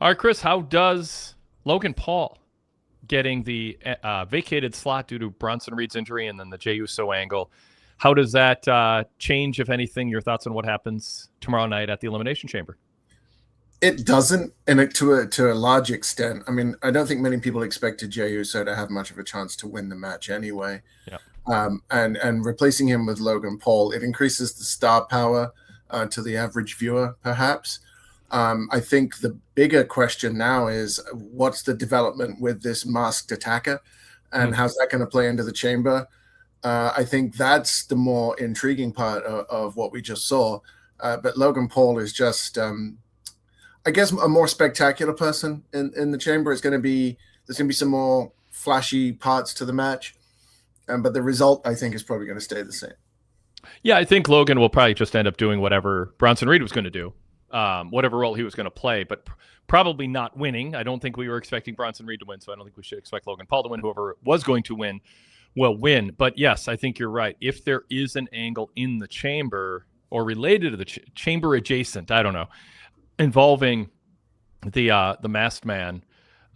All right, Chris, how does Logan Paul getting the vacated slot due to Bronson Reed's injury and then the Jey Uso angle, how does that change, if anything, your thoughts on what happens tomorrow night at the Elimination Chamber? It doesn't, and to a large extent. I mean, I don't think many people expected Jey Uso to have much of a chance to win the match anyway. Yeah. And replacing him with Logan Paul, it increases the star power to the average viewer, perhaps. I think the bigger question now is what's the development with this masked attacker, and how's that going to play into the chamber? I think that's the more intriguing part of what we just saw. But Logan Paul is just, I guess, a more spectacular person in the chamber. There's going to be some more flashy parts to the match. But the result, I think, is probably going to stay the same. Yeah, I think Logan will probably just end up doing whatever Bronson Reed was going to do. Whatever role he was going to play, but probably not winning. I don't think we were expecting Bronson Reed to win, so I don't think we should expect Logan Paul to win. Whoever was going to win will win. But yes, I think you're right. If there is an angle in the chamber or related to the chamber adjacent, I don't know, involving the masked man,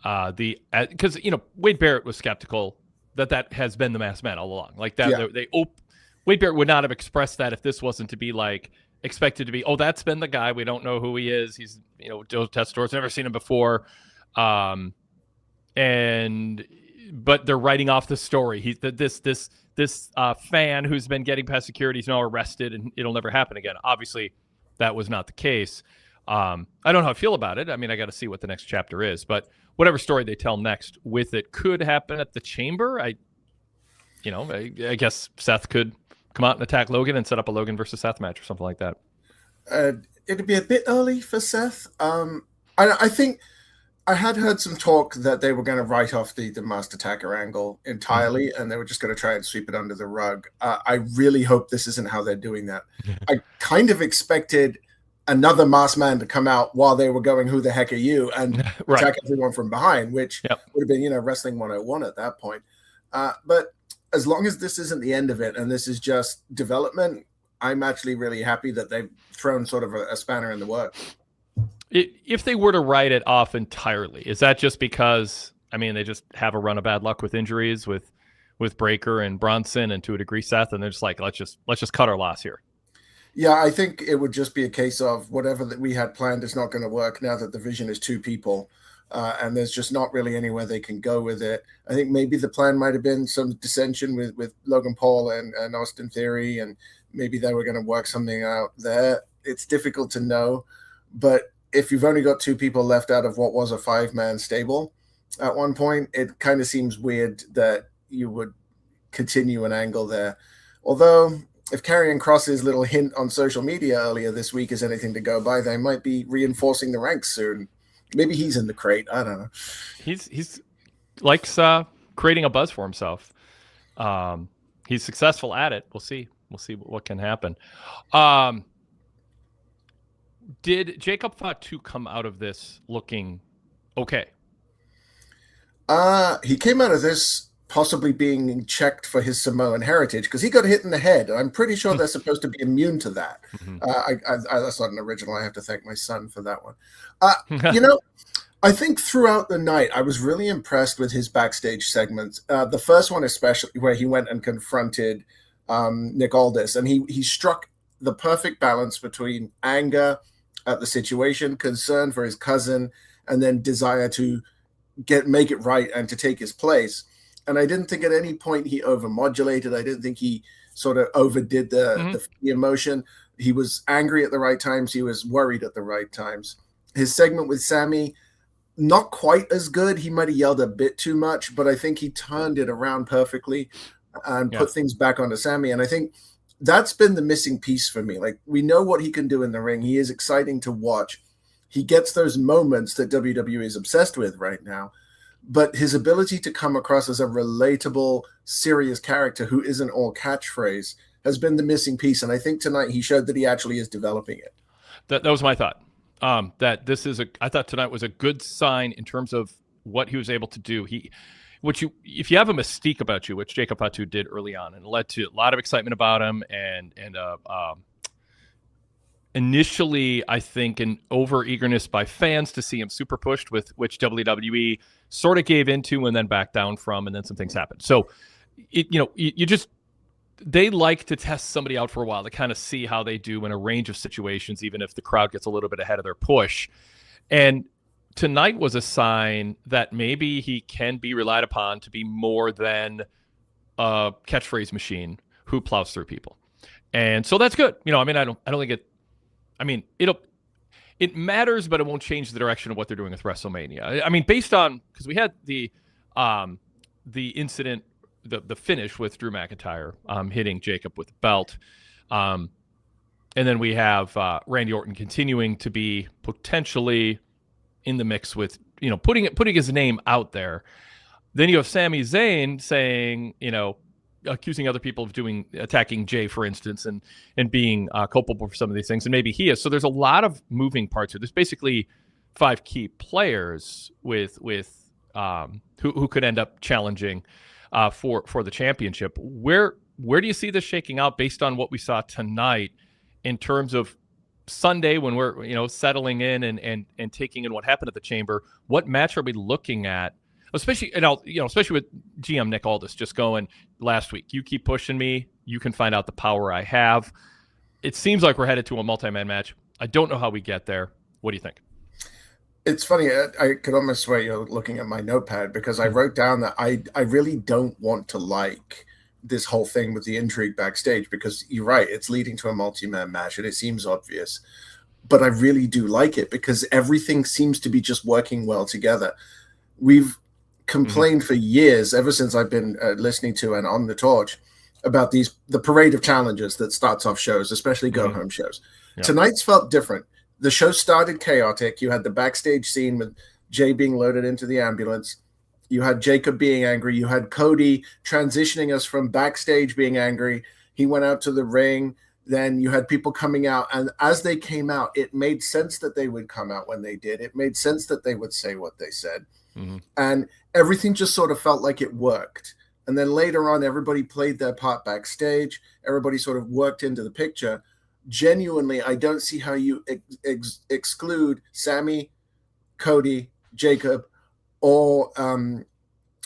because Wade Barrett was skeptical that has been the masked man all along. Like that, yeah. Wade Barrett would not have expressed that if this wasn't to be like expected to be, oh, that's been the guy. We don't know who he is. He's, Joe Testator's never seen him before. But they're writing off the story. He's this fan who's been getting past security is now arrested and it'll never happen again. Obviously, that was not the case. I don't know how I feel about it. I mean, I got to see what the next chapter is, but whatever story they tell next with it could happen at the chamber. I guess Seth could come out and attack Logan and set up a Logan versus Seth match or something like that. It'd be a bit early for Seth. I think I had heard some talk that they were going to write off the masked attacker angle entirely, and they were just going to try and sweep it under the rug. I really hope this isn't how they're doing that. I kind of expected another masked man to come out while they were going, who the heck are you? And attack everyone from behind, which would have been, Wrestling 101 at that point. But as long as this isn't the end of it and this is just development, I'm actually really happy that they've thrown sort of a spanner in the works. If they were to write it off entirely, is that just because, they just have a run of bad luck with injuries with Breaker and Bronson and to a degree Seth, and they're just like, let's just cut our loss here? Yeah, I think it would just be a case of whatever that we had planned is not going to work now that the vision is two people. And there's just not really anywhere they can go with it. I think maybe the plan might have been some dissension with Logan Paul and Austin Theory, and maybe they were going to work something out there. It's difficult to know, but if you've only got two people left out of what was a 5-man stable at one point, it kind of seems weird that you would continue an angle there. Although, if Karrion Kross's little hint on social media earlier this week is anything to go by, they might be reinforcing the ranks soon. Maybe he's in the crate. I don't know. He's likes creating a buzz for himself. He's successful at it. We'll see what can happen. Did Jacob Fatu come out of this looking okay? He came out of this possibly being checked for his Samoan heritage because he got hit in the head. I'm pretty sure they're supposed to be immune to that. That's not an original. I have to thank my son for that one. I think throughout the night, I was really impressed with his backstage segments. The first one, especially, where he went and confronted Nick Aldis, and he struck the perfect balance between anger at the situation, concern for his cousin, and then desire to make it right and to take his place. And I didn't think at any point he overmodulated. I didn't think he sort of overdid the emotion. He was angry at the right times. He was worried at the right times. His segment with Sammy, not quite as good. He might have yelled a bit too much, but I think he turned it around perfectly and put things back onto Sammy. And I think that's been the missing piece for me. Like, we know what he can do in the ring. He is exciting to watch. He gets those moments that WWE is obsessed with right now. But his ability to come across as a relatable, serious character who isn't all catchphrase has been the missing piece. And I think tonight he showed that he actually is developing it. That was my thought. I thought tonight was a good sign in terms of what he was able to do. If you have a mystique about you, which Jacob Fatu did early on, and it led to a lot of excitement about him and initially, I think, an over eagerness by fans to see him super pushed, with which WWE sort of gave into and then backed down from, and then some things happened. So, they like to test somebody out for a while to kind of see how they do in a range of situations, even if the crowd gets a little bit ahead of their push. And tonight was a sign that maybe he can be relied upon to be more than a catchphrase machine who plows through people. And so that's good. I don't think it matters, but it won't change the direction of what they're doing with WrestleMania. Based on, because we had the incident, the finish with Drew McIntyre hitting Jacob with the belt. And then we have Randy Orton continuing to be potentially in the mix with, putting his name out there. Then you have Sami Zayn saying, accusing other people of attacking Jay, for instance, and being culpable for some of these things. And maybe he is. So there's a lot of moving parts here. There's basically 5 key players with who could end up challenging for the championship. Where do you see this shaking out based on what we saw tonight in terms of Sunday, when we're settling in and taking in what happened at the Chamber? What match are we looking at? Especially with GM Nick Aldis just going last week, you keep pushing me, you can find out the power I have. It seems like we're headed to a multi-man match. I don't know how we get there. What do you think? It's funny. I could almost swear you're looking at my notepad, because I wrote down that I really don't want to like this whole thing with the intrigue backstage, because you're right, it's leading to a multi-man match and it seems obvious, but I really do like it because everything seems to be just working well together. We've complained for years, ever since I've been listening to and on the Torch, about the parade of challenges that starts off shows, especially go-home shows. Yeah. Tonight's felt different. The show started chaotic. You had the backstage scene with Jay being loaded into the ambulance. You had Jacob being angry. You had Cody transitioning us from backstage being angry. He went out to the ring. Then you had people coming out. And as they came out, it made sense that they would come out when they did. It made sense that they would say what they said. And everything just sort of felt like it worked. And then later on, everybody played their part backstage. Everybody sort of worked into the picture. Genuinely, I don't see how you exclude Sami, Cody, Jacob, or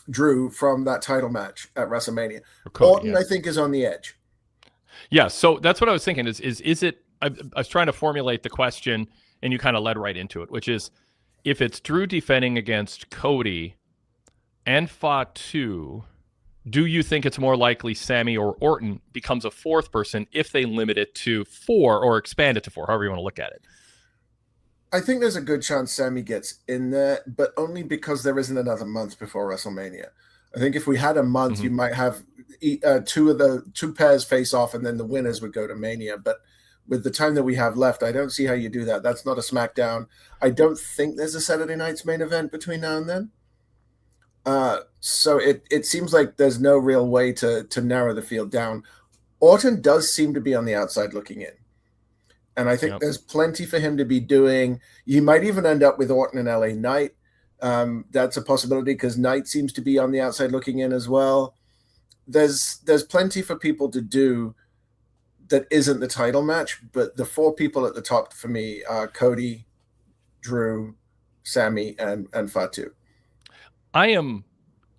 Drew from that title match at WrestleMania. Orton, I think, is on the edge. Yeah, so that's what I was thinking. Is it? I was trying to formulate the question, and you kind of led right into it, which is, if it's Drew defending against Cody and Fatu, do you think it's more likely Sami or Orton becomes a 4th person if they limit it to 4 or expand it to 4, however you want to look at it? I think there's a good chance Sami gets in there, but only because there isn't another month before WrestleMania. I think if we had a month, you might have 2 pairs face off, and then the winners would go to Mania. But with the time that we have left, I don't see how you do that. That's not a SmackDown. I don't think there's a Saturday night's main event between now and then. So it seems like there's no real way to narrow the field down. Orton does seem to be on the outside looking in. And I think there's plenty for him to be doing. You might even end up with Orton and LA Knight. That's a possibility, because Knight seems to be on the outside looking in as well. There's plenty for people to do that isn't the title match, but the 4 people at the top for me are Cody, Drew, Sami, and Fatu. I am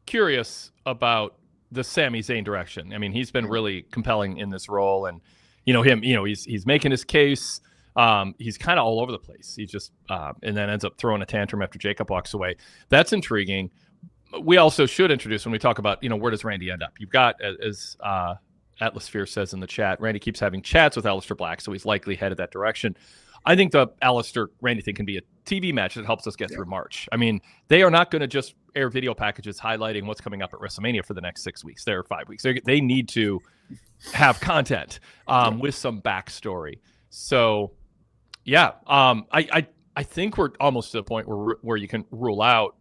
curious about the Sami Zayn direction. I mean, he's been really compelling in this role, and he's making his case. He's kind of all over the place. He just and then ends up throwing a tantrum after Jacob walks away. That's intriguing. We also should introduce, when we talk about, where does Randy end up? You've got, as Atlasphere says in the chat, Randy keeps having chats with Aleister Black, so he's likely headed that direction. I think the Aleister-Randy thing can be a TV match that helps us get through March. I mean, they are not going to just air video packages highlighting what's coming up at WrestleMania for the next 6 weeks. They're 5 weeks. They need to have content with some backstory. So, I think we're almost to the point where you can rule out,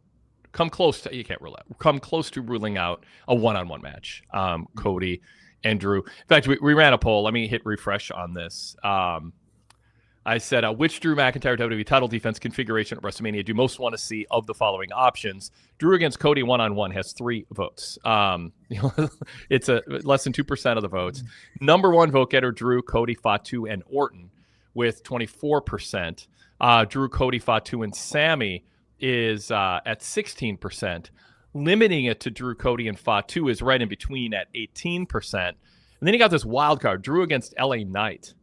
come close to ruling out a one-on-one match, Cody and Drew. In fact, we ran a poll. Let me hit refresh on this. I said, which Drew McIntyre WWE title defense configuration at WrestleMania do you most want to see of the following options? Drew against Cody one-on-one has 3 votes. It's less than 2% of the votes. Number 1 vote getter, Drew, Cody, Fatu, and Orton, with 24%. Drew, Cody, Fatu, and Sammy is at 16%. Limiting it to Drew, Cody, and Fatu is right in between at 18%. And then you got this wild card, Drew against LA Knight,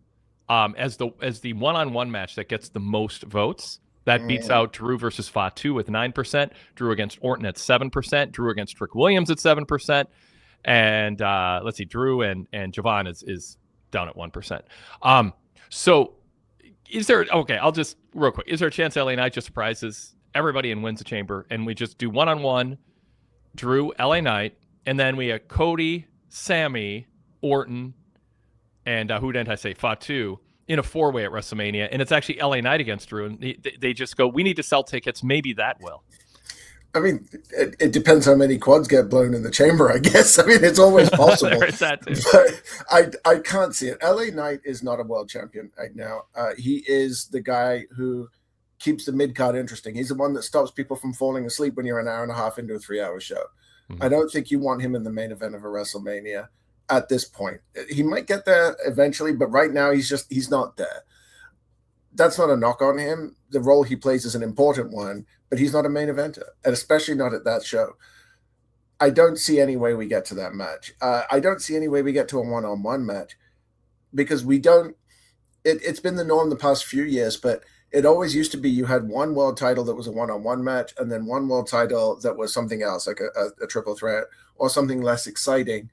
as the one-on-one match that gets the most votes. That beats out Drew versus Fatu with 9%, Drew against Orton at 7%, Drew against Trick Williams at 7%, and let's see, Drew and Javon is down at 1%. So is there, okay, I'll just real quick, is there a chance LA Knight just surprises everybody and wins the chamber, and we just do one-on-one, Drew, LA Knight, and then we have Cody, Sammy, Orton, and who didn't I say, Fatu, in a four-way at WrestleMania, and it's actually LA Knight against Drew, and they just go, we need to sell tickets. Maybe that will. I mean, it depends how many quads get blown in the chamber, I guess. I mean, it's always possible. There's that too. But I can't see it. LA Knight is not a world champion right now. He is the guy who keeps the mid-card interesting. He's the one that stops people from falling asleep when you're an hour and a half into a 3-hour show. Mm-hmm. I don't think you want him in the main event of a WrestleMania at this point. He might get there eventually, but right now he's not there. That's not a knock on him. The role he plays is an important one, but he's not a main eventer, and especially not at that show. I don't see any way we get to that match. I don't see any way we get to a one-on-one match, because we don't. It's been the norm the past few years, but it always used to be you had one world title that was a one-on-one match, and then one world title that was something else, like a triple threat or something less exciting,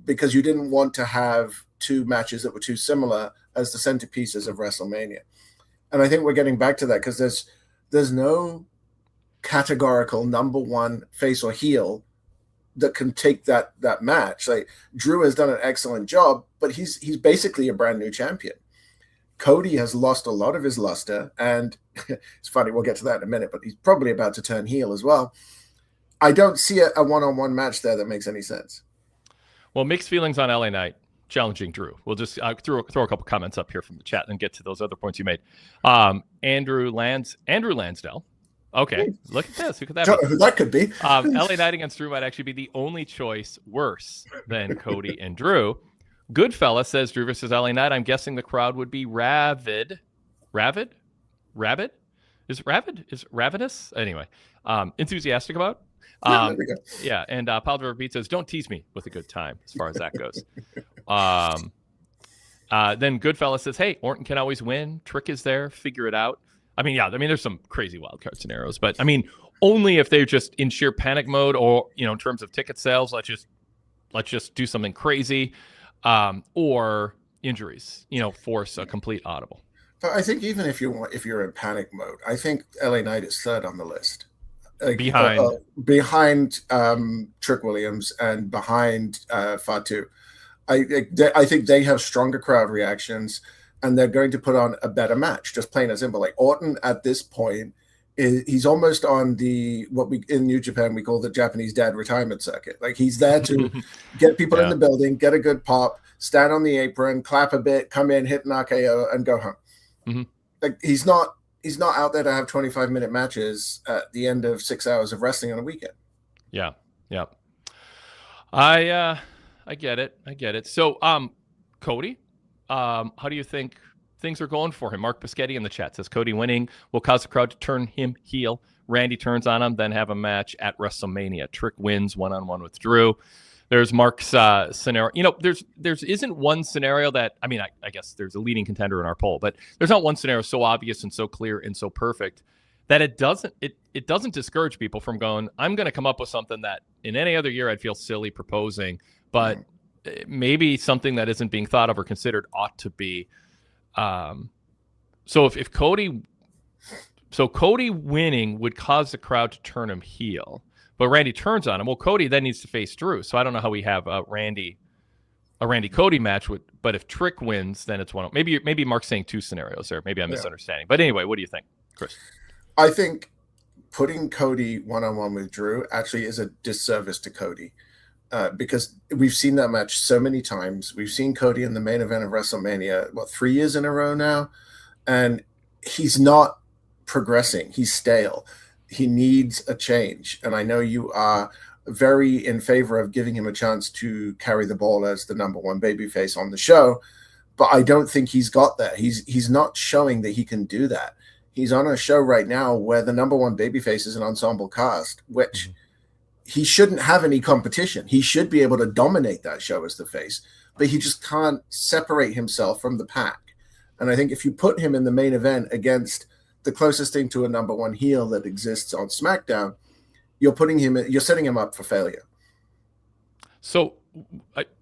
because you didn't want to have two matches that were too similar as the centerpieces of WrestleMania. And I think we're getting back to that, because there's no categorical number one face or heel that can take that match. Like, Drew has done an excellent job, but he's basically a brand new champion. Cody has lost a lot of his luster, and it's funny, we'll get to that in a minute, but he's probably about to turn heel as well. I don't see a one-on-one match there that makes any sense. Well, mixed feelings on LA Knight challenging Drew. We'll just throw a couple comments up here from the chat and get to those other points you made. Andrew Lansdell. Okay, look at this. Who could that be? Who that could be. LA Knight against Drew might actually be the only choice worse than Cody and Drew. Goodfella says Drew versus LA Knight. I'm guessing the crowd would be rabid. Rabid? Is ravenous? Anyway, enthusiastic about. Yeah, and Paul Beat says, don't tease me with a good time, as far as that goes. Then Goodfella says, hey, Orton can always win. Trick is there. Figure it out. There's some crazy wildcard scenarios, but only if they're just in sheer panic mode, or in terms of ticket sales, let's just do something crazy, or injuries, force a complete audible. But I think even if you're in panic mode, I think LA Knight is third on the list. Behind Trick Williams and behind Fatu. I think they have stronger crowd reactions, and they're going to put on a better match, just plain and simple. Like, Orton at this point, he's almost on what we in New Japan we call the Japanese dad retirement circuit. Like, he's there to get people in the building, get a good pop, stand on the apron, clap a bit, come in, hit an RKO, and go home. Mm-hmm. Like, he's not out there to have 25-minute matches at the end of 6 hours of wrestling on a weekend. Yeah. I get it. So, Cody, how do you think things are going for him? Mark Biscotti in the chat says Cody winning will cause the crowd to turn him heel. Randy turns on him, then have a match at WrestleMania. Trick wins one-on-one with Drew. There's Mark's scenario. There isn't one scenario that, I guess there's a leading contender in our poll, but there's not one scenario so obvious and so clear and so perfect that it doesn't discourage people from going, I'm going to come up with something that in any other year I'd feel silly proposing, but maybe something that isn't being thought of or considered ought to be. So if Cody winning would cause the crowd to turn him heel, but Randy turns on him. Well, Cody then needs to face Drew. So I don't know how we have a Randy Cody match but if Trick wins, then it's one. Maybe Mark's saying two scenarios there. Maybe I'm misunderstanding. But anyway, what do you think, Chris? I think putting Cody one-on-one with Drew actually is a disservice to Cody, because we've seen that match so many times. We've seen Cody in the main event of WrestleMania, 3 years in a row now, and he's not progressing. He's stale. He needs a change. And I know you are very in favor of giving him a chance to carry the ball as the number one babyface on the show, but I don't think he's got there. He's not showing that he can do that. He's on a show right now where the number one babyface is an ensemble cast, which he shouldn't have any competition. He should be able to dominate that show as the face, but he just can't separate himself from the pack. And I think if you put him in the main event against the closest thing to a number one heel that exists on SmackDown, you're setting him up for failure. So,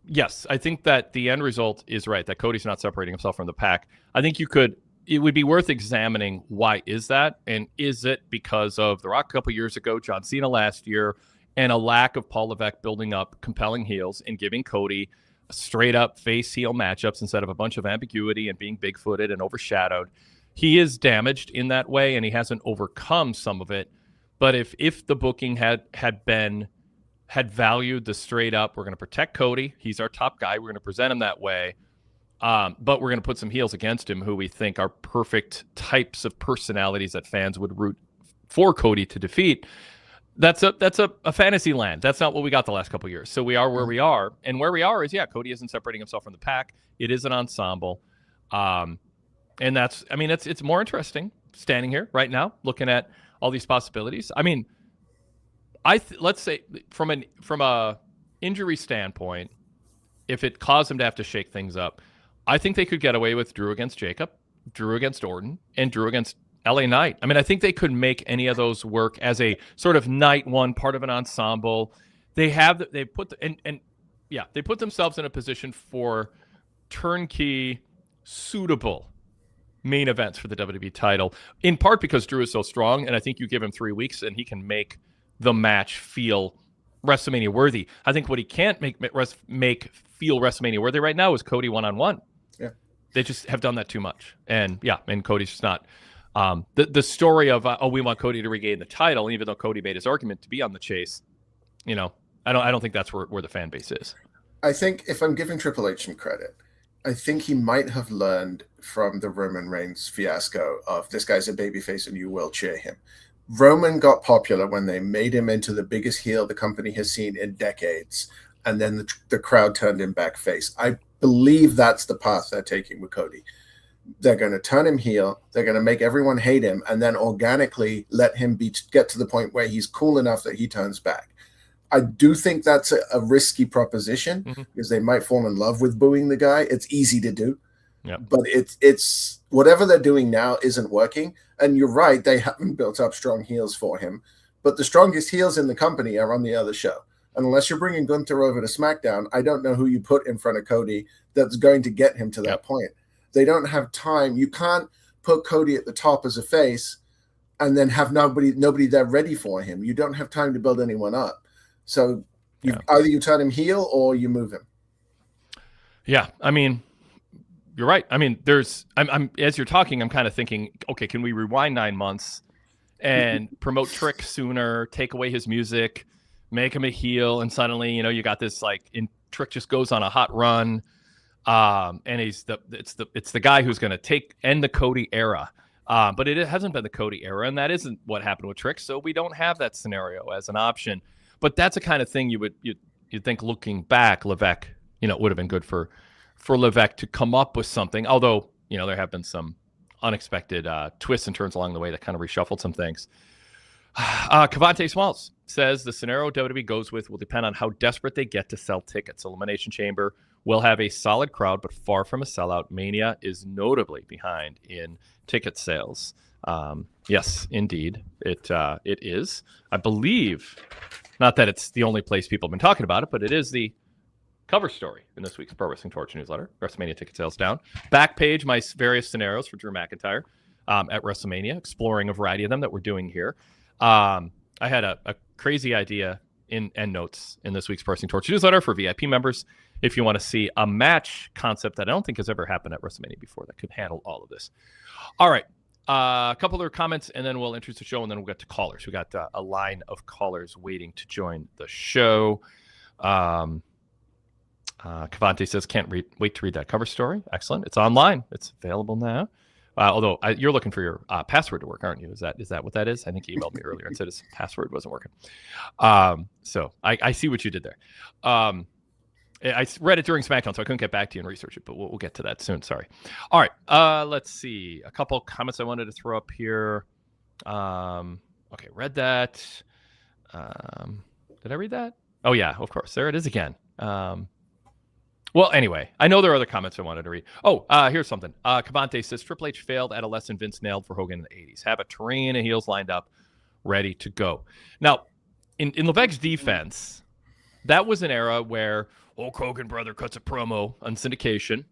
yes, I think that the end result is right, that Cody's not separating himself from the pack. I think it would be worth examining why is that, and is it because of The Rock a couple years ago, John Cena last year, and a lack of Paul Levesque building up compelling heels and giving Cody straight up face heel matchups instead of a bunch of ambiguity and being big-footed and overshadowed. He is damaged in that way, and he hasn't overcome some of it. But if the booking had valued the straight up, we're going to protect Cody, he's our top guy, we're going to present him that way, but we're going to put some heels against him who we think are perfect types of personalities that fans would root for Cody to defeat. That's a fantasy land. That's not what we got the last couple of years. So we are where we are, and where we are is, Cody isn't separating himself from the pack. It is an ensemble, and it's more interesting standing here right now, looking at all these possibilities. I mean, let's say from a injury standpoint, if it caused him to have to shake things up, I think they could get away with Drew against Jacob, Drew against Orton, and Drew against LA Knight. I mean, I think they could make any of those work as a sort of night one part of an ensemble. They put themselves in a position for turnkey, suitable main events for the WWE title, in part because Drew is so strong, and I think you give him 3 weeks and he can make the match feel WrestleMania worthy. I think what he can't make feel WrestleMania worthy right now is Cody one-on-one. Yeah, they just have done that too much, and Cody's just not. The story of we want Cody to regain the title, even though Cody made his argument to be on the chase, I don't think that's where the fan base is. I think if I'm giving Triple H some credit, I think he might have learned from the Roman Reigns fiasco of this guy's a babyface and you will cheer him. Roman got popular when they made him into the biggest heel the company has seen in decades, and then the crowd turned him back face. I believe that's the path they're taking with Cody. They're going to turn him heel. They're going to make everyone hate him, and then organically let him get to the point where he's cool enough that he turns back. I do think that's a risky proposition because they might fall in love with booing the guy. It's easy to do, but it's whatever they're doing now isn't working. And you're right, they haven't built up strong heels for him, but the strongest heels in the company are on the other show. And unless you're bringing Gunther over to SmackDown, I don't know who you put in front of Cody that's going to get him to that point. They don't have time. You can't put Cody at the top as a face and then have nobody there ready for him. You don't have time to build anyone up. So either you turn him heel or you move him. Yeah, I mean, you're right. I mean, I'm as you're talking, I'm kind of thinking, okay, can we rewind 9 months and promote Trick sooner, take away his music, make him a heel, and suddenly, you got this Trick just goes on a hot run. And it's the guy who's going to end the Cody era. But it hasn't been the Cody era, and that isn't what happened with Trick. So we don't have that scenario as an option. But that's the kind of thing you'd think looking back, Levesque, it would have been good for Levesque to come up with something. Although, there have been some unexpected twists and turns along the way that kind of reshuffled some things. Cavante Smalls says the scenario WWE goes with will depend on how desperate they get to sell tickets. Elimination Chamber will have a solid crowd, but far from a sellout. Mania is notably behind in ticket sales. Yes, indeed, it is. I believe, not that it's the only place people have been talking about it, but it is the cover story in this week's Pro Wrestling Torch newsletter. WrestleMania ticket sales down. Back page, my various scenarios for Drew McIntyre at WrestleMania, exploring a variety of them that we're doing here. I had a crazy idea in endnotes in this week's Pro Wrestling Torch newsletter for VIP members. If you want to see a match concept that I don't think has ever happened at WrestleMania before that could handle all of this. All right. A couple other comments, and then we'll introduce the show, and then we'll get to callers. We got a line of callers waiting to join the show. Cavante says, can't wait to read that cover story. Excellent. It's online. It's available now. Although you're looking for your password to work, aren't you? Is that what that is? I think he emailed me earlier and said his password wasn't working. So I see what you did there. I read it during SmackDown, so I couldn't get back to you and research it, but we'll get to that soon. Sorry. All right. Let's see. A couple comments I wanted to throw up here. Okay, read that. Did I read that? Oh, yeah, of course. There it is again. Well, anyway, I know there are other comments I wanted to read. Oh, here's something. Cavante says, Triple H failed at a lesson Vince nailed for Hogan in the 80s. Have a terrain of heels lined up, ready to go. Now, in Levesque's defense, that was an era where Hulk Hogan brother cuts a promo on syndication,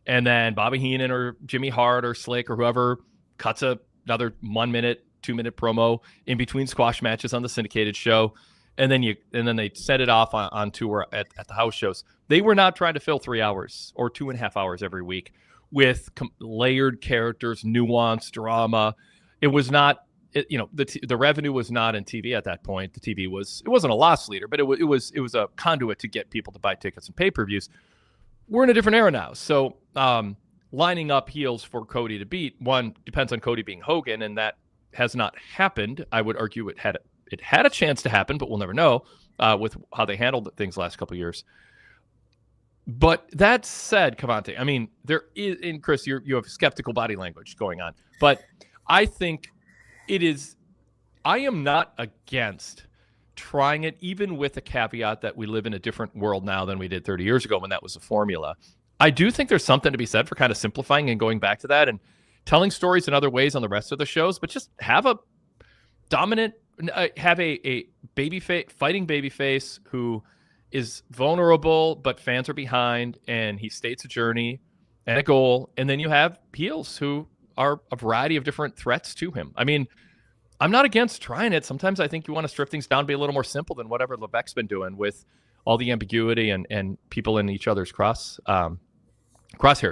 and then Bobby Heenan or Jimmy Hart or Slick or whoever cuts another 1 minute, 2 minute promo in between squash matches on the syndicated show, and then they set it off on tour at the house shows. They were not trying to fill 3 hours or 2.5 hours every week with layered characters, nuance, drama. It was not. The revenue was not in TV at that point. The TV wasn't a loss leader, but it was a conduit to get people to buy tickets and pay-per-views. We're in a different era now. So lining up heels for Cody to beat, one, depends on Cody being Hogan, and that has not happened. I would argue it had a chance to happen, but we'll never know with how they handled things the last couple of years. But that said, Cavante, I mean, there is, and Chris, you have skeptical body language going on, but I think I am not against trying it, even with the caveat that we live in a different world now than we did 30 years ago when that was a formula. I do think there's something to be said for kind of simplifying and going back to that and telling stories in other ways on the rest of the shows, but just have a dominant, have a fighting babyface who is vulnerable, but fans are behind, and he states a journey and a goal, and then you have heels who are a variety of different threats to him. I mean, I'm not against trying it. Sometimes I think you want to strip things down, be a little more simple than whatever Levesque's been doing with all the ambiguity and people in each other's crosshairs.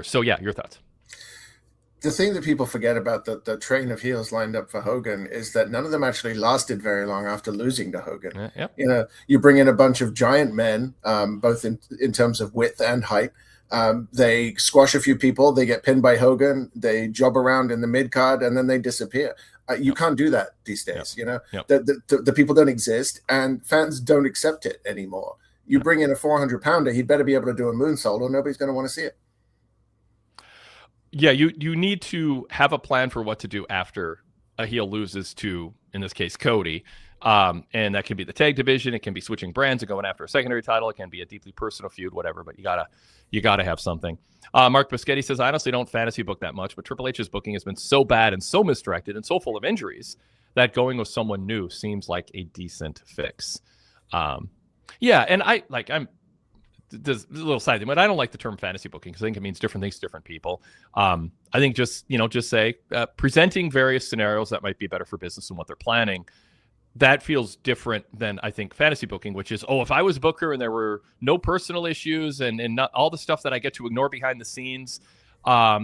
So yeah, your thoughts. The thing that people forget about the train of heels lined up for Hogan is that none of them actually lasted very long after losing to Hogan. Yeah. You bring in a bunch of giant men, both in terms of width and height. They squash a few people, they get pinned by Hogan, they job around in the mid card, and then they disappear. You can't do that these days. The people don't exist, and fans don't accept it anymore. You bring in a 400-pounder, he'd better be able to do a moonsault, or nobody's going to want to see it. Yeah, you need to have a plan for what to do after a heel loses to, in this case, Cody. And that can be the tag division. It can be switching brands and going after a secondary title. It can be a deeply personal feud, whatever, but you gotta have something. Mark Biscotti says, I honestly don't fantasy book that much, but Triple H's booking has been so bad and so misdirected and so full of injuries that going with someone new seems like a decent fix. Yeah, and I'm there's a little side thing, but I don't like the term fantasy booking because I think it means different things to different people. I think just say presenting various scenarios that might be better for business and what they're planning. That feels different than I think fantasy booking, which is, if I was Booker and there were no personal issues and not all the stuff that I get to ignore behind the scenes,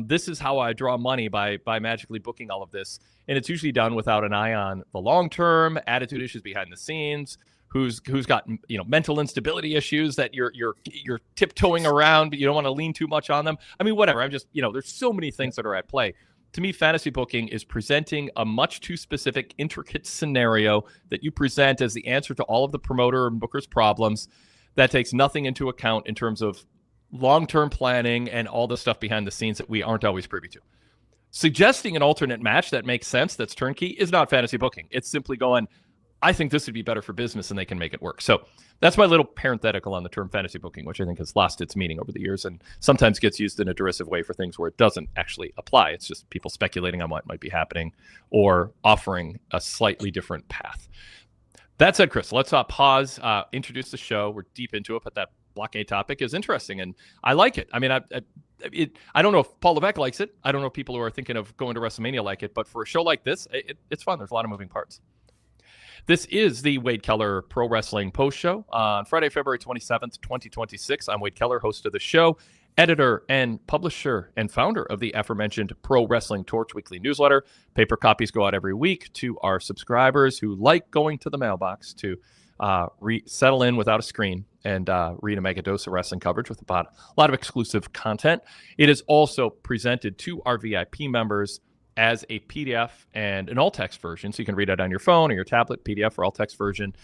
this is how I draw money by magically booking all of this. And it's usually done without an eye on the long-term attitude issues behind the scenes, who's got mental instability issues that you're tiptoeing around, but you don't want to lean too much on them. I mean, whatever. I'm just, there's so many things that are at play. To me, fantasy booking is presenting a much too specific, intricate scenario that you present as the answer to all of the promoter and booker's problems that takes nothing into account in terms of long-term planning and all the stuff behind the scenes that we aren't always privy to. Suggesting an alternate match that makes sense, that's turnkey, is not fantasy booking. It's simply going, I think this would be better for business and they can make it work. So that's my little parenthetical on the term fantasy booking, which I think has lost its meaning over the years and sometimes gets used in a derisive way for things where it doesn't actually apply. It's just people speculating on what might be happening or offering a slightly different path. That said, Chris, let's pause, introduce the show. We're deep into it, but that blockade topic is interesting and I like it. I mean, I don't know if Paul Levesque likes it. I don't know if people who are thinking of going to WrestleMania like it, but for a show like this, it's fun. There's a lot of moving parts. This is the Wade Keller Pro Wrestling Post Show on Friday, February 27th, 2026. I'm Wade Keller, host of the show, editor and publisher and founder of the aforementioned Pro Wrestling Torch weekly newsletter. Paper copies go out every week to our subscribers who like going to the mailbox to settle in without a screen and read a mega dose of wrestling coverage with a lot of exclusive content. It is also presented to our VIP members as a PDF and an all-text version, so you can read it on your phone or your tablet, PDF or all-text version.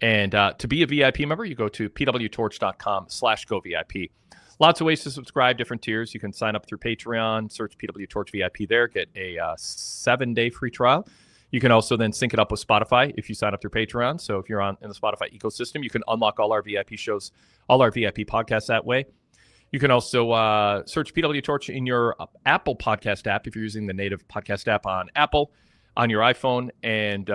And to be a VIP member, you go to pwtorch.com/govip. Lots of ways to subscribe, different tiers. You can sign up through Patreon, search PWTorch VIP there, get a 7-day free trial. You can also then sync it up with Spotify if you sign up through Patreon. So if you're in the Spotify ecosystem, you can unlock all our VIP shows, all our VIP podcasts that way. You can also search PWTorch in your Apple podcast app if you're using the native podcast app on Apple on your iPhone, and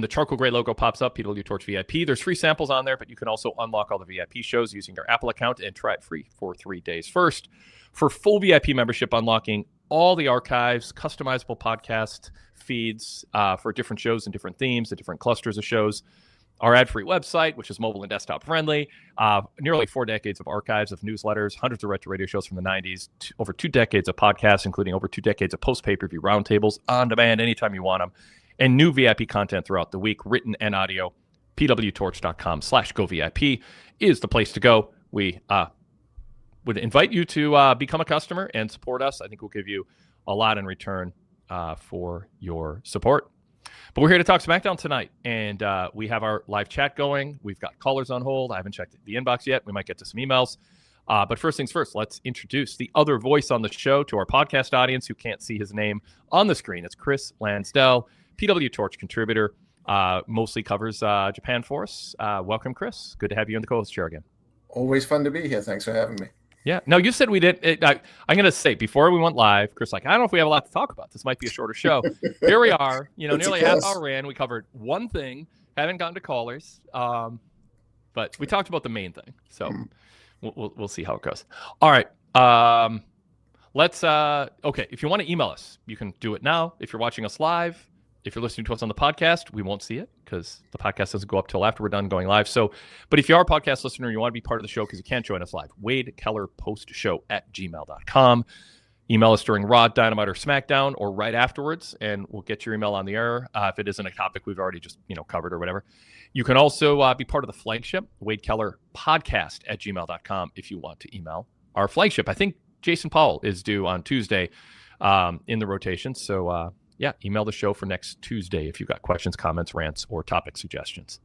the charcoal gray logo pops up, PWTorch VIP. There's free samples on there, but you can also unlock all the VIP shows using your Apple account and try it free for 3 days first. For full VIP membership, unlocking all the archives, customizable podcast feeds for different shows and different themes, and different clusters of shows. Our ad-free website, which is mobile and desktop friendly, nearly 4 decades of archives of newsletters, hundreds of retro radio shows from the 90s, over 2 decades of podcasts, including over 2 decades of post-pay-per-view roundtables on demand anytime you want them, and new VIP content throughout the week, written and audio. pwtorch.com/govip is the place to go. We would invite you to become a customer and support us. I think we'll give you a lot in return for your support. But we're here to talk SmackDown tonight, and we have our live chat going. We've got callers on hold. I haven't checked the inbox yet. We might get to some emails. But first things first, let's introduce the other voice on the show to our podcast audience who can't see his name on the screen. It's Chris Lansdell, PWTorch contributor, mostly covers Japan for us. Welcome, Chris. Good to have you in the co-host chair again. Always fun to be here. Thanks for having me. Yeah. No, you said we did. I'm going to say, before we went live, Chris, I don't know if we have a lot to talk about. This might be a shorter show. Here we are. Nearly a half hour in. We covered one thing. Haven't gotten to callers. But we talked about the main thing. So we'll see how it goes. All right. Let's. Okay. If you want to email us, you can do it now. If you're watching us live, if you're listening to us on the podcast, we won't see it because the podcast doesn't go up till after we're done going live. So, but if you are a podcast listener and you want to be part of the show because you can't join us live, Wade Keller postshow@gmail.com. Email us during Raw, Dynamite, or SmackDown, or right afterwards, and we'll get your email on the air if it isn't a topic we've already just covered or whatever. You can also be part of the flagship, Wade Keller podcast@gmail.com, if you want to email our flagship. I think Jason Paul is due on Tuesday in the rotation. So, yeah, email the show for next Tuesday if you've got questions, comments, rants, or topic suggestions.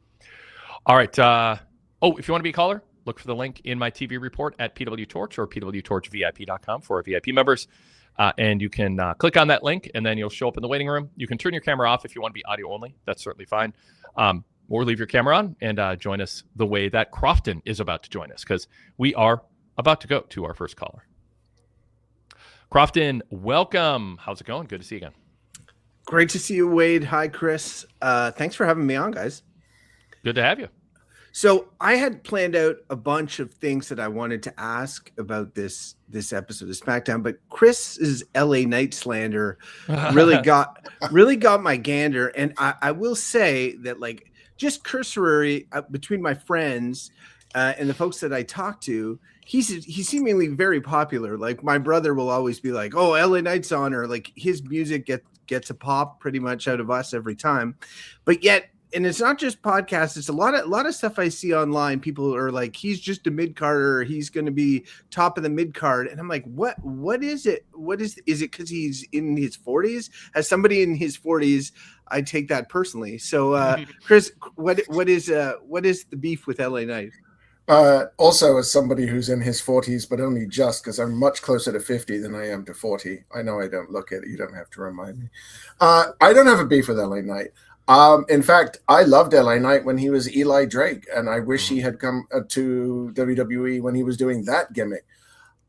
All right. If you want to be a caller, look for the link in my TV report at PWTorch or PWTorchVIP.com for our VIP members. And you can click on that link, and then you'll show up in the waiting room. You can turn your camera off if you want to be audio only. That's certainly fine. Or leave your camera on and join us the way that Crofton is about to join us, because we are about to go to our first caller. Crofton, welcome. How's it going? Good to see you again. Great to see you, Wade. Hi, Chris. Thanks for having me on, guys. Good to have you. So I had planned out a bunch of things that I wanted to ask about this episode of SmackDown, but Chris's LA Knight slander really got my gander. And I will say that, like, just cursory between my friends and the folks that I talk to, he's seemingly very popular. Like, my brother will always be like, "Oh, LA Knight's on," or like his music gets a pop pretty much out of us every time. But yet, and it's not just podcasts, it's a lot of stuff I see online. People are like, he's just a mid-carder, he's going to be top of the mid-card. And I'm like, what is it? Is it because he's in his 40s? As somebody in his 40s, I take that personally. So Chris, what is the beef with LA Knight? Also, as somebody who's in his 40s, but only just, because I'm much closer to 50 than I am to 40. I know I don't look it. You don't have to remind me. I don't have a beef with LA Knight. In fact, I loved LA Knight when he was Eli Drake, and I wish he had come to WWE when he was doing that gimmick.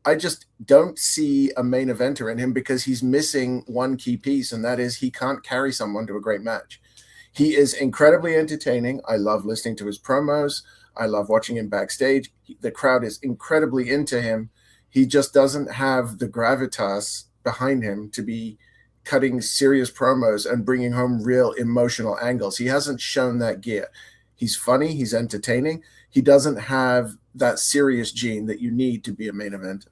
I just don't see a main eventer in him because he's missing one key piece, and that is he can't carry someone to a great match. He is incredibly entertaining. I love listening to his promos. I love watching him backstage. The crowd is incredibly into him. He just doesn't have the gravitas behind him to be cutting serious promos and bringing home real emotional angles. He hasn't shown that gear. He's funny. He's entertaining. He doesn't have that serious gene that you need to be a main eventer.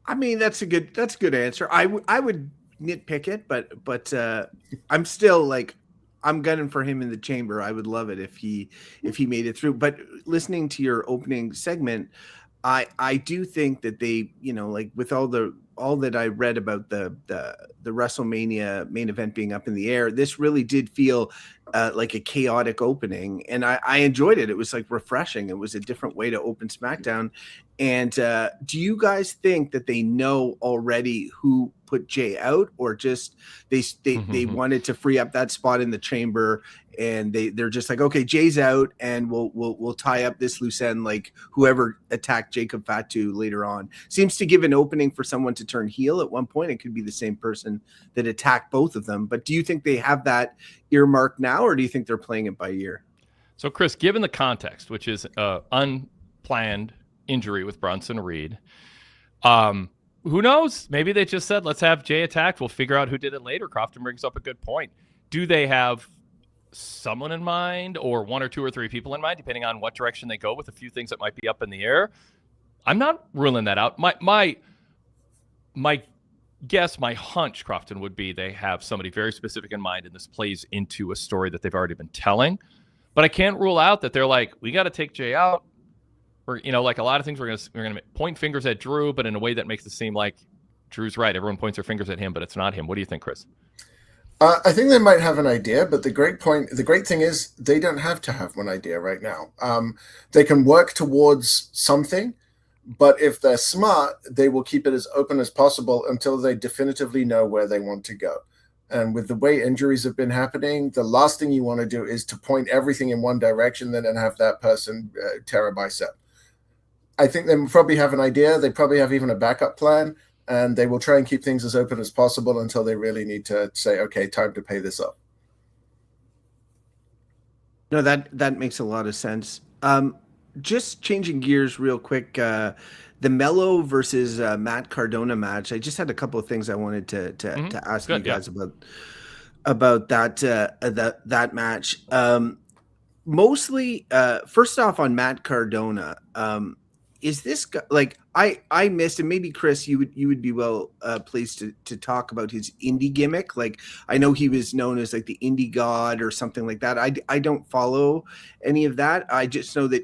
I mean, that's a good answer. I would nitpick it, but I'm still like, I'm gunning for him in the chamber. I would love it if he made it through. But listening to your opening segment, I do think that they, like with all the that I read about the WrestleMania main event being up in the air, this really did feel like a chaotic opening, and I enjoyed it. It was like refreshing. It was a different way to open SmackDown. And do you guys think that they know already who put Jay out, or just they wanted to free up that spot in the chamber, and they're just like, okay, Jay's out, and we'll tie up this loose end, like whoever attacked Jacob Fatu later on seems to give an opening for someone to turn heel at one point. It could be the same person that attacked both of them. But do you think they have that earmarked now, or do you think they're playing it by ear? So, Chris, given the context, which is unplanned injury with Bronson Reed, who knows? Maybe they just said, let's have Jay attacked. We'll figure out who did it later. Crofton brings up a good point. Do they have someone in mind, or one or two or three people in mind, depending on what direction they go with a few things that might be up in the air? I'm not ruling that out. My guess, my hunch, Crofton, would be they have somebody very specific in mind, and this plays into a story that they've already been telling. But I can't rule out that they're like, we got to take Jay out. Or, like a lot of things, we're gonna point fingers at Drew, but in a way that makes it seem like Drew's right. Everyone points their fingers at him, but it's not him. What do you think, Chris? I think they might have an idea, but the great thing is they don't have to have one idea right now. They can work towards something, but if they're smart, they will keep it as open as possible until they definitively know where they want to go. And with the way injuries have been happening, the last thing you want to do is to point everything in one direction and then have that person tear a bicep. I think they probably have an idea. They probably have even a backup plan, and they will try and keep things as open as possible until they really need to say, okay, time to pay this up. No, that makes a lot of sense. Just changing gears real quick, the Mello versus Matt Cardona match. I just had a couple of things I wanted to ask you guys about that match. Mostly, first off, on Matt Cardona, is this guy, like, I missed, and maybe Chris, you would be well pleased to talk about his indie gimmick. Like, I know he was known as like the indie god or something like that. I don't follow any of that. I just know that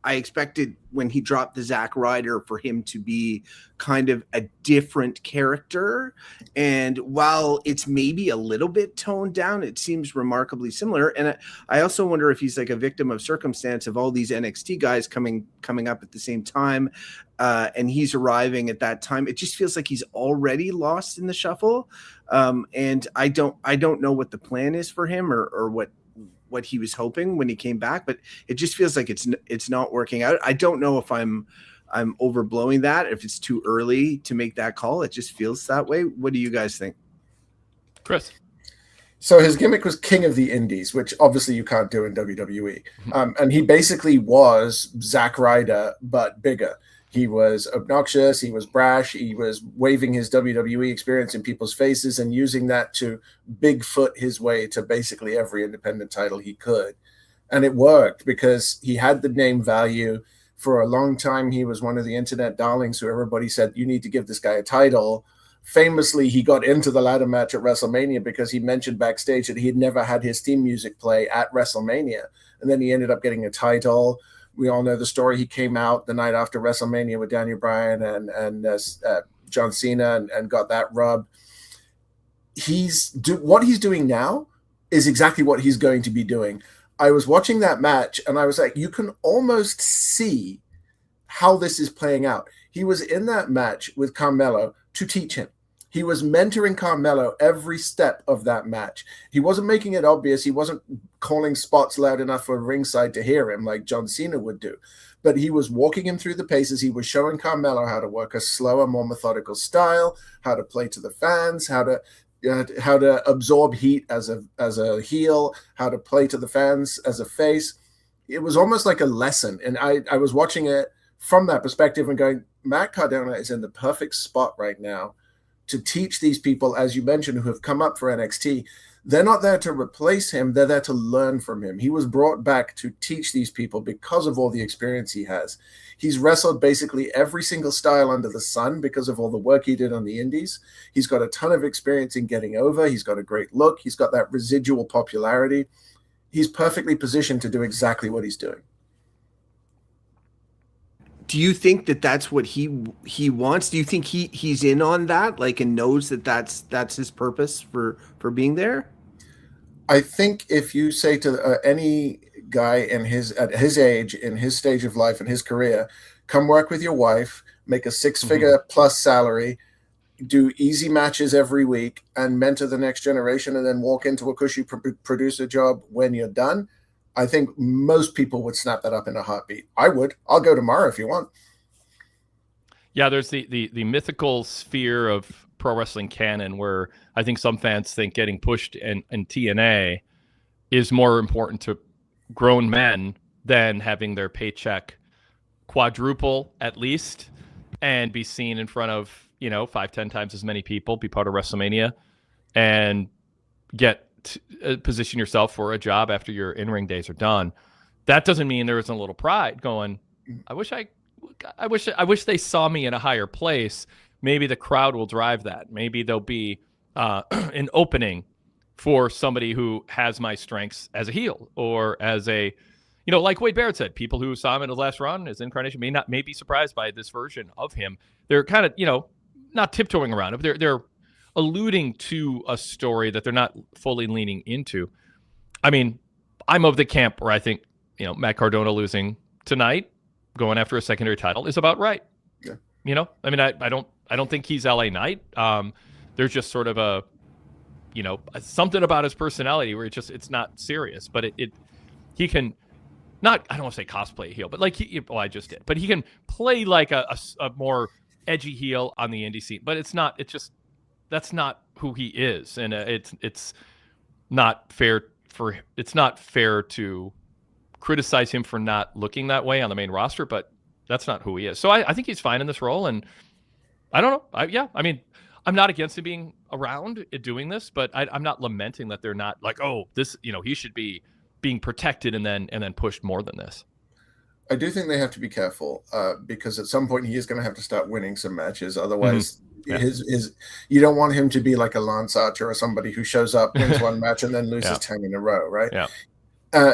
I expected when he dropped the Zack Ryder for him to be kind of a different character. And while it's maybe a little bit toned down, it seems remarkably similar. And I also wonder if he's like a victim of circumstance of all these NXT guys coming up at the same time. And he's arriving at that time. It just feels like he's already lost in the shuffle. And I don't know what the plan is for him or what he was hoping when he came back, but it just feels like it's not working out. I don't know if I'm overblowing that, if it's too early to make that call. It just feels that way. What do you guys think? Chris? So his gimmick was King of the Indies, which obviously you can't do in WWE. And he basically was Zack Ryder, but bigger. He was obnoxious. He was brash. He was waving his WWE experience in people's faces and using that to Bigfoot his way to basically every independent title he could. And it worked because he had the name value. For a long time, he was one of the internet darlings who everybody said, you need to give this guy a title. Famously, he got into the ladder match at WrestleMania because he mentioned backstage that he had never had his theme music play at WrestleMania. And then he ended up getting a title. We all know the story. He came out the night after WrestleMania with Daniel Bryan and John Cena and got that rub. What he's doing now is exactly what he's going to be doing. I was watching that match and I was like, you can almost see how this is playing out. He was in that match with Carmelo to teach him. He was mentoring Carmelo every step of that match. He wasn't making it obvious. He wasn't calling spots loud enough for ringside to hear him like John Cena would do. But he was walking him through the paces. He was showing Carmelo how to work a slower, more methodical style, how to play to the fans, how to absorb heat as a heel, how to play to the fans as a face. It was almost like a lesson. And I was watching it from that perspective and going, Matt Cardona is in the perfect spot right now to teach these people, as you mentioned, who have come up for NXT. They're not there to replace him. They're there to learn from him. He was brought back to teach these people because of all the experience he has. He's wrestled basically every single style under the sun because of all the work he did on the indies. He's got a ton of experience in getting over. He's got a great look. He's got that residual popularity. He's perfectly positioned to do exactly what he's doing. Do you think that that's what he wants? Do you think he's in on that, like, and knows that that's his purpose for being there? I think if you say to any guy at his age, in his stage of life, in his career, come work with your wife, make a six-figure plus salary, do easy matches every week, and mentor the next generation, and then walk into a cushy producer job when you're done, I think most people would snap that up in a heartbeat. I would. I'll go tomorrow if you want. Yeah, there's the mythical sphere of pro wrestling canon where I think some fans think getting pushed in TNA is more important to grown men than having their paycheck quadruple at least and be seen in front of, 5-10 times as many people, be part of WrestleMania, and get position yourself for a job after your in-ring days are done. That doesn't mean there isn't a little pride going, I wish they saw me in a higher place. Maybe the crowd will drive that. Maybe there'll be an opening for somebody who has my strengths as a heel, or as a, like Wade Barrett said, people who saw him in his last run, his incarnation, may be surprised by this version of him. They're kind of, not tiptoeing around it, but they're alluding to a story that they're not fully leaning into. I mean, I'm of the camp where I think, Matt Cardona losing tonight, going after a secondary title, is about right. Yeah. I don't think he's LA Knight. There's just sort of a, something about his personality where it's not serious, but he can not, I don't want to say cosplay a heel, but like I just did, but he can play like a more edgy heel on the indie scene, but that's not who he is. And it's not fair to criticize him for not looking that way on the main roster, but that's not who he is. So I think he's fine in this role. And I don't know. I'm not against him being around doing this, but I'm not lamenting that they're not like, oh, this, he should be being protected and then pushed more than this. I do think they have to be careful because at some point he is going to have to start winning some matches. Otherwise, you don't want him to be like a Lance Archer or somebody who shows up, wins one match, and then loses 10 in a row, right? Yeah.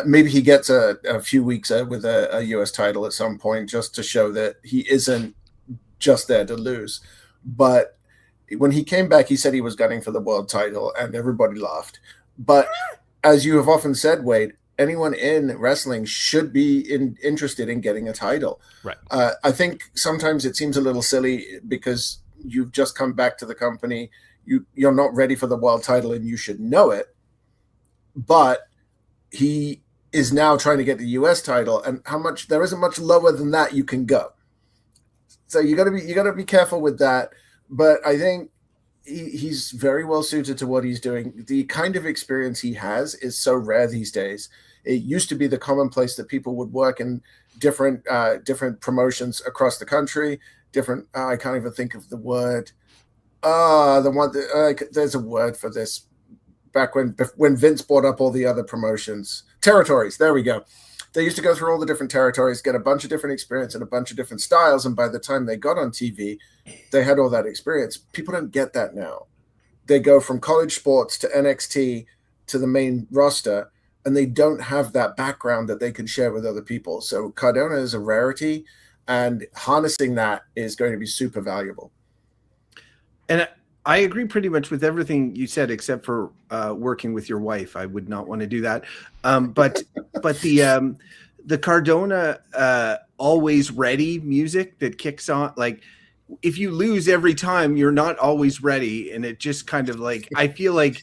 Maybe he gets a few weeks with a U.S. title at some point just to show that he isn't just there to lose. But when he came back, he said he was gunning for the world title, and everybody laughed. But as you have often said, Wade, anyone in wrestling should be interested in getting a title. Right. I think sometimes it seems a little silly because you've just come back to the company. You're not ready for the world title, and you should know it. But he is now trying to get the U.S. title, and there isn't much lower than that you can go. So you got to be careful with that. But I think he's very well suited to what he's doing. The kind of experience he has is so rare these days. It used to be the commonplace that people would work in different promotions across the country. I can't even think of the word. There's a word for this. Back when Vince brought up all the other promotions, territories. There we go. They used to go through all the different territories, get a bunch of different experience and a bunch of different styles. And by the time they got on TV, they had all that experience. People don't get that now. They go from college sports to NXT to the main roster, and they don't have that background that they can share with other people. So Cardona is a rarity, and harnessing that is going to be super valuable. And I agree pretty much with everything you said, except for working with your wife. I would not want to do that. But the Cardona always ready music that kicks on, like if you lose every time, you're not always ready, and it just kind of like I feel like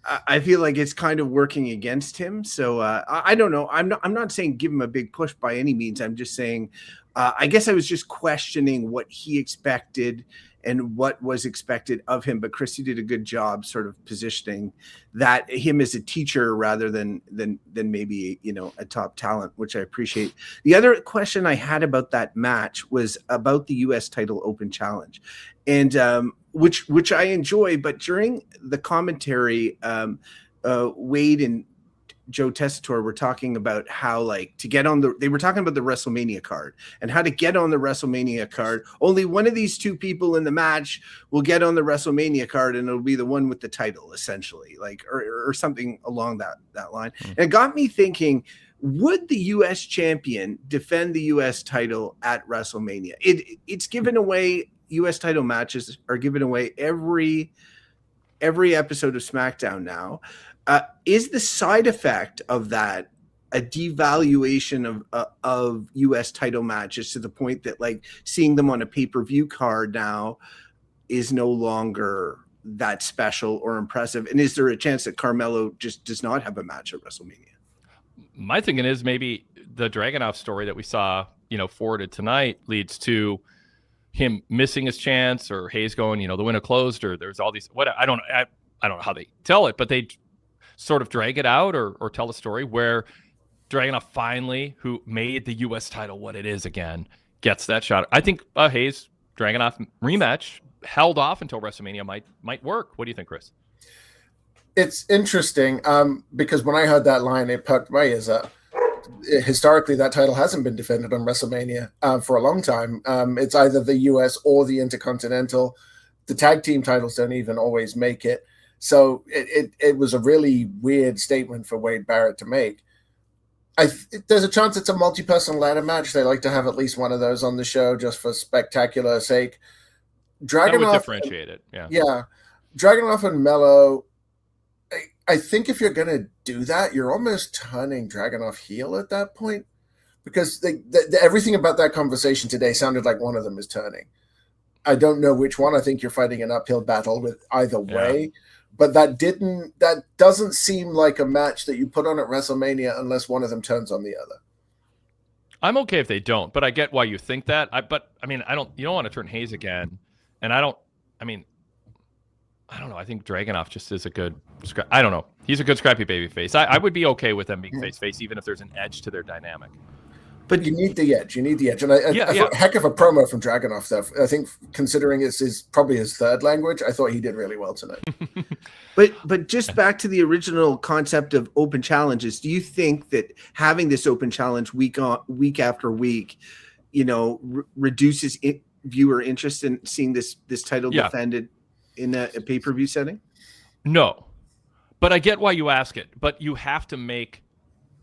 it's kind of working against him. So I don't know. I'm not saying give him a big push by any means. I'm just saying I guess I was just questioning what he expected and what was expected of him. But Chris, you did a good job sort of positioning that him as a teacher rather than maybe, a top talent, which I appreciate. The other question I had about that match was about the U.S. title open challenge, and which I enjoy. But during the commentary, Wade and Joe Tessitore were talking about how, like, they were talking about the WrestleMania card and how to get on the WrestleMania card. Only one of these two people in the match will get on the WrestleMania card, and it'll be the one with the title, essentially, like, or something along that line. And it got me thinking, would the U.S. champion defend the U.S. title at WrestleMania? It's given away. U.S. title matches are given away every episode of SmackDown now. Is the side effect of that a devaluation of U.S. title matches to the point that like seeing them on a pay-per-view card now is no longer that special or impressive? And is there a chance that Carmelo just does not have a match at WrestleMania? My thinking is maybe the Dragunov story that we saw, forwarded tonight leads to him missing his chance, or Hayes going, the window closed, or there's all these, I don't know how they tell it, but they sort of drag it out or tell a story where Dragunov finally, who made the U.S. title what it is again, gets that shot. I think Hayes Dragunov rematch held off until WrestleMania might work. What do you think, Chris? It's interesting because when I heard that line, it perked my ears up. Historically, that title hasn't been defended on WrestleMania for a long time. It's either the U.S. or the Intercontinental. The tag team titles don't even always make it. So it was a really weird statement for Wade Barrett to make. There's a chance it's a multi-person ladder match. They like to have at least one of those on the show just for spectacular sake. That would differentiate it. Yeah. Dragunov and Mello, I think if you're going to do that, you're almost turning Dragunov heel at that point, because everything about that conversation today sounded like one of them is turning. I don't know which one. I think you're fighting an uphill battle with either way, but that doesn't seem like a match that you put on at WrestleMania unless one of them turns on the other. I'm okay if they don't, but I get why you think that. You don't want to turn Hayes again. And I don't know. I think Dragunov just is a good, I don't know. He's a good scrappy baby face. I would be okay with them being face, even if there's an edge to their dynamic. But you need the edge. And a heck of a promo from Dragunov, though. I think considering it's probably his third language, I thought he did really well tonight. But just back to the original concept of open challenges, do you think that having this open challenge week after week, reduces viewer interest in seeing this title defended in a pay-per-view setting? No, but I get why you ask it. But you have to make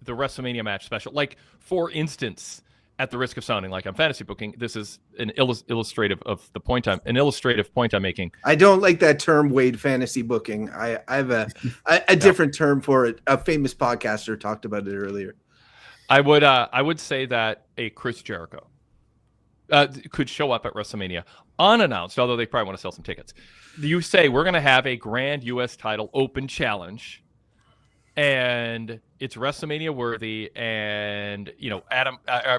the WrestleMania match special. Like, for instance, at the risk of sounding like I'm fantasy booking, this is an illustrative point I'm making. I don't like that term, Wade, fantasy booking. I have a different term for it. A famous podcaster talked about it earlier. I would say that a Chris Jericho could show up at WrestleMania unannounced, although they probably want to sell some tickets. You say we're going to have a grand U.S. title open challenge, and it's WrestleMania worthy, and Adam,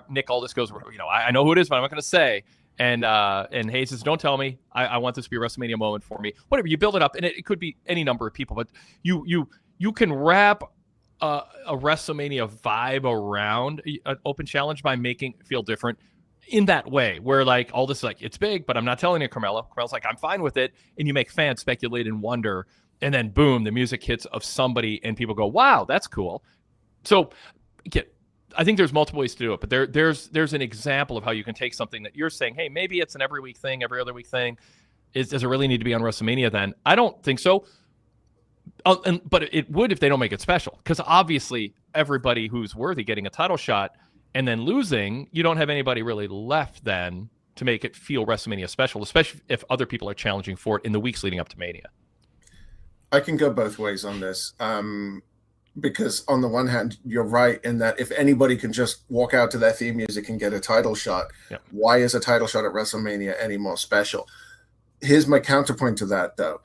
Nick Aldis goes, I know who it is, but I'm not going to say. And Hayes says, don't tell me. I want this to be a WrestleMania moment for me. Whatever, you build it up, and it could be any number of people, but you can wrap a WrestleMania vibe around an open challenge by making it feel different in that way, where like all this, like, it's big, but I'm not telling you, Carmelo. Carmelo's like, I'm fine with it, and you make fans speculate and wonder, and then boom, the music hits of somebody, and people go, wow, that's cool. So, I think there's multiple ways to do it, but there's an example of how you can take something that you're saying, hey, maybe it's an every week thing, every other week thing. Does it really need to be on WrestleMania then? I don't think so. But it would if they don't make it special, because obviously everybody who's worthy getting a title shot and then losing, you don't have anybody really left then to make it feel WrestleMania special, especially if other people are challenging for it in the weeks leading up to Mania. I can go both ways on this. Because on the one hand, you're right in that if anybody can just walk out to their theme music and get a title shot, why is a title shot at WrestleMania any more special? Here's my counterpoint to that, though.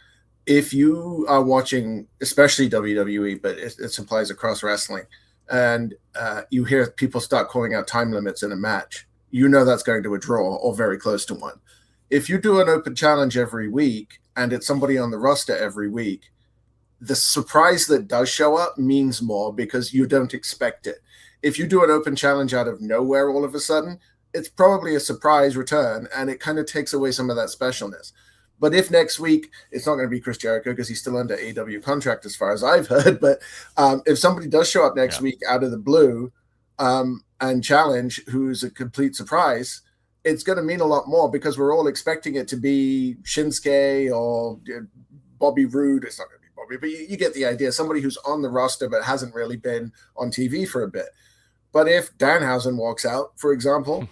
If you are watching, especially WWE, but it applies across wrestling, and you hear people start calling out time limits in a match, that's going to a draw or very close to one. If you do an open challenge every week and it's somebody on the roster every week, the surprise that does show up means more because you don't expect it. If you do an open challenge out of nowhere all of a sudden, it's probably a surprise return, and it kind of takes away some of that specialness. But if next week, it's not going to be Chris Jericho because he's still under AEW contract as far as I've heard, but if somebody does show up next week out of the blue and challenge, who's a complete surprise, it's going to mean a lot more because we're all expecting it to be Shinsuke or Bobby Roode. It's not going to be Bobby, but you get the idea. Somebody who's on the roster but hasn't really been on TV for a bit. But if Danhausen walks out, for example,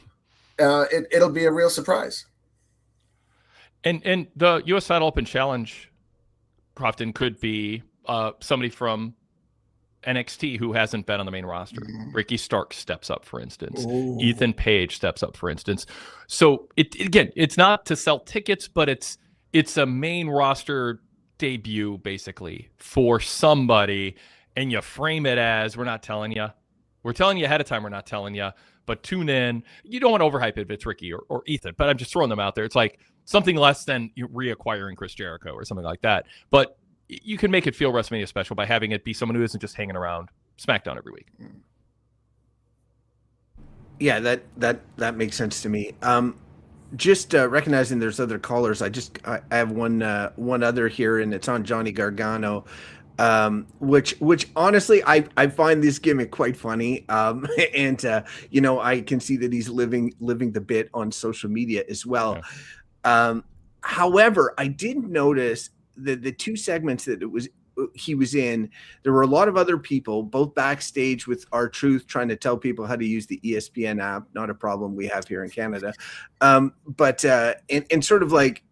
it'll be a real surprise. And the U.S. Title Open Challenge, Crofton, could be somebody from NXT who hasn't been on the main roster. Ricky Stark steps up, for instance. Ooh. Ethan Page steps up, for instance. So again, it's not to sell tickets, but it's a main roster debut basically for somebody, and you frame it as, we're not telling you. We're telling you ahead of time, we're not telling you, but tune in. You don't want to overhype it if it's Ricky or Ethan, but I'm just throwing them out there. It's like something less than reacquiring Chris Jericho or something like that. But you can make it feel WrestleMania special by having it be someone who isn't just hanging around SmackDown every week. Yeah, that makes sense to me. Just recognizing there's other callers. I have one other here, and it's on Johnny Gargano, which honestly I find this gimmick quite funny. And I can see that he's living the bit on social media as well. Yeah. However, I did notice that the two segments that he was in, there were a lot of other people, both backstage with R-Truth trying to tell people how to use the ESPN app, not a problem we have here in Canada. But sort of like,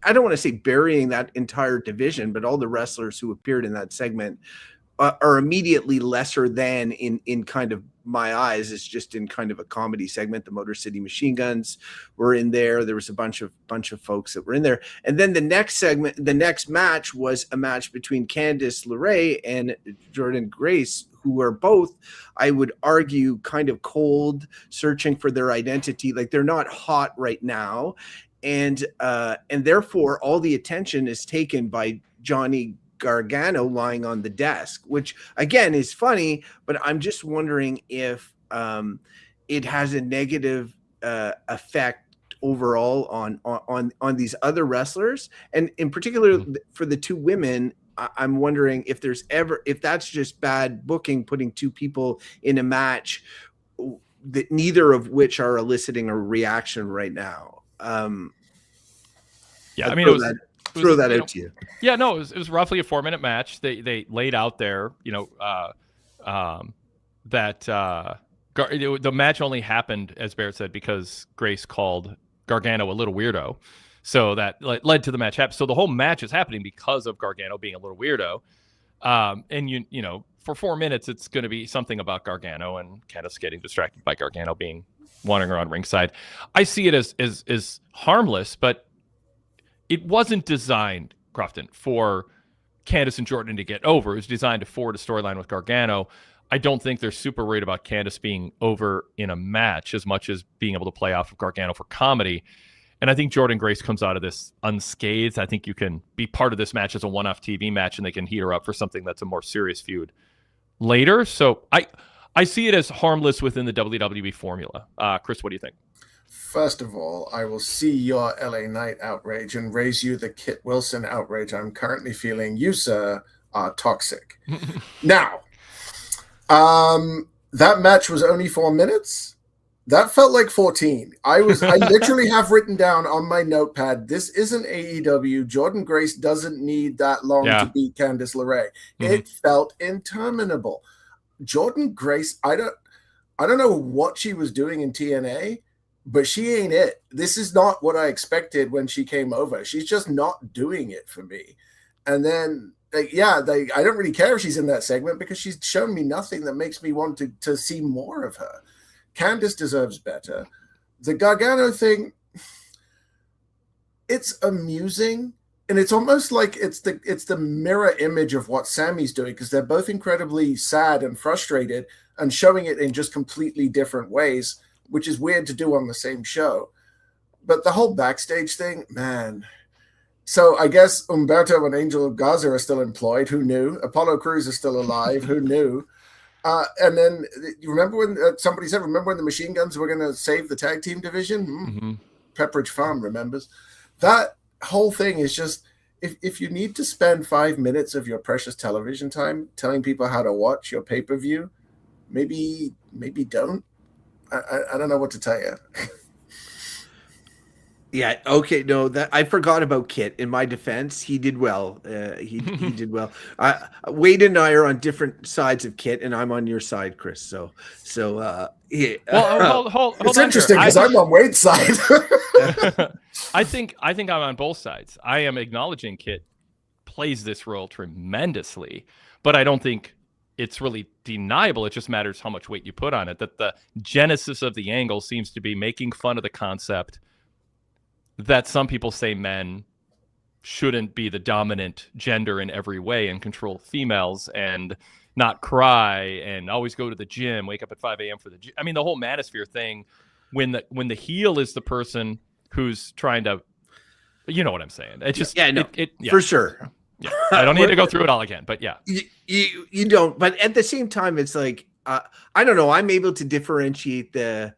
I don't want to say burying that entire division, but all the wrestlers who appeared in that segment are immediately lesser than in kind of my eyes. It's just in kind of a comedy segment. The Motor City Machine Guns were in there. There was a bunch of folks that were in there. And then the next match was a match between Candice LeRae and Jordan Grace, who are both, I would argue, kind of cold, searching for their identity. Like, they're not hot right now. And therefore all the attention is taken by Johnny Gargano lying on the desk, which again is funny, but I'm just wondering if it has a negative effect overall on these other wrestlers, and in particular for the two women. I'm wondering if that's just bad booking, putting two people in a match that neither of which are eliciting a reaction right now. Yeah, I mean, throw that out to you. Yeah, no, it was roughly a 4-minute match. They laid out there, that the match only happened, as Barrett said, because Grace called Gargano a little weirdo. So that led to the match happen. So the whole match is happening because of Gargano being a little weirdo. And for 4 minutes, it's going to be something about Gargano and Candice getting distracted by Gargano wandering around ringside. I see it as harmless, but it wasn't designed, Crofton, for Candice and Jordan to get over. It was designed to forward a storyline with Gargano. I don't think they're super worried about Candice being over in a match as much as being able to play off of Gargano for comedy. And I think Jordan Grace comes out of this unscathed. I think you can be part of this match as a one-off TV match, and they can heat her up for something that's a more serious feud later. So I see it as harmless within the WWE formula. Chris, what do you think? First of all, I will see your LA Knight outrage and raise you the Kit Wilson outrage I'm currently feeling. You, sir, are toxic. Now, that match was only 4 minutes. That felt like 14. I literally have written down on my notepad, this isn't AEW. Jordan Grace doesn't need that long to beat Candice LeRae. Mm-hmm. It felt interminable. Jordan Grace, I don't know what she was doing in TNA, but she ain't it. This is not what I expected when she came over. She's just not doing it for me. And then, I don't really care if she's in that segment because she's shown me nothing that makes me want to see more of her. Candice deserves better. The Gargano thing, it's amusing, and it's almost like it's the mirror image of what Sammy's doing, because they're both incredibly sad and frustrated and showing it in just completely different ways, which is weird to do on the same show. But the whole backstage thing, man. So I guess Humberto and Angel Garza are still employed. Who knew? Apollo Crews is still alive. Who knew? And then you remember when somebody said, remember when the Machine Guns were going to save the tag team division? Mm-hmm. Pepperidge Farm remembers. That whole thing is just, if you need to spend 5 minutes of your precious television time telling people how to watch your pay-per-view, maybe don't. I don't know what to tell you. Yeah. Okay. No, that I forgot about Kit. In my defense, he did well. He did well. Wade and I are on different sides of Kit, and I'm on your side, Chris. Yeah. Well, hold It's on interesting here. because I'm on Wade's side. I think I'm on both sides. I am acknowledging Kit plays this role tremendously, but I don't think it's really deniable. It just matters how much weight you put on it. That the genesis of the angle seems to be making fun of the concept that some people say men shouldn't be the dominant gender in every way and control females and not cry and always go to the gym, wake up at 5 a.m. for the gym. I mean, the whole manosphere thing, when the heel is the person who's trying to, you know what I'm saying? It's just, yeah, no, for sure. Yeah. I don't need to go through it all again, but yeah. You don't, but at the same time, it's like, I don't know. I'm able to differentiate his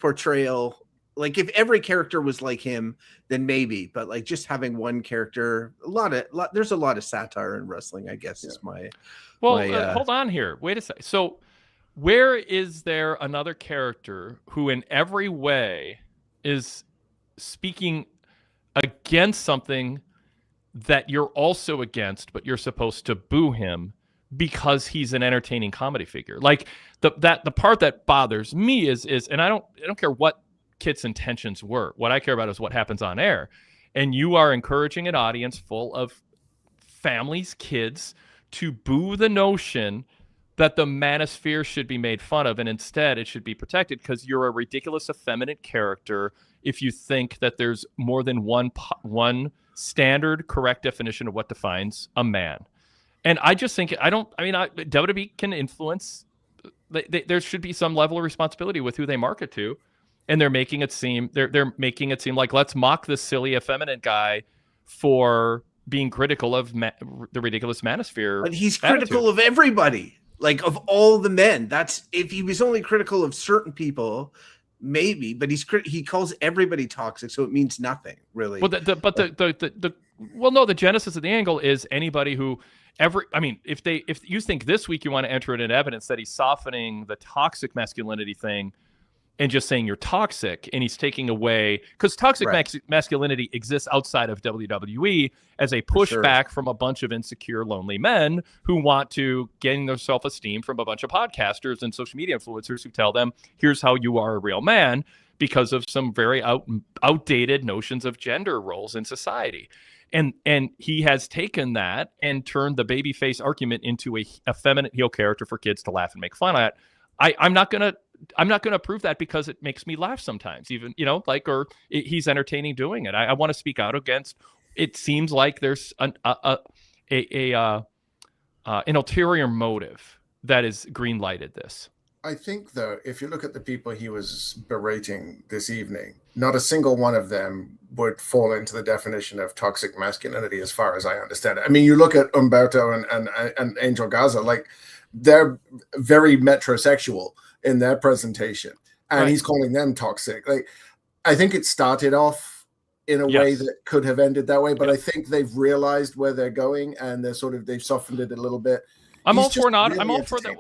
portrayal. Like if every character was like him, then maybe, but like just having one character, there's a lot of satire in wrestling, I guess is my. Hold on here. Wait a second. So where is there another character who in every way is speaking against something that you're also against, but you're supposed to boo him because he's an entertaining comedy figure? Like the part that bothers me is, and I don't care what Kit's intentions were. What I care about is what happens on air. And you are encouraging an audience full of families, kids, to boo the notion that the manosphere should be made fun of, and instead it should be protected because you're a ridiculous, effeminate character if you think that there's more than one standard correct definition of what defines a man. And I just think WWE can influence. There should be some level of responsibility with who they market to. And they're making it seem like let's mock this silly, effeminate guy for being critical of the ridiculous manosphere. But he's critical of everybody, like of all the men. That's if he was only critical of certain people, maybe. But he calls everybody toxic, so it means nothing really. Well, the genesis of the angle is anybody who if you think this week you want to enter it in evidence that he's softening the toxic masculinity thing and just saying you're toxic, and he's taking away, because toxic masculinity exists outside of WWE as a pushback from a bunch of insecure, lonely men who want to gain their self-esteem from a bunch of podcasters and social media influencers who tell them, here's how you are a real man, because of some very outdated notions of gender roles in society. And he has taken that and turned the babyface argument into a feminine heel character for kids to laugh and make fun at. I'm not gonna approve that because it makes me laugh sometimes, even, he's entertaining doing it. I want to speak out against. It seems like there's an ulterior motive that is green lighted this. I think, though, if you look at the people he was berating this evening, not a single one of them would fall into the definition of toxic masculinity, as far as I understand it. I mean, you look at Humberto and Angel Garza, like they're very metrosexual in their presentation, and he's calling them toxic. Like, I think it started off in a way that could have ended that way, but I think they've realized where they're going, and they've softened it a little bit. I'm all for that.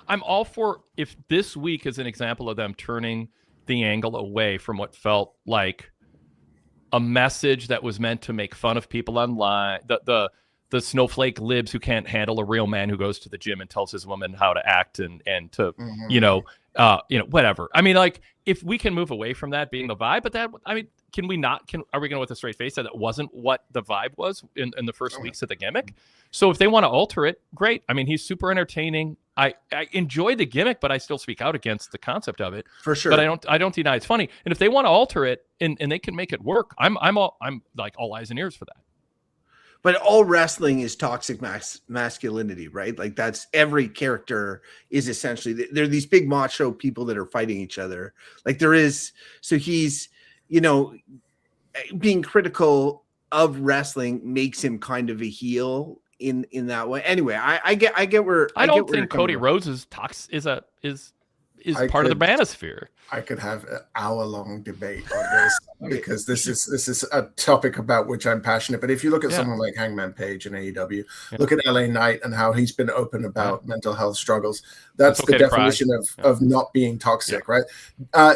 I'm all for if this week is an example of them turning the angle away from what felt like a message that was meant to make fun of people online, the snowflake libs who can't handle a real man who goes to the gym and tells his woman how to act and to whatever. I mean, like, if we can move away from that being the vibe, but are we going to with a straight face say that wasn't what the vibe was in the first weeks of the gimmick? So if they want to alter it, great. I mean, he's super entertaining. I enjoy the gimmick, but I still speak out against the concept of it for sure. But I don't deny it's funny. And if they want to alter it and they can make it work, I'm like all eyes and ears for that. But all wrestling is toxic masculinity, right? Like that's every character is essentially, there are these big macho people that are fighting each other. Like there is, so he's, being critical of wrestling makes him kind of a heel in that way. Anyway, I get where I don't think Cody Rhodes is is part of the manosphere. I could have an hour-long debate on this because this is a topic about which I'm passionate. But if you look at someone like Hangman Page in AEW, look at LA Knight and how he's been open about mental health struggles. That's the definition of not being toxic, right?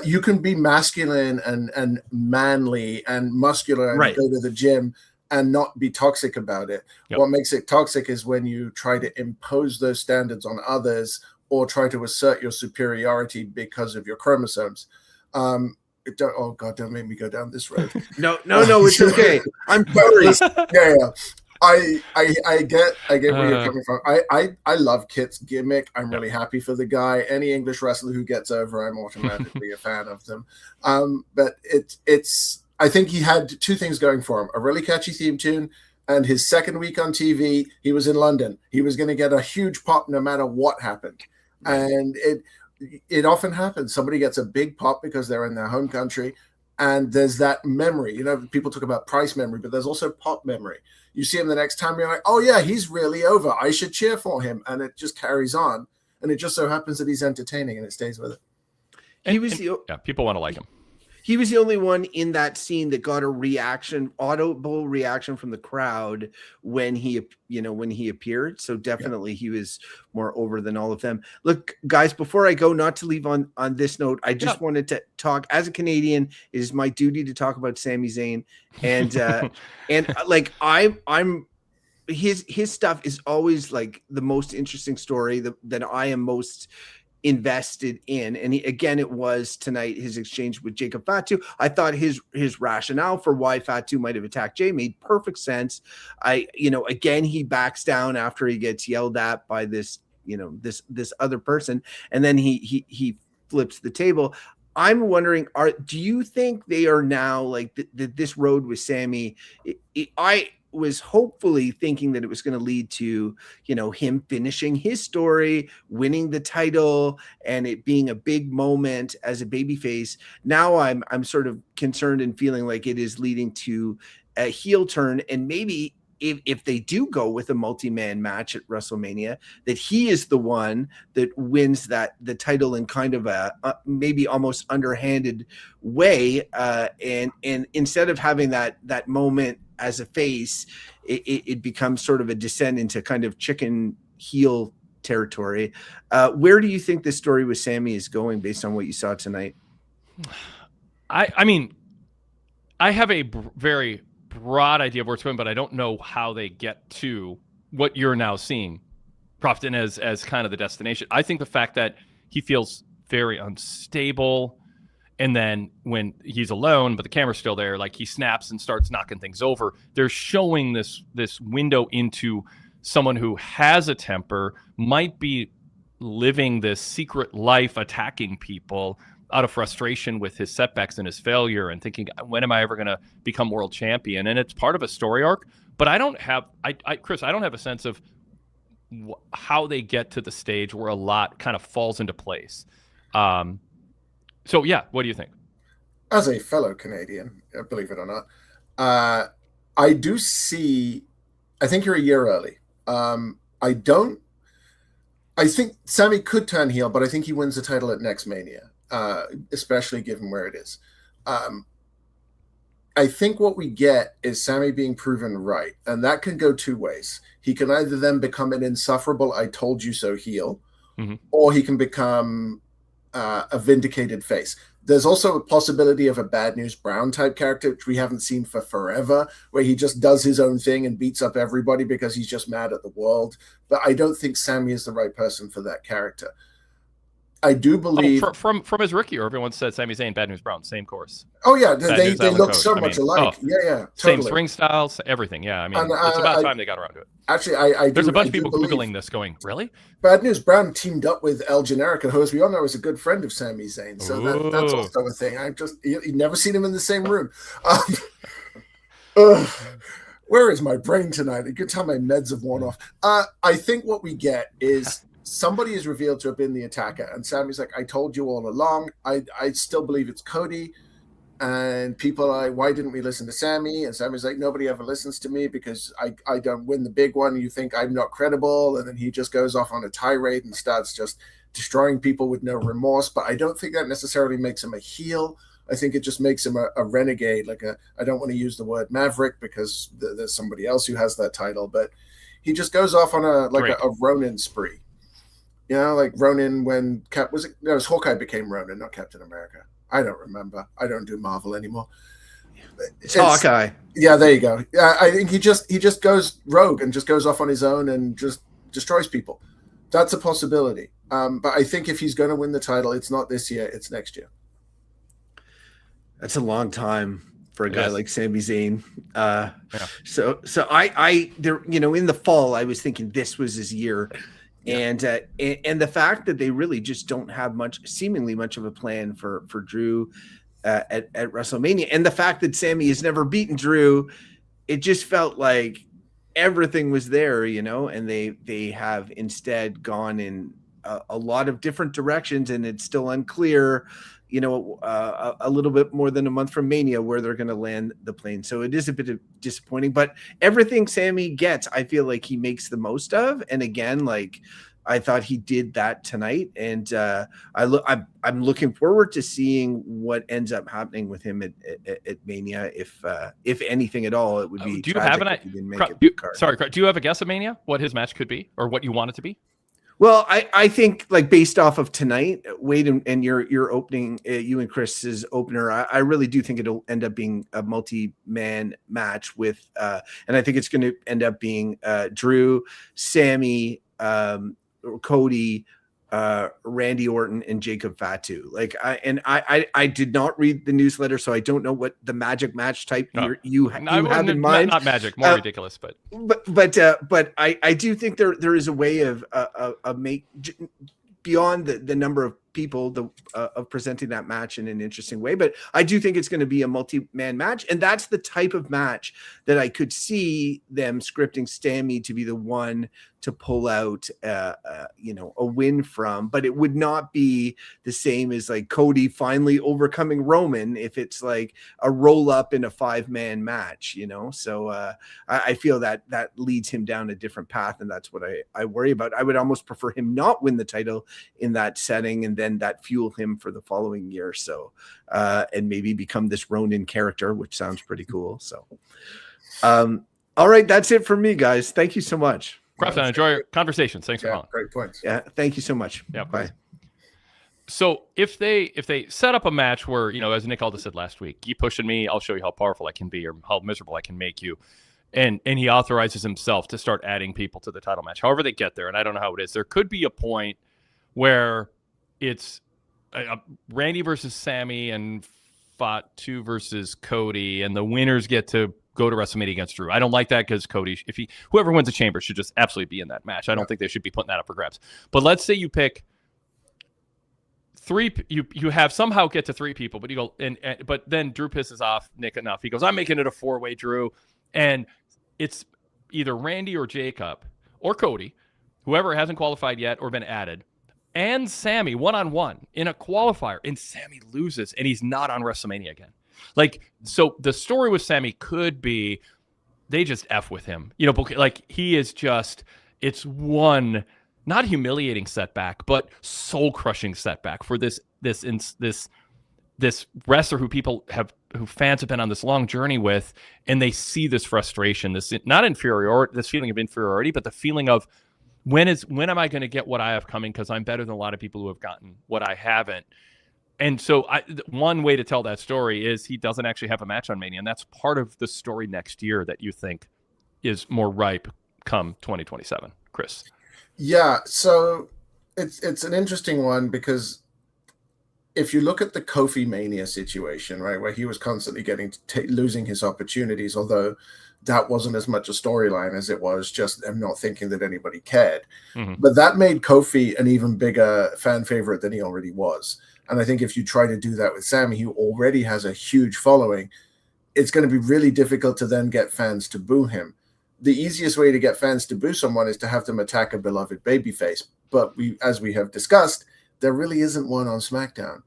You can be masculine and manly and muscular and go to the gym and not be toxic about it. What makes it toxic is when you try to impose those standards on others or try to assert your superiority because of your chromosomes. Don't make me go down this road. No, it's okay. I'm sorry. I get where you're coming from. I love Kit's gimmick. I'm really happy for the guy. Any English wrestler who gets over, I'm automatically a fan of them. But I think he had two things going for him: a really catchy theme tune, and his second week on TV, he was in London. He was going to get a huge pop no matter what happened. And it often happens. Somebody gets a big pop because they're in their home country, and there's that memory. People talk about price memory, but there's also pop memory. You see him the next time, you're like, oh yeah, he's really over. I should cheer for him. And it just carries on. And it just so happens that he's entertaining and it stays with it. People want to like him. He was the only one in that scene that got a audible reaction from the crowd when he appeared. So definitely he was more over than all of them. Look, guys, before I go, not to leave on this note, I just wanted to talk as a Canadian. It is my duty to talk about Sami Zayn, and like I'm his stuff is always like the most interesting story that I am most invested in. And it was tonight, his exchange with Jacob Fatu. I thought his rationale for why Fatu might have attacked Jay made perfect sense. Again, he backs down after he gets yelled at by this other person, and then he flips the table. I'm wondering, do you think they are now like this road with Sami? I was hopefully thinking that it was going to lead to, him finishing his story, winning the title, and it being a big moment as a babyface. Now I'm sort of concerned and feeling like it is leading to a heel turn, and maybe if they do go with a multi-man match at WrestleMania, that he is the one that wins the title in kind of a maybe almost underhanded way, and instead of having that moment as a face, it becomes sort of a descent into kind of chicken heel territory. Where do you think this story with Sami is going based on what you saw tonight? I mean, I have a very broad idea of where it's going, but I don't know how they get to what you're now seeing, Crofton, as kind of the destination. I think the fact that he feels very unstable, and then when he's alone, but the camera's still there, like he snaps and starts knocking things over. They're showing this window into someone who has a temper, might be living this secret life, attacking people out of frustration with his setbacks and his failure, and thinking, when am I ever going to become world champion? And it's part of a story arc, but I don't have, Chris, I don't have a sense of how they get to the stage where a lot kind of falls into place. So yeah, what do you think? As a fellow Canadian, believe it or not, I do see, I think you're a year early. I think Sami could turn heel, but I think he wins the title at next Mania. Especially given where it is. I think what we get is Sami being proven right, and that can go two ways. He can either then become an insufferable "I told you so" heel, or he can become a vindicated face. There's also a possibility of a Bad News Brown type character, which we haven't seen for forever, where he just does his own thing and beats up everybody because he's just mad at the world. But I don't think Sami is the right person for that character. I do believe from his rookie, or everyone said Sami Zayn, Bad News Brown, same course. Oh yeah, they look so much alike. Yeah, Same totally. ring styles, everything. Yeah, I mean, it's about time they got around to it. Actually, there's a bunch of people Googling this going, really? Bad News Brown teamed up with El Generico, who, as we all know, is a good friend of Sami Zayn. So that's also a thing. You've never seen him in the same room. Where is my brain tonight? You can tell my meds have worn off. I think what we get is somebody is revealed to have been the attacker, and Sami's like, I told you all along. I still believe it's Cody. And people are like, why didn't we listen to Sami? And Sami's like, nobody ever listens to me because I don't win the big one. You think I'm not credible. And then he just goes off on a tirade and starts just destroying people with no remorse, but I don't think that necessarily makes him a heel. I think it just makes him a renegade. I don't want to use the word maverick because there's somebody else who has that title, but he just goes off on a Ronin spree. Like Ronin when Hawkeye became Ronin, not Captain America. I don't remember. I don't do Marvel anymore. It's Hawkeye. Yeah, there you go. Yeah, I think he just goes rogue and just goes off on his own and just destroys people. That's a possibility. But I think if he's going to win the title, it's not this year, it's next year. That's a long time for a guy like Sami Zayn. So I there, in the fall, I was thinking this was his year. And the fact that they really just don't have seemingly much of a plan for Drew at WrestleMania, and the fact that Sami has never beaten Drew, it just felt like everything was there, and they have instead gone in a lot of different directions, and it's still unclear, a little bit more than a month from Mania where they're going to land the plane. So it is a bit disappointing, but everything Sami gets, I feel like he makes the most of. And again, I thought he did that tonight, and I'm looking forward to seeing what ends up happening with him at Mania. If anything at all, it would be. Do you have do you have a guess of Mania? What his match could be, or what you want it to be? Well, I think based off of tonight, Wade, and your opening, you and Chris's opener, I really do think it'll end up being a multi-man match with, and I think it's going to end up being Drew, Sami, Cody, Randy Orton, and Jacob Fatu. I did not read the newsletter, so I don't know what the magic match type you have in mind. Not magic, more ridiculous, but I do think there is a way of beyond the number of people of presenting that match in an interesting way. But I do think it's going to be a multi-man match, and that's the type of match that I could see them scripting Sami to be the one to pull out a win from. But it would not be the same as Cody finally overcoming Roman if it's a roll up in a 5-man match, so I feel that leads him down a different path, and that's what I worry about. I would almost prefer him not win the title in that setting, and then that fuel him for the following year. So, and maybe become this Ronin character, which sounds pretty cool. So, all right, that's it for me, guys. Thank you so much. Crafton, enjoy your conversations. Thanks for calling. Great points. Yeah, thank you so much. Yeah, bye. So if they set up a match where, as Nick Aldis said last week, keep pushing me, I'll show you how powerful I can be or how miserable I can make you. And he authorizes himself to start adding people to the title match. However they get there, and I don't know how it is, there could be a point where it's Randy versus Sami and Fatu versus Cody, and the winners get to go to WrestleMania against Drew. I don't like that because Cody, whoever wins the chamber should just absolutely be in that match. I don't think they should be putting that up for grabs. But let's say you pick three, you have somehow get to 3 people, but you go but then Drew pisses off Nick enough. He goes, I'm making it a 4-way Drew, and it's either Randy or Jacob or Cody, whoever hasn't qualified yet or been added, and Sami one-on-one in a qualifier, and Sami loses, and he's not on WrestleMania again. So the story with Sami could be they just F with him. He is just, it's one, not humiliating setback, but soul-crushing setback for this wrestler who fans have been on this long journey with, and they see this frustration, this feeling of inferiority, but the feeling of, when am I going to get what I have coming? Because I'm better than a lot of people who have gotten what I haven't. And so one way to tell that story is he doesn't actually have a match on Mania. And that's part of the story next year that you think is more ripe come 2027. Chris. Yeah. So it's an interesting one, because if you look at the Kofi Mania situation, right, where he was constantly losing his opportunities, although that wasn't as much a storyline as it was just them not thinking that anybody cared. Mm-hmm. But that made Kofi an even bigger fan favorite than he already was. And I think if you try to do that with Sami, who already has a huge following, it's going to be really difficult to then get fans to boo him. The easiest way to get fans to boo someone is to have them attack a beloved babyface. But as we have discussed, there really isn't one on SmackDown.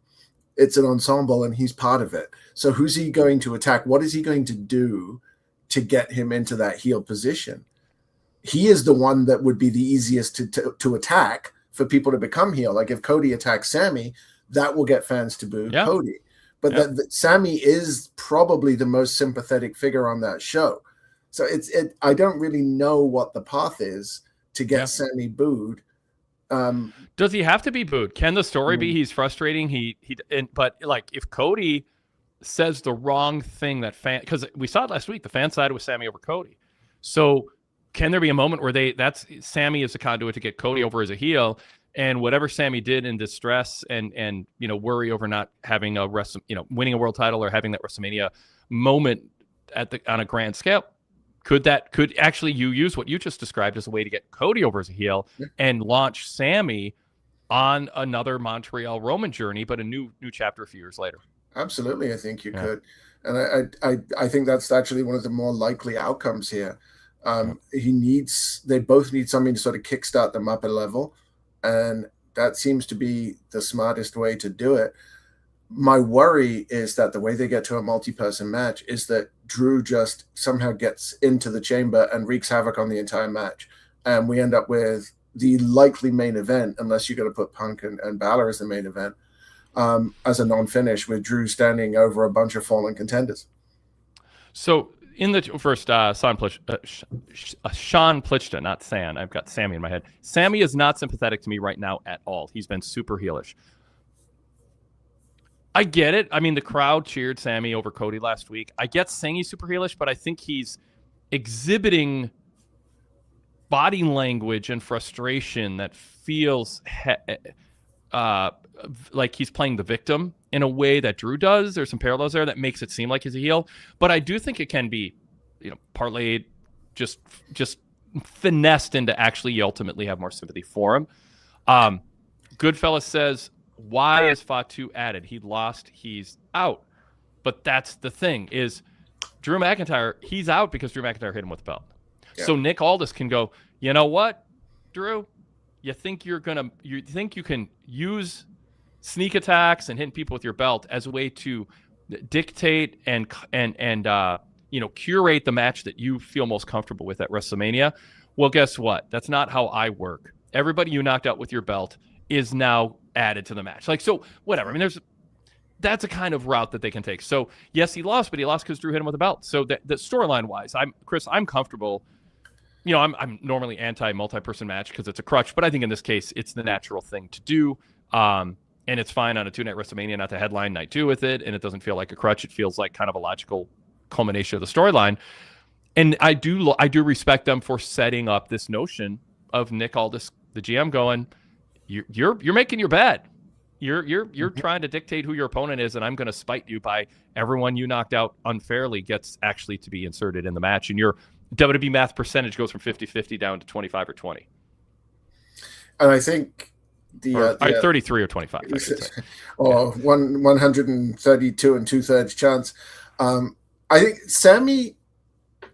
It's an ensemble, and he's part of it. So who's he going to attack? What is he going to do to get him into that heel position? He is the one that would be the easiest to attack for people to become heel. Like if Cody attacks Sammy, that will get fans to boo Cody. But that Sammy is probably the most sympathetic figure on that show. So I don't really know what the path is to get Sammy booed. Does he have to be booed? Can the story be he's frustrating? But like if Cody says the wrong thing because we saw it last week, the fan sided with Sammy over Cody. So can there be a moment where Sammy is the conduit to get Cody over as a heel, and whatever Sammy did in distress and worry over not having winning a world title or having that WrestleMania moment on a grand scale, could actually you use what you just described as a way to get Cody over as a heel and launch Sammy on another Montreal Roman journey, but a new chapter a few years later? Absolutely, I think you could, and I think that's actually one of the more likely outcomes here. They both need something to sort of kickstart them up a level, and that seems to be the smartest way to do it. My worry is that the way they get to a multi-person match is that Drew just somehow gets into the chamber and wreaks havoc on the entire match, and we end up with the likely main event, unless you're going to put Punk and Balor as the main event, as a non-finish, with Drew standing over a bunch of fallen contenders. So in the first, Sean Plichta, not San. I've got Sammy in my head. Sammy is not sympathetic to me right now at all. He's been super heelish. I get it. I mean, the crowd cheered Sammy over Cody last week. I get saying he's super heelish, but I think he's exhibiting body language and frustration that feels like he's playing the victim in a way that Drew does. There's some parallels there that makes it seem like he's a heel, but I do think it can be, partly just finessed into actually you ultimately have more sympathy for him. Goodfellas says, why is Fatu added? He lost, he's out. But that's the thing is Drew McIntyre, he's out because Drew McIntyre hit him with the belt. Yeah. So Nick Aldis can go, you know what, Drew? You think you can use sneak attacks and hitting people with your belt as a way to dictate and curate the match that you feel most comfortable with at WrestleMania? Well, guess what? That's not how I work. Everybody you knocked out with your belt is now added to the match. Like, so whatever. I mean, that's a kind of route that they can take. So yes, he lost, but he lost because Drew hit him with a belt. So the storyline wise, I'm comfortable. I'm normally anti multi-person match because it's a crutch, but I think in this case, it's the natural thing to do. And it's fine on a 2-night WrestleMania not to headline night 2 with it. And it doesn't feel like a crutch. It feels like kind of a logical culmination of the storyline. And I do respect them for setting up this notion of Nick Aldis, the GM, going, you're making your bed. You're trying to dictate who your opponent is, and I'm going to spite you by everyone you knocked out unfairly gets actually to be inserted in the match. And your WWE math percentage goes from 50-50 down to 25 or 20. And I think 33 or 25. I should say. 132 and 2/3 chance. I think Sammy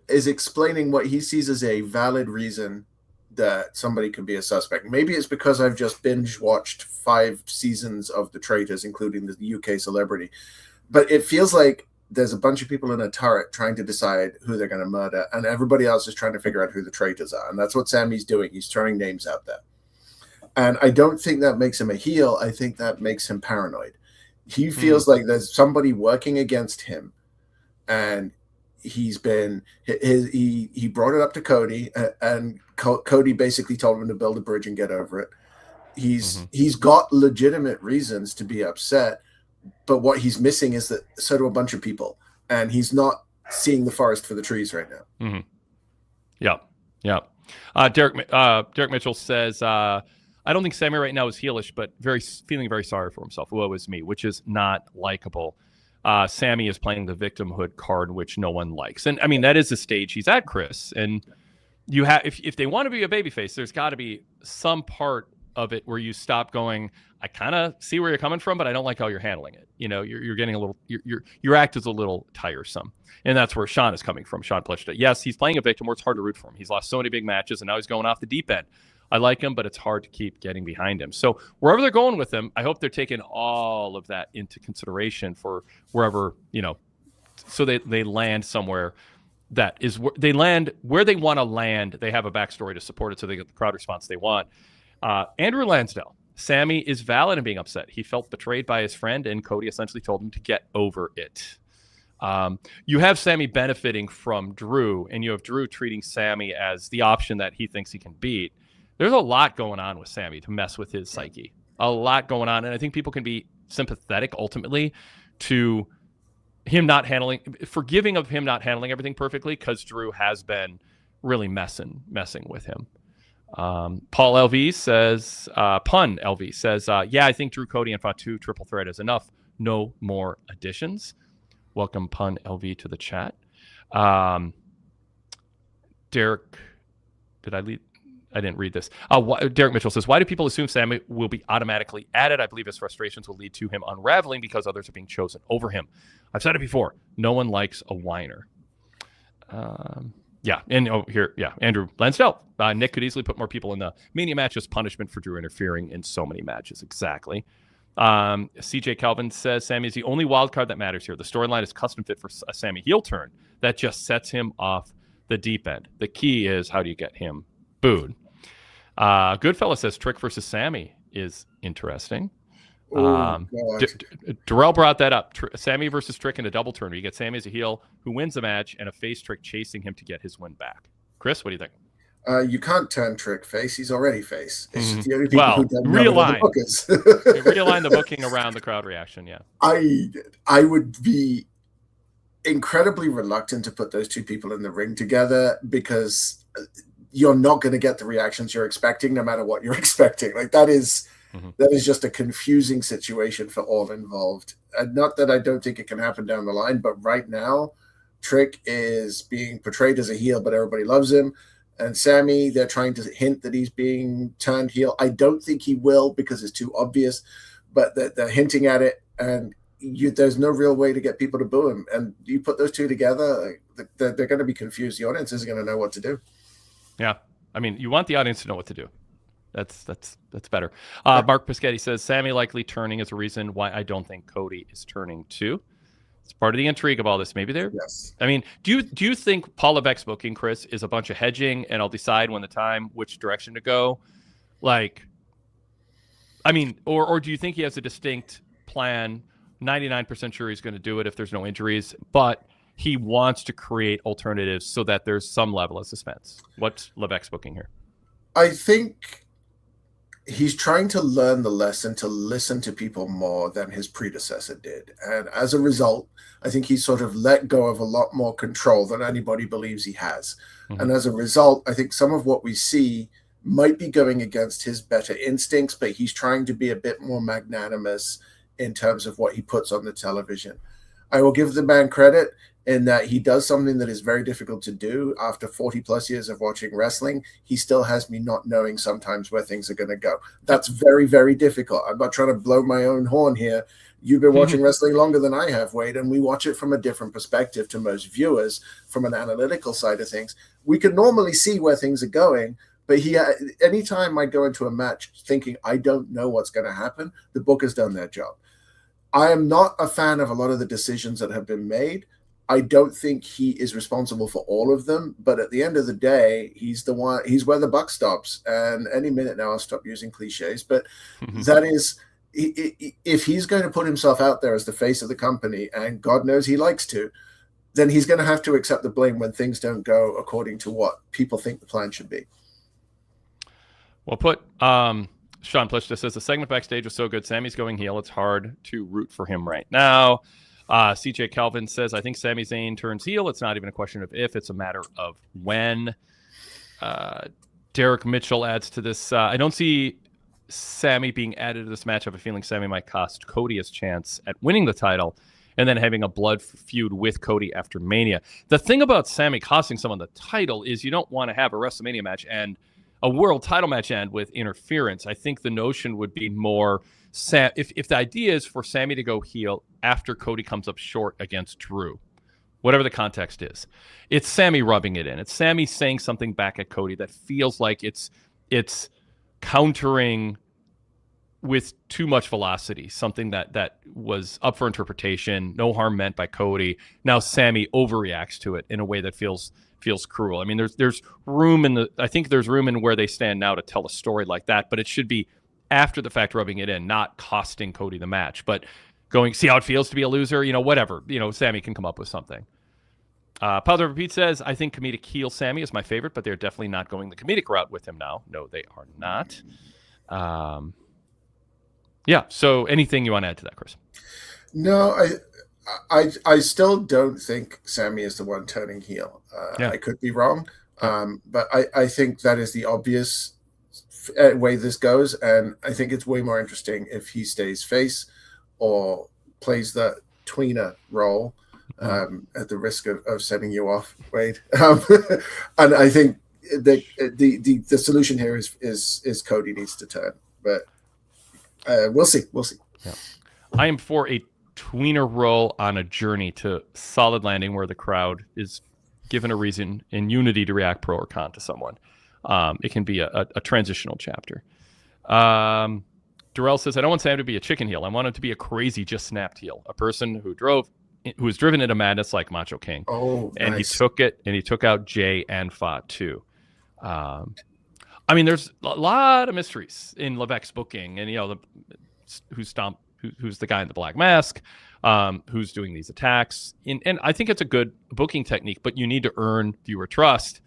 is explaining what he sees as a valid reason that somebody could be a suspect. Maybe it's because I've just binge watched 5 seasons of The Traitors, including the UK Celebrity. But it feels like there's a bunch of people in a turret trying to decide who they're going to murder, and everybody else is trying to figure out who the traitors are. And that's what Sammy's doing. He's throwing names out there. And I don't think that makes him a heel. I think that makes him paranoid. He feels like there's somebody working against him, and he brought it up to Cody, and Cody basically told him to build a bridge and get over it. He's got legitimate reasons to be upset, but what he's missing is that so do a bunch of people, and he's not seeing the forest for the trees right now. Yeah. Derek Mitchell says, I don't think Sammy right now is heelish, but feeling very sorry for himself. Woe is me, which is not likable. Sammy is playing the victimhood card, which no one likes. And I mean, that is the stage he's at, Chris. And you have, if they want to be a babyface, there's got to be some part of it where you stop going, I kind of see where you're coming from, but I don't like how you're handling it. You're getting a little, your act is a little tiresome. And that's where Sean is coming from, Sean Plichta. Yes, he's playing a victim where it's hard to root for him. He's lost so many big matches, and now he's going off the deep end. I like him, but it's hard to keep getting behind him. So wherever they're going with him, I hope they're taking all of that into consideration for wherever, so they land somewhere that is where they land where they want to land. They have a backstory to support it, so they get the crowd response they want. Andrew Lansdell. Sammy is valid in being upset. He felt betrayed by his friend, and Cody essentially told him to get over it. You have Sammy benefiting from Drew, and you have Drew treating Sammy as the option that he thinks he can beat. There's a lot going on with Sammy to mess with his psyche. A lot going on, and I think people can be sympathetic ultimately to him not forgiving of him not handling everything perfectly, because Drew has been really messing with him. Paul LV says, Pun LV says, yeah, I think Drew, Cody, and Fatu triple threat is enough. No more additions. Welcome, Pun LV, to the chat. Derek, I didn't read this. Derek Mitchell says, why do people assume Sammy will be automatically added? I believe his frustrations will lead to him unraveling because others are being chosen over him. I've said it before. No one likes a whiner. Yeah, and Andrew Lansdell. Nick could easily put more people in the Mania match as punishment for Drew interfering in so many matches. Exactly. CJ Calvin says Sammy is the only wild card that matters here. The storyline is custom fit for a Sammy heel turn that just sets him off the deep end. The key is, how do you get him booed? Goodfella says Trick versus Sammy is interesting. Darrell brought that up. Sammy versus Trick in a double turn. You get Sammy as a heel who wins the match and a face Trick chasing him to get his win back. Chris, what do you think? You can't turn Trick face. He's already face. It's just the only people who don't realign. The realign the booking around the crowd reaction. Yeah, I would be incredibly reluctant to put those two people in the ring together, because you're not going to get the reactions you're expecting, no matter what you're expecting. Like that is just a confusing situation for all involved. And not that I don't think it can happen down the line, but right now, Trick is being portrayed as a heel, but everybody loves him. And Sammy, they're trying to hint that he's being turned heel. I don't think he will, because it's too obvious, but they're hinting at it, and there's no real way to get people to boo him. And you put those two together, they're going to be confused. The audience isn't going to know what to do. Yeah. I mean, you want the audience to know what to do. That's better. Mark Piscetti says Sammy likely turning is a reason why I don't think Cody is turning too. It's part of the intrigue of all this. Maybe there. Yes. I mean, do you think Paul Levesque's booking, Chris, is a bunch of hedging and I'll decide when the time which direction to go? Like, I mean, or do you think he has a distinct plan? 99% sure he's going to do it if there's no injuries, but he wants to create alternatives so that there's some level of suspense. What's Levesque's booking here? I think he's trying to learn the lesson to listen to people more than his predecessor did. And as a result, I think he's sort of let go of a lot more control than anybody believes he has. Mm-hmm. And as a result, I think some of what we see might be going against his better instincts, but he's trying to be a bit more magnanimous in terms of what he puts on the television. I will give the man credit in that he does something that is very difficult to do. After 40 plus years of watching wrestling, he still has me not knowing sometimes where things are going to go. That's very, very difficult. I'm not trying to blow my own horn here. You've been watching wrestling longer than I have, Wade, and we watch it from a different perspective to most viewers from an analytical side of things. We can normally see where things are going, but anytime I go into a match thinking I don't know what's going to happen, the book has done their job. I am not a fan of a lot of the decisions that have been made. I don't think he is responsible for all of them, but at the end of the day, he's where the buck stops. And any minute now, I'll stop using cliches, but that is, if he's going to put himself out there as the face of the company, and God knows he likes to, then he's going to have to accept the blame when things don't go according to what people think the plan should be. Well put. Sean Plichta says the segment backstage was so good. Sammy's going heel. It's hard to root for him right now. CJ Calvin says, I think Sami Zayn turns heel. It's not even a question of if, it's a matter of when. Derek Mitchell adds to this. I don't see Sammy being added to this match. I have a feeling Sammy might cost Cody his chance at winning the title and then having a blood feud with Cody after Mania. The thing about Sammy costing someone the title is you don't want to have a WrestleMania match and a world title match end with interference. I think the notion would be more if the idea is for Sammy to go heel after Cody comes up short against Drew, whatever the context is, it's Sammy rubbing it in. It's Sammy saying something back at Cody that feels like it's countering with too much velocity, something that was up for interpretation, no harm meant by Cody. Now Sammy overreacts to it in a way that feels cruel. I mean, there's room I think there's room in where they stand now to tell a story like that, but it should be after the fact, rubbing it in, not costing Cody the match, but going, see how it feels to be a loser, whatever, Sammy can come up with something. Powder Pete says, I think comedic heel Sammy is my favorite, but they're definitely not going the comedic route with him now. No, they are not. Yeah. So anything you want to add to that, Chris? No, I still don't think Sammy is the one turning heel. I could be wrong, but I think that is the obvious way this goes, and I think it's way more interesting if he stays face or plays the tweener role, at the risk of setting you off, Wade. And I think the solution here is Cody needs to turn, but we'll see. Yeah. I am for a tweener role on a journey to solid landing where the crowd is given a reason in unity to react pro or con to someone. It can be a transitional chapter. Darrell says, I don't want Sam to be a chicken heel. I want him to be a crazy, just snapped heel, a person who was driven into madness like Macho King. Oh, and nice. He took it, and he took out Jay and fought too. I mean, there's a lot of mysteries in Levesque's booking, and who's the guy in the black mask, who's doing these attacks, and I think it's a good booking technique, but you need to earn viewer trust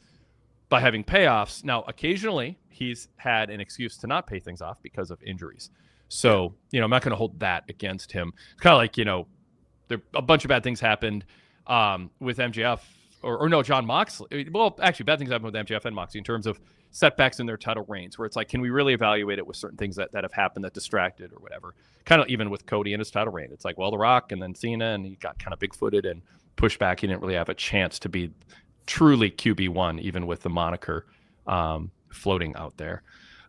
by having payoffs. Now, occasionally he's had an excuse to not pay things off because of injuries, so I'm not going to hold that against him. It's kind of like there a bunch of bad things happened with MJF or no, John Moxley. Well, actually, bad things happened with MJF and Moxley in terms of setbacks in their title reigns, where it's like, can we really evaluate it with certain things that have happened that distracted or whatever? Kind of even with Cody and his title reign. It's like, well, The Rock and then Cena, and he got kind of big-footed and pushed back. He didn't really have a chance to be truly QB1, even with the moniker floating out there.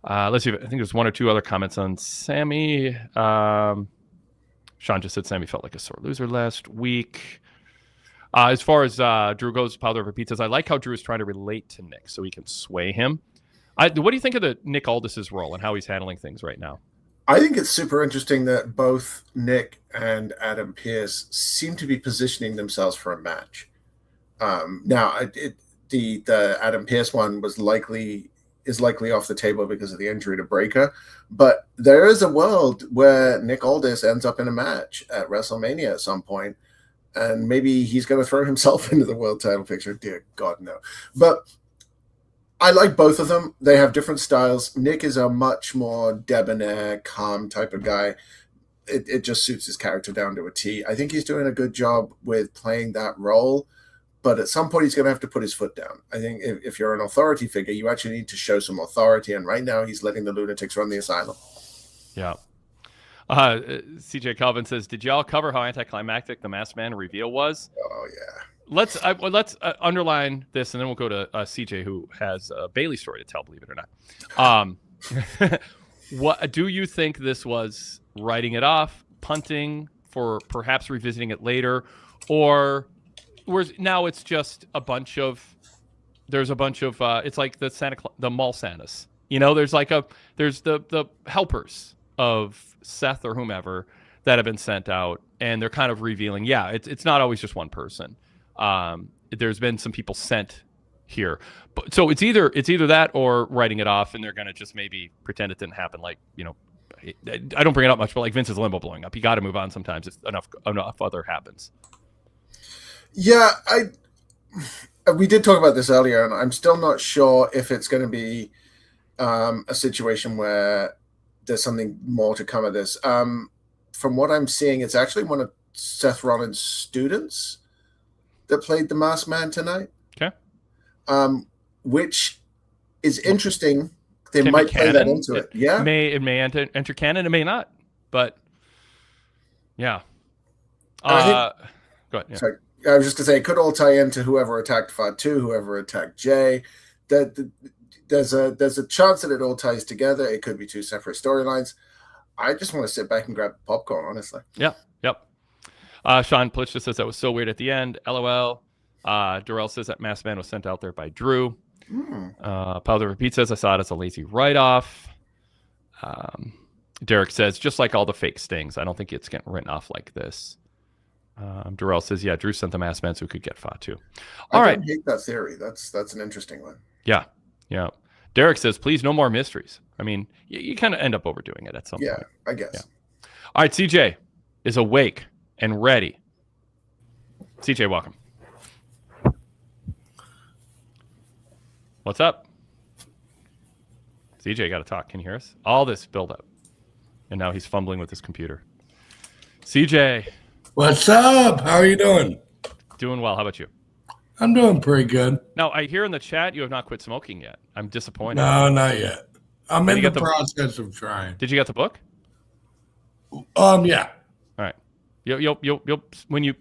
Let's see. I think there's one or two other comments on Sammy. Sean just said Sammy felt like a sore loser last week. As far as Drew goes, Powder Repeat says, I like how Drew is trying to relate to Nick so he can sway him. What do you think of the Nick Aldis's role and how he's handling things right now? I think it's super interesting that both Nick and Adam Pearce seem to be positioning themselves for a match. Now, the Adam Pearce one is likely off the table because of the injury to Breaker, but there is a world where Nick Aldis ends up in a match at WrestleMania at some point, and maybe he's going to throw himself into the world title picture. Dear God, no. But I like both of them. They have different styles. Nick is a much more debonair, calm type of guy. It just suits his character down to a T. I think he's doing a good job with playing that role, but at some point he's going to have to put his foot down. I think if you're an authority figure, you actually need to show some authority, and right now he's letting the lunatics run the asylum. Yeah. CJ Calvin says, did y'all cover how anticlimactic the Masked Man reveal was? Oh, yeah. Let's underline this, and then we'll go to CJ, who has a Bailey story to tell, believe it or not. What do you think this was? Writing it off, punting for perhaps revisiting it later, or now it's just a bunch of it's like the mall Santas. There's the helpers of Seth or whomever that have been sent out, and they're kind of revealing. Yeah, it's not always just one person. There's been some people sent here, but so it's either that or writing it off, and they're gonna just maybe pretend it didn't happen. Like I don't bring it up much, but like Vince's limo blowing up, you got to move on sometimes. If enough other happens. Yeah, we did talk about this earlier, and I'm still not sure if it's going to be a situation where there's something more to come of this. From what I'm seeing, it's actually one of Seth Rollins' students that played the Masked Man tonight. Okay. Which is interesting. They might play that into it. Yeah. It may enter canon. It may not. But yeah. Go ahead. Yeah. Sorry. I was just going to say, it could all tie into whoever attacked Fatu, whoever attacked Jay. There's a chance that it all ties together. It could be two separate storylines. I just want to sit back and grab popcorn, honestly. Yeah. Yep. Sean Plitch just says that was so weird at the end. LOL. Darrell says that Masked Man was sent out there by Drew. Powder Repeat says I saw it as a lazy write-off. Derek says, just like all the fake stings, I don't think it's getting written off like this. Darrell says, yeah, Drew sent the masked men who could get fought too. All right. I hate that theory. That's an interesting one. Yeah. Yeah. Derek says, please, no more mysteries. I mean, you kind of end up overdoing it at some point. Yeah, I guess. Yeah. All right, CJ is awake and ready. CJ, welcome. What's up? CJ, got to talk. Can you hear us? All this build-up. And now he's fumbling with his computer. CJ. What's up? How are you doing? Doing well. How about you? I'm doing pretty good. Now, I hear in the chat you have not quit smoking yet. I'm disappointed. No, not yet. I'm in the the process of trying. Did you get the book? Yeah. All right. You'll when you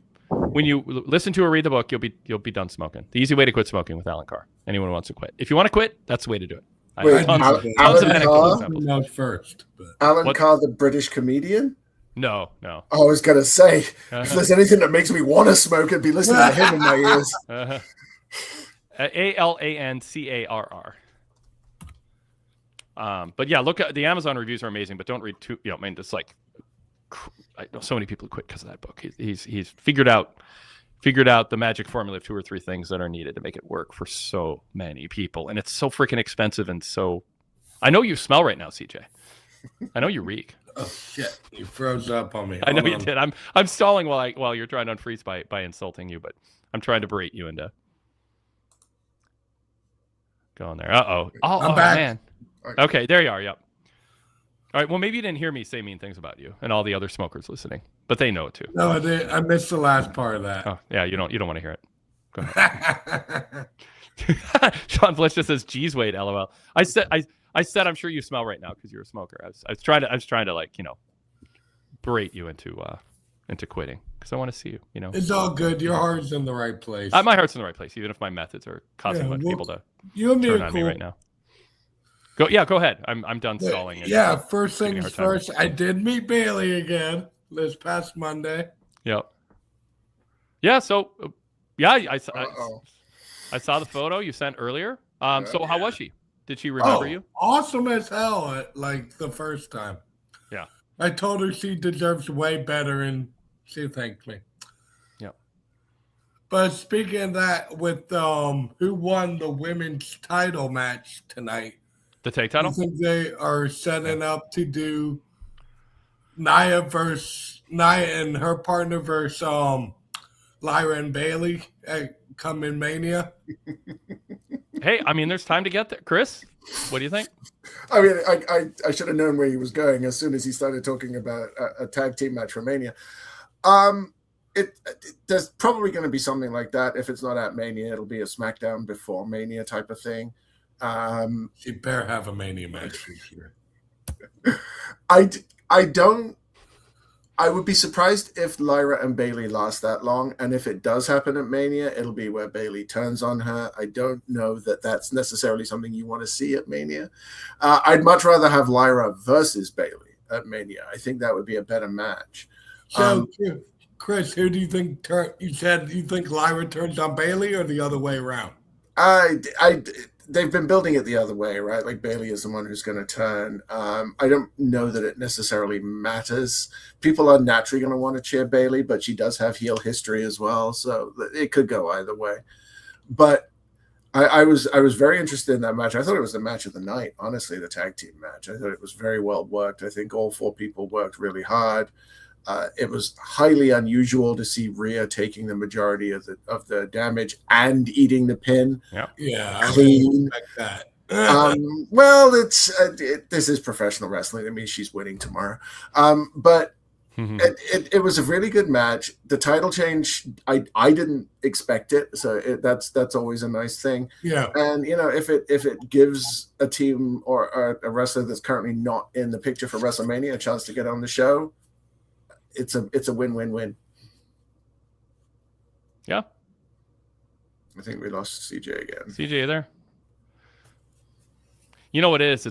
listen to or read the book, you'll be done smoking. The easy way to quit smoking with Alan Carr. Anyone who wants to quit. If you want to quit, that's the way to do it. Wait, tons of Alan anecdotal Carr? examples. First, but Alan Carr, the British comedian? No. I was going to say, if there's anything that makes me want to smoke, it'd be listening to him in my ears. AlanCarr. But yeah, look at the Amazon reviews are amazing, but don't read too. I mean, it's like I know so many people who quit because of that book. He's figured out the magic formula of 2 or 3 things that are needed to make it work for so many people, and it's so freaking expensive and so. I know you smell right now, CJ. I know you reek. Oh shit! You froze up on me. I know you did. I'm stalling while you're trying to unfreeze by insulting you, but I'm trying to berate you into going there. Oh, I'm back. Man. Okay, there you are. Yep. All right. Well, maybe you didn't hear me say mean things about you and all the other smokers listening, but they know it too. No, I did. I missed the last part of that. Oh, yeah. You don't want to hear it. Go ahead. Sean Bliss just says, "Geez, Wade, LOL." I said I'm sure you smell right now because you're a smoker. I was trying to like berate you into quitting because I want to see you. It's all good. Your heart's in the right place. My heart's in the right place, even if my methods are causing a bunch of people to turn on me right now. Go ahead. I'm done stalling. First things first. I did meet Bailey again this past Monday. Yep. Yeah. So, I saw the photo you sent earlier. So how was she? Did she remember you? Awesome as hell. Like the first time. Yeah. I told her she deserves way better, and she thanked me. Yep. But speaking of that, with who won the women's title match tonight? The tag title? I think they are setting up to do Nia and her partner versus Lyra and Bailey at Come in Mania. Hey, I mean, there's time to get there. Chris, what do you think? I mean, I should have known where he was going as soon as he started talking about a tag team match for Mania. There's probably going to be something like that. If it's not at Mania, it'll be a SmackDown before Mania type of thing. She better have a Mania match this year. I would be surprised if Lyra and Bailey last that long, and if it does happen at Mania, it'll be where Bailey turns on her. I don't know that that's necessarily something you want to see at Mania. I'd much rather have Lyra versus Bailey at Mania. I think that would be a better match. So, Chris, who do you think you said you think Lyra turns on Bailey, or the other way around? They've been building it the other way, right? Like Bailey is the one who's going to turn. I don't know that it necessarily matters. People are naturally going to want to cheer Bailey, but she does have heel history as well, so it could go either way. But I was very interested in that match. I thought it was the match of the night, honestly, the tag team match. I thought it was very well worked. I think all 4 people worked really hard. It was highly unusual to see Rhea taking the majority of the damage and eating the pin. Yeah, clean. I expect that. Well, this is professional wrestling. I mean, she's winning tomorrow. But it was a really good match. The title change, I didn't expect it, so that's always a nice thing. Yeah, and if it gives a team or a wrestler that's currently not in the picture for WrestleMania a chance to get on the show. It's a win-win-win. Yeah. I think we lost CJ again. CJ, there. You know what it is?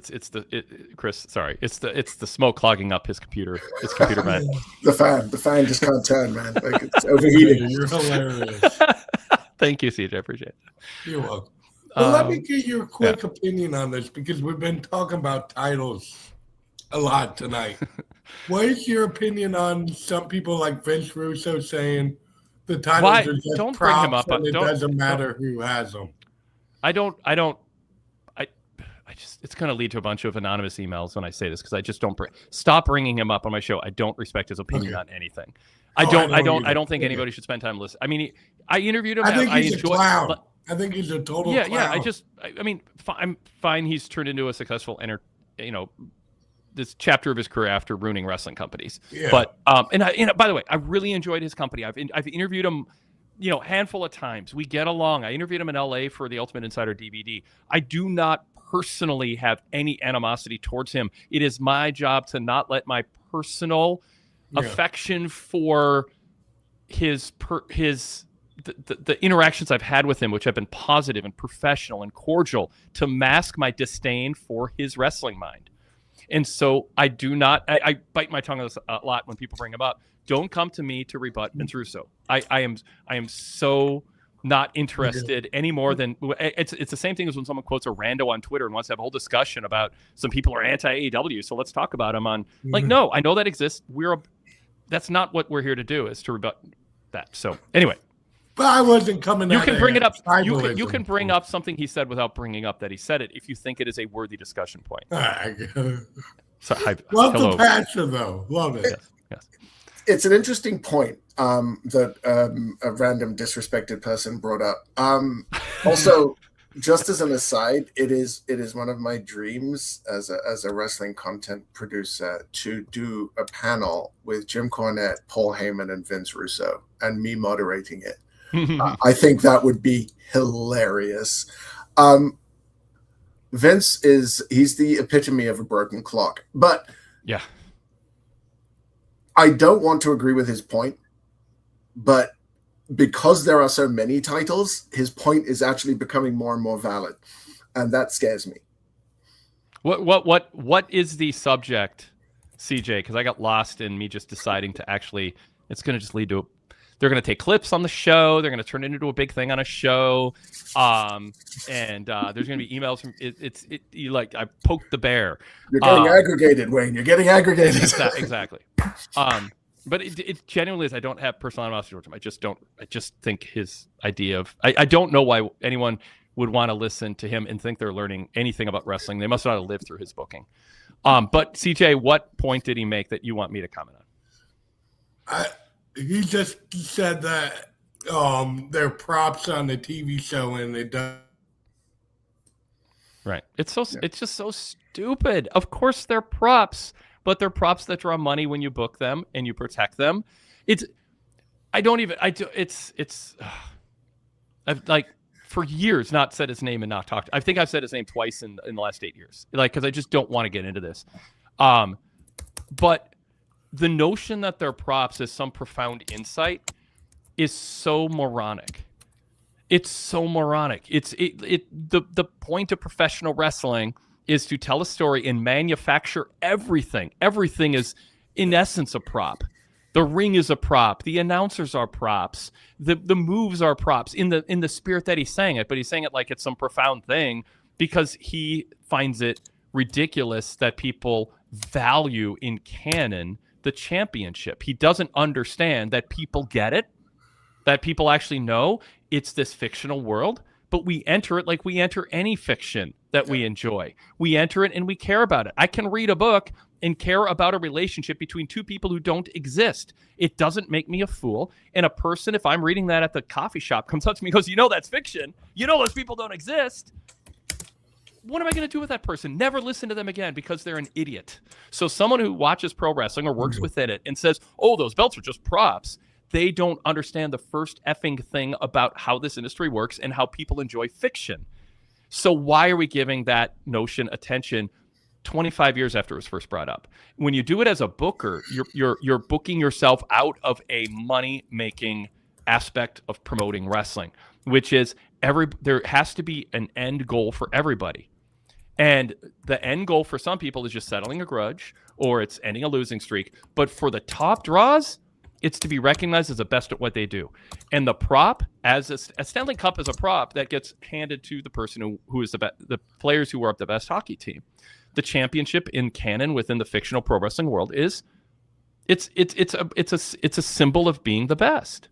Chris. Sorry, it's the smoke clogging up his computer. His computer vent. The fan just can't turn, man. Like it's overheating. You're hilarious. Thank you, CJ. I appreciate it. You're welcome. But let me get your quick opinion on this, because we've been talking about titles a lot tonight. What is your opinion on some people like Vince Russo saying the titles are just don't bring him props up, and it doesn't matter who has them? I just, it's going to lead to a bunch of anonymous emails when I say this, because I just don't stop bringing him up on my show. I don't respect his opinion on anything. I don't think anybody should spend time listening. I mean, I interviewed him. I think he's a clown. I think he's a total clown. Yeah. I'm fine. He's turned into a successful this chapter of his career after ruining wrestling companies. Yeah. But by the way, I really enjoyed his company. I've interviewed him, handful of times. We get along. I interviewed him in LA for the Ultimate Insider DVD. I do not personally have any animosity towards him. It is my job to not let my personal affection for the interactions I've had with him, which have been positive and professional and cordial, to mask my disdain for his wrestling mind. And so I do not, I bite my tongue on this a lot when people bring him up. Don't come to me to rebut Vince Russo. I am so not interested any more than it's the same thing as when someone quotes a rando on Twitter and wants to have a whole discussion about some people are anti-AEW, so let's talk about them on no, I know that exists. That's not what we're here to do, is to rebut that. So anyway, but I wasn't coming. You can bring it up. You can bring up something he said without bringing up that he said it if you think it is a worthy discussion point. Love the passion, though. Love it. Yes. It's an interesting point that a random disrespected person brought up. Also, just as an aside, it is one of my dreams as a wrestling content producer to do a panel with Jim Cornette, Paul Heyman, and Vince Russo, and me moderating it. I think that would be hilarious. Vince he's the epitome of a broken clock, but yeah, I don't want to agree with his point, but because there are so many titles, his point is actually becoming more and more valid, and that scares me. What is the subject, CJ? Because I got lost in me just deciding to actually. It's going to just lead to. They're going to take clips on the show. They're going to turn it into a big thing on a show, and there's going to be emails from I poked the bear. You're getting aggregated, Wayne. You're getting aggregated. Exactly. But it genuinely is. I don't have personal animosity towards him. I just think his idea of. I don't know why anyone would want to listen to him and think they're learning anything about wrestling. They must not have lived through his booking. But CJ, what point did he make that you want me to comment on? He just said that they're props on the TV show, and it does. Right. It's just so stupid. Of course they're props, but they're props that draw money when you book them and you protect them. I've like for years not said his name and not talked. I think I've said his name twice in the last 8 years. Because I just don't want to get into this. But the notion that they're props is some profound insight is so moronic. It's so moronic. The point of professional wrestling is to tell a story and manufacture everything. Everything is, in essence, a prop. The ring is a prop. The announcers are props. The moves are props in the spirit that he's saying it, but he's saying it like it's some profound thing because he finds it ridiculous that people value in canon the championship. He doesn't understand that people get it, that people actually know it's this fictional world, but we enter it like we enter any fiction that we enjoy. We enter it and we care about it. I can read a book and care about a relationship between two people who don't exist. It doesn't make me a fool. And a person, if I'm reading that at the coffee shop, comes up to me and goes, that's fiction. Those people don't exist. What am I going to do with that person? Never listen to them again because they're an idiot. So someone who watches pro wrestling or works within it and says, those belts are just props, they don't understand the first effing thing about how this industry works and how people enjoy fiction. So why are we giving that notion attention 25 years after it was first brought up? When you do it as a booker, you're booking yourself out of a money-making aspect of promoting wrestling, which is there has to be an end goal for everybody. And the end goal for some people is just settling a grudge or it's ending a losing streak. But for the top draws, it's to be recognized as the best at what they do. And the prop, as a Stanley Cup is a prop that gets handed to the person who is the players who are the best hockey team. the championship in canon within the fictional pro wrestling world is it's a symbol of being the best.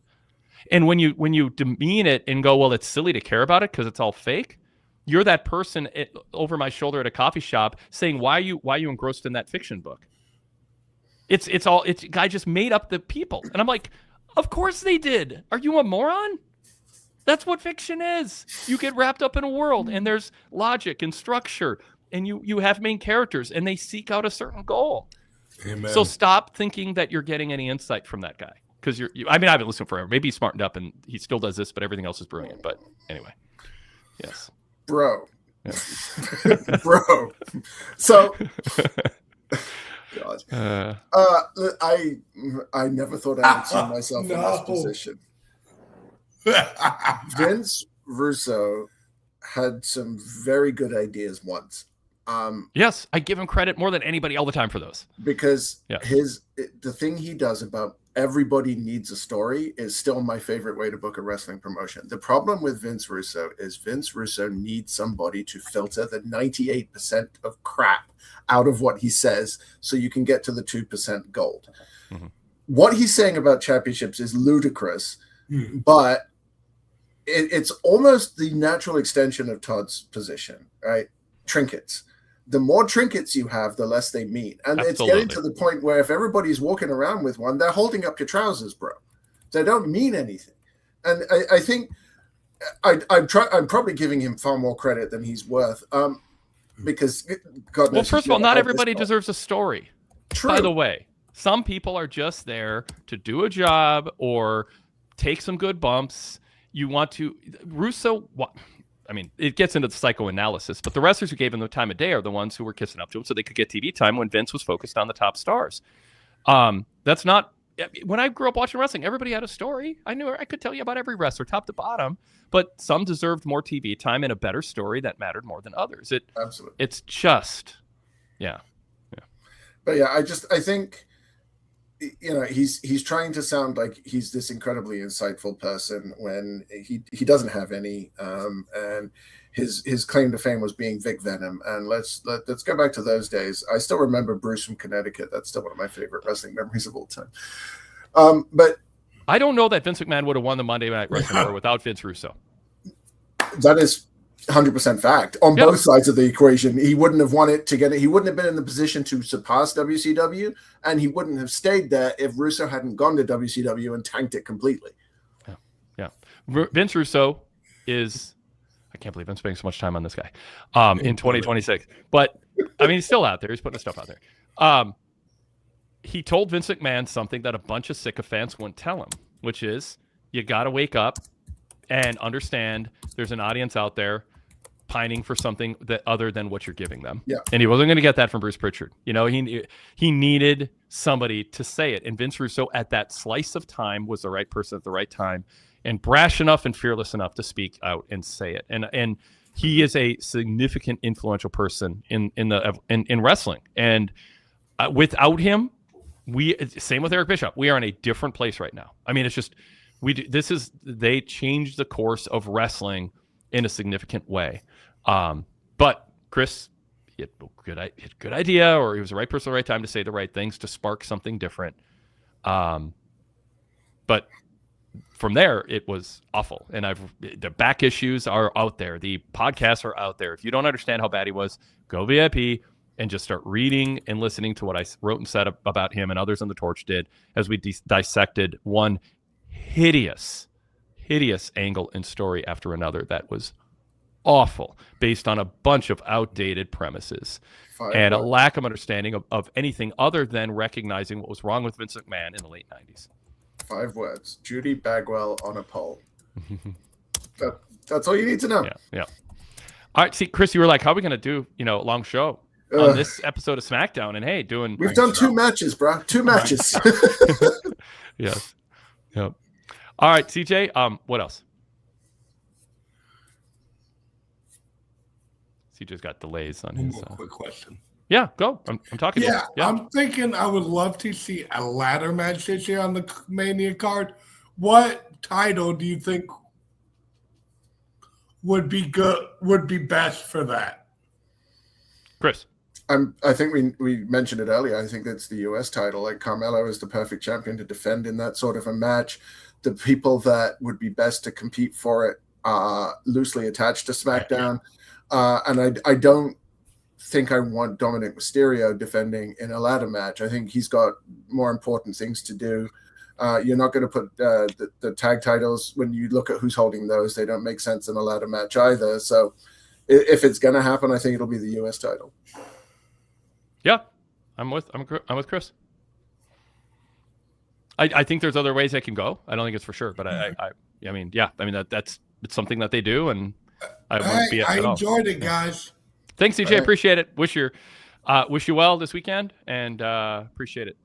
And when you demean it and go, well, it's silly to care about it because it's all fake, you're that person over my shoulder at a coffee shop saying, why are you engrossed in that fiction book? It's guy just made up the people. And I'm like, of course they did. Are you a moron? That's what fiction is. You get wrapped up in a world and there's logic and structure and you have main characters and they seek out a certain goal. Amen. So stop thinking that you're getting any insight from that guy. Because I haven't listened forever. Maybe he's smartened up and he still does this, but everything else is brilliant. But anyway, yes. Bro. Yeah. Bro. So... God. I never thought I would see myself in this position. Vince Russo had some very good ideas once. Yes, I give him credit more than anybody all the time for those. Because the thing he does about everybody needs a story is still my favorite way to book a wrestling promotion. The problem with Vince Russo is Vince Russo needs somebody to filter the 98% of crap out of what he says so you can get to the 2% gold. Mm-hmm. What he's saying about championships is ludicrous, but it's almost the natural extension of Todd's position, right? Trinkets. The more trinkets you have, the less they mean. And It's getting to the point where if everybody's walking around with one, they're holding up your trousers, bro. They don't mean anything. And I think I'm probably giving him far more credit than he's worth. Because God knows. Well, first of all, not everybody deserves a story. True. By the way, some people are just there to do a job or take some good bumps. You want to Russo. I mean, it gets into the psychoanalysis, but the wrestlers who gave him the time of day are the ones who were kissing up to him so they could get TV time when Vince was focused on the top stars. That's not when I grew up watching wrestling, everybody had a story. I could tell you about every wrestler, top to bottom, but some deserved more TV time and a better story that mattered more than others. Absolutely. It's just, yeah. But yeah, I think, he's trying to sound like he's this incredibly insightful person when he doesn't have any. And his claim to fame was being Vic Venom. And let's go back to those days. I still remember Bruce from Connecticut. That's still one of my favorite wrestling memories of all time. But I don't know that Vince McMahon would have won the Monday Night Wrestling War without Vince Russo. That is 100% fact on both sides of the equation. He wouldn't have won it to get it. He wouldn't have been in the position to surpass WCW, and he wouldn't have stayed there if Russo hadn't gone to WCW and tanked it completely. Yeah. Vince Russo is, I can't believe I'm spending so much time on this guy in 2026. But, I mean, he's still out there. He's putting his stuff out there. He told Vince McMahon something that a bunch of sycophants wouldn't tell him, which is you got to wake up and understand there's an audience out there pining for something that other than what you're giving them. Yeah. And he wasn't going to get that from Bruce Pritchard. He needed somebody to say it. And Vince Russo at that slice of time was the right person at the right time and brash enough and fearless enough to speak out and say it. And he is a significant influential person in wrestling. And without him, same with Eric Bischoff. We are in a different place right now. I mean, it's just they changed the course of wrestling in a significant way. But Chris, he had a good idea, or he was the right person at the right time to say the right things to spark something different. But from there, it was awful. And the back issues are out there. The podcasts are out there. If you don't understand how bad he was, go VIP and just start reading and listening to what I wrote and said about him and others on the Torch did as we dissected one hideous angle and story after another that was awful, based on a bunch of outdated premises and a lack of understanding of anything other than recognizing what was wrong with Vince McMahon in the late 90s. 5 words: Judy Bagwell on a pole. That's all you need to know. Yeah. All right, see, Chris, you were like, how are we going to do, a long show on this episode of SmackDown? And hey, we've done 2 matches, bro. 2 matches. Yes. Yep. All right, CJ, what else? CJ's got delays on his. Quick question. Yeah, go. I'm talking to you. Yeah, I'm thinking I would love to see a ladder match this year on the Mania card. What title do you think would be good? Would be best for that? Chris. I think we mentioned it earlier. I think it's the US title. Like Carmelo is the perfect champion to defend in that sort of a match. The people that would be best to compete for it are loosely attached to SmackDown. And I don't think I want Dominic Mysterio defending in a ladder match. I think he's got more important things to do. You're not going to put the tag titles, when you look at who's holding those, they don't make sense in a ladder match either. So if it's going to happen, I think it'll be the US title. Yeah, I'm with Chris. I think there's other ways they can go. I don't think it's for sure, but I mean, it's something that they do, and I wouldn't be at all. I enjoyed it, guys. Thanks, CJ. Appreciate it. Wish you well this weekend, and appreciate it.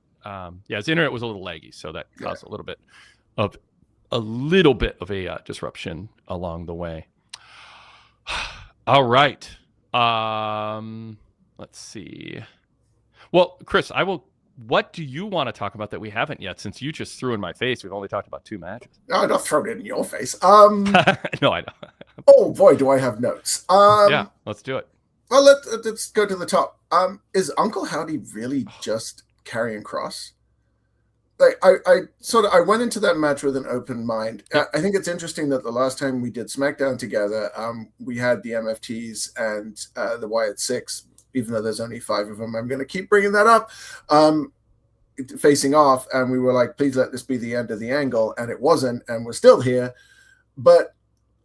His internet was a little laggy, so that caused a little bit of a disruption along the way. All right. Let's see. Well, Chris, what do you want to talk about that we haven't yet? Since you just threw in my face, we've only talked about 2 matches. No, don't throw it in your face. No, I know. Oh boy, do I have notes. Yeah, let's do it. Well, let's go to the top. Is Uncle Howdy really just Karrion Kross? Like I went into that match with an open mind. I think it's interesting that the last time we did SmackDown together, we had the MFTs and the Wyatt Six. Even though there's only 5 of them, I'm going to keep bringing that up. Facing off, and we were like, please let this be the end of the angle, and it wasn't, and we're still here. But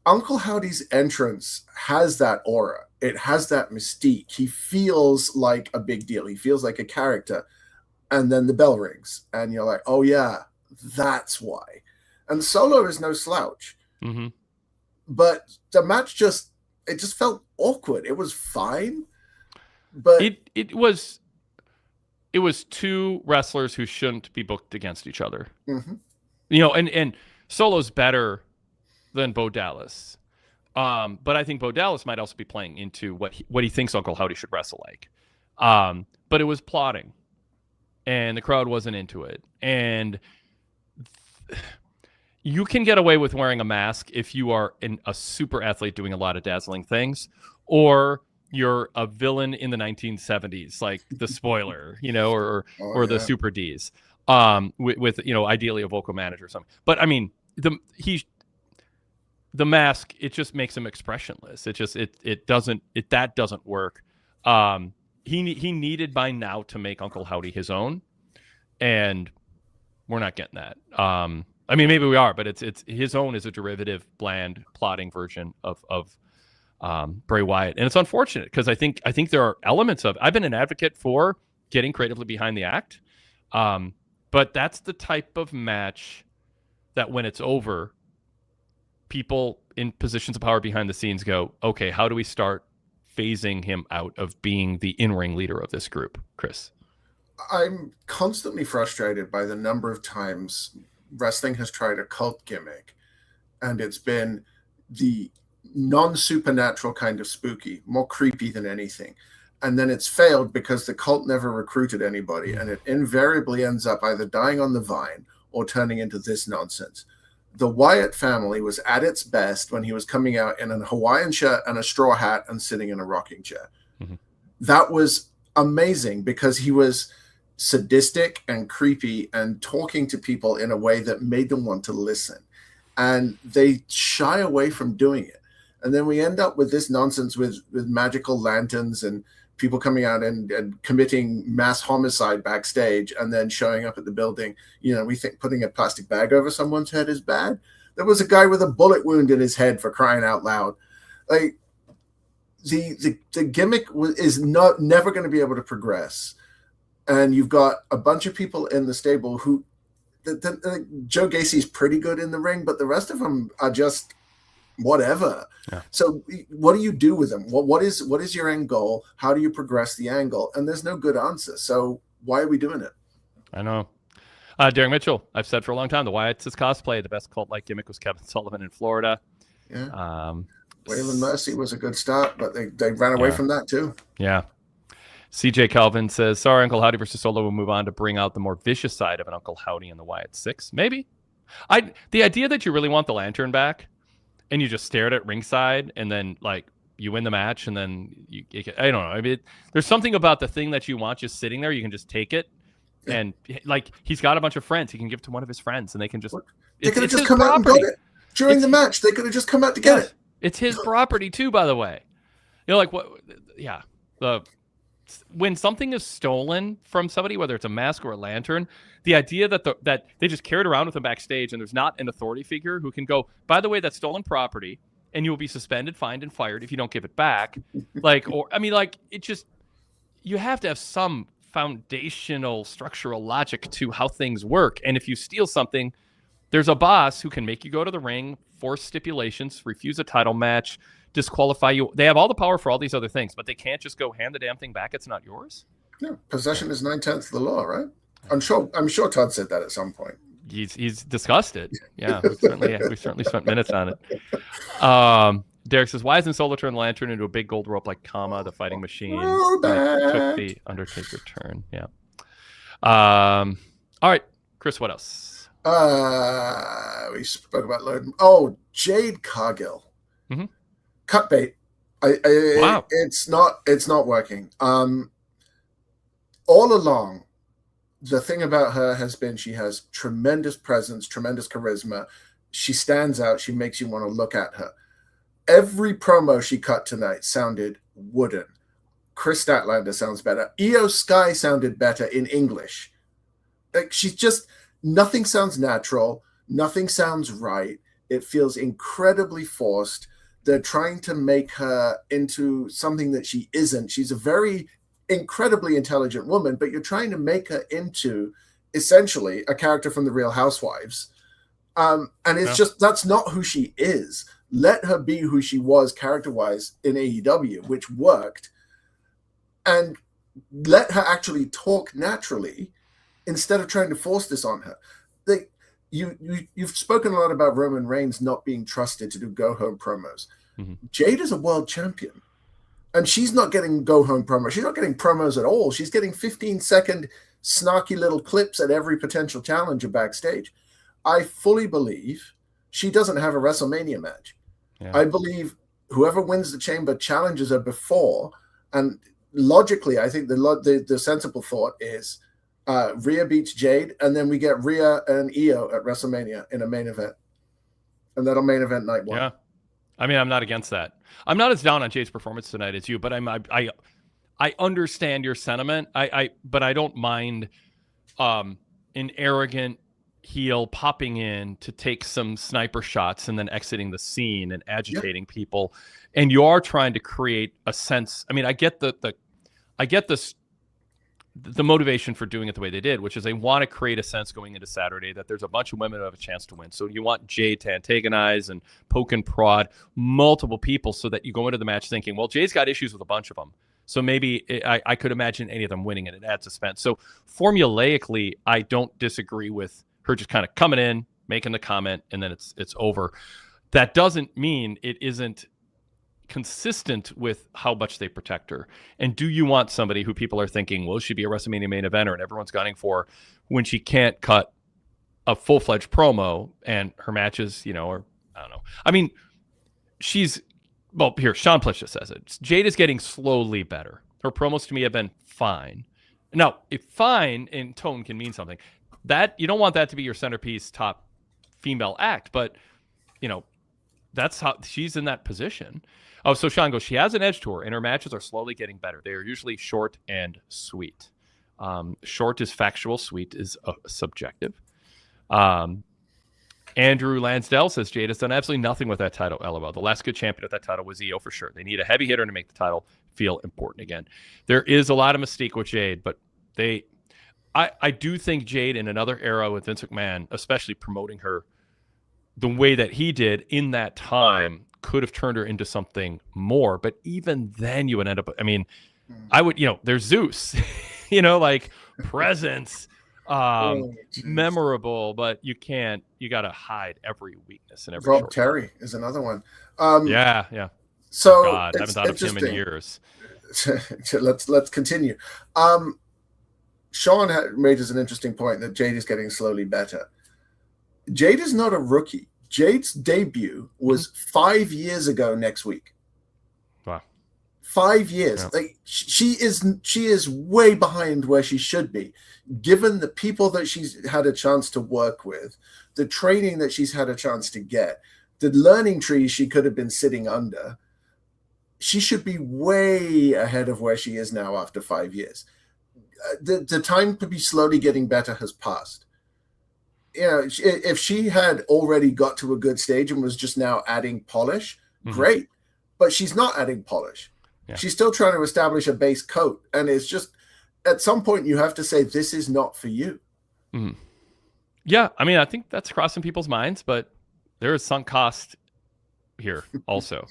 Uncle Howdy's entrance has that aura. It has that mystique. He feels like a big deal. He feels like a character. And then the bell rings, and you're like, oh yeah, that's why. And Solo is no slouch. Mm-hmm. But the match just felt awkward. It was fine. But it was 2 wrestlers who shouldn't be booked against each other. Mm-hmm. And Solo's better than Bo Dallas. But I think Bo Dallas might also be playing into what he thinks Uncle Howdy should wrestle like. But it was plotting, and the crowd wasn't into it. And you can get away with wearing a mask if you are a super athlete doing a lot of dazzling things, or you're a villain in the 1970s, like the Spoiler, or the Super D's, with ideally a vocal manager or something. But I mean, the mask, it just makes him expressionless. That doesn't work. He needed by now to make Uncle Howdy his own, and we're not getting that. I mean, maybe we are, but it's his own is a derivative, bland, plotting version of Bray Wyatt, and it's unfortunate because I think there are elements of. I've been an advocate for getting creatively behind the act, but that's the type of match that when it's over, people in positions of power behind the scenes go, okay, how do we start phasing him out of being the in-ring leader of this group, Chris? I'm constantly frustrated by the number of times wrestling has tried a cult gimmick, and it's been the non-supernatural kind of spooky, more creepy than anything. And then it's failed because the cult never recruited anybody, and it invariably ends up either dying on the vine or turning into this nonsense. The Wyatt family was at its best when he was coming out in a Hawaiian shirt and a straw hat and sitting in a rocking chair. Mm-hmm. That was amazing because he was sadistic and creepy and talking to people in a way that made them want to listen. And they shy away from doing it. And then we end up with this nonsense with magical lanterns and people coming out and committing mass homicide backstage and then showing up at the building. We think putting a plastic bag over someone's head is bad. There was a guy with a bullet wound in his head, for crying out loud. Like the gimmick is never going to be able to progress. And you've got a bunch of people in the stable who Joe Gacy's pretty good in the ring, but the rest of them are just whatever. Yeah. So what do you do with them? What is your end goal? How do you progress the angle? And there's no good answer. So why are we doing it? I know. Darren Mitchell, I've said for a long time, the Wyatt's cosplay, the best cult-like gimmick was Kevin Sullivan in Florida. Yeah. Waylon Mercy was a good start, but they ran away from that too. Yeah. CJ Calvin says, sorry, Uncle Howdy versus Solo will move on to bring out the more vicious side of an Uncle Howdy in the Wyatt Six. Maybe. The idea that you really want the lantern back and you just stared at ringside and then like you win the match, and then I don't know. I mean, there's something about the thing that you want just sitting there. You can just take it, and like he's got a bunch of friends. He can give to one of his friends, and they can just. They could have just come out and got it during the match. They could have just come out to get it. It's his property too, by the way. Like what? Yeah, when something is stolen from somebody, whether it's a mask or a lantern, the idea that that they just carry it around with them backstage, and there's not an authority figure who can go, by the way, that's stolen property, and you will be suspended, fined, and fired if you don't give it back. It just, you have to have some foundational structural logic to how things work. And if you steal something, there's a boss who can make you go to the ring, force stipulations, refuse a title match, disqualify you. They have all the power for all these other things, but they can't just go hand the damn thing back. It's not yours. No, possession is 9/10 of the law, right? I'm sure Todd said that at some point. He's discussed it. Yeah, we certainly spent minutes on it. Derek says, why isn't Solo turn the lantern into a big gold rope like Kama, the fighting machine? Took the Undertaker turn. Yeah. All right, Chris, what else? We spoke about Logan. Oh, Jade Cargill. Mm-hmm. Cut bait. Wow. It's not working. All along, the thing about her has been she has tremendous presence, tremendous charisma. She stands out. She makes you want to look at her. Every promo she cut tonight sounded wooden. Chris Statlander sounds better. Io Sky sounded better in English. Like she's just, nothing sounds natural. Nothing sounds right. It feels incredibly forced. They're trying to make her into something that she isn't. She's a very incredibly intelligent woman, but you're trying to make her into essentially a character from the Real Housewives. And it's just, that's not who she is. Let her be who she was character-wise in AEW, which worked, and let her actually talk naturally instead of trying to force this on her. You've spoken a lot about Roman Reigns not being trusted to do go-home promos. Mm-hmm. Jade is a world champion, and she's not getting go-home promos. She's not getting promos at all. She's getting 15-second snarky little clips at every potential challenger backstage. I fully believe she doesn't have a WrestleMania match. Yeah. I believe whoever wins the Chamber challenges her before, and logically, I think the sensible thought is Rhea beats Jade, and then we get Rhea and Io at WrestleMania in a main event, and that'll main event night one. Yeah, I mean, I'm not against that. I'm not as down on Jade's performance tonight as you, but I understand your sentiment. But I don't mind an arrogant heel popping in to take some sniper shots and then exiting the scene and agitating people. And you are trying to create a sense. I mean, I get the motivation for doing it the way they did, which is they want to create a sense going into Saturday that there's a bunch of women who have a chance to win. So you want Jade to antagonize and poke and prod multiple people so that you go into the match thinking, well, Jade's got issues with a bunch of them. So maybe I could imagine any of them winning, and it adds suspense. So formulaically, I don't disagree with her just kind of coming in, making the comment, and then it's over. That doesn't mean it isn't consistent with how much they protect her. And do you want somebody who people are thinking, well, she'd be a WrestleMania main eventer and everyone's gunning for, when she can't cut a full-fledged promo and her matches, or I don't know. I mean, here, Sean Plish just says it. Jade is getting slowly better. Her promos to me have been fine. Now, if fine in tone can mean something, that you don't want that to be your centerpiece top female act, but that's how she's in that position. Oh, so Sean goes, she has an edge to her, and her matches are slowly getting better. They are usually short and sweet. Short is factual, sweet is subjective. Andrew Lansdell says Jade has done absolutely nothing with that title, LOL. The last good champion of that title was Io for sure. They need a heavy hitter to make the title feel important again. There is a lot of mystique with Jade, but I do think Jade in another era with Vince McMahon, especially promoting her the way that he did in that time, could have turned her into something more. But even then you would end up, I mean, I would, there's Zeus, like presence, memorable, but you got to hide every weakness and every Rob Terry is another one. Yeah. So God, I haven't thought of him in years. Let's continue. Sean raises an interesting point that Jade is getting slowly better. Jade is not a rookie. Jade's debut was 5 years ago next week. 5 years. Yeah. Like she is way behind where she should be, given the people that she's had a chance to work with, the training that she's had a chance to get, the learning tree she could have been sitting under. She should be way ahead of where she is now after 5 years. The time to be slowly getting better has passed. You know, if she had already got to a good stage and was just now adding polish, great. But she's not adding polish. Yeah. She's still trying to establish a base coat. And it's just, at some point, you have to say, this is not for you. Mm. Yeah, I mean, I think that's crossing people's minds, but there is sunk cost here also.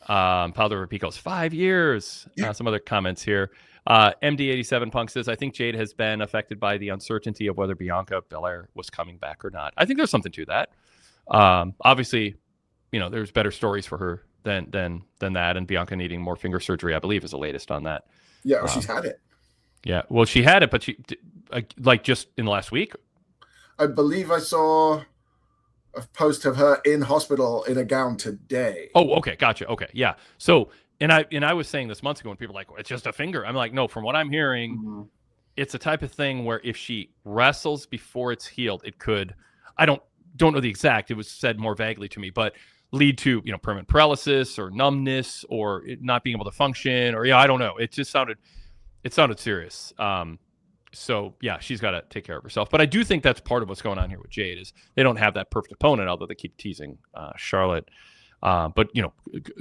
Powder Repeat goes 5 years. Yeah. Some other comments here. MD87 Punk says, I think Jade has been affected by the uncertainty of whether Bianca Belair was coming back or not. I think there's something to that. Obviously, you know, there's better stories for her than that, and Bianca needing more finger surgery, I believe, is the latest on that. Yeah, well, she's had it. Yeah, well, she had it, but she like just in the last week. I believe I saw a post of her in hospital in a gown today. Oh, okay, gotcha. Okay, yeah. So, and I was saying this months ago when people were like, well, it's just a finger. I'm like, no. From what I'm hearing, it's a type of thing where if she wrestles before it's healed, it could. I don't know the exact. It was said more vaguely to me, but lead to, you know, permanent paralysis or numbness or it not being able to function or I don't know. It just sounded serious. So yeah, she's got to take care of herself. But I do think that's part of what's going on here with Jade is they don't have that perfect opponent, although they keep teasing Charlotte. But you know,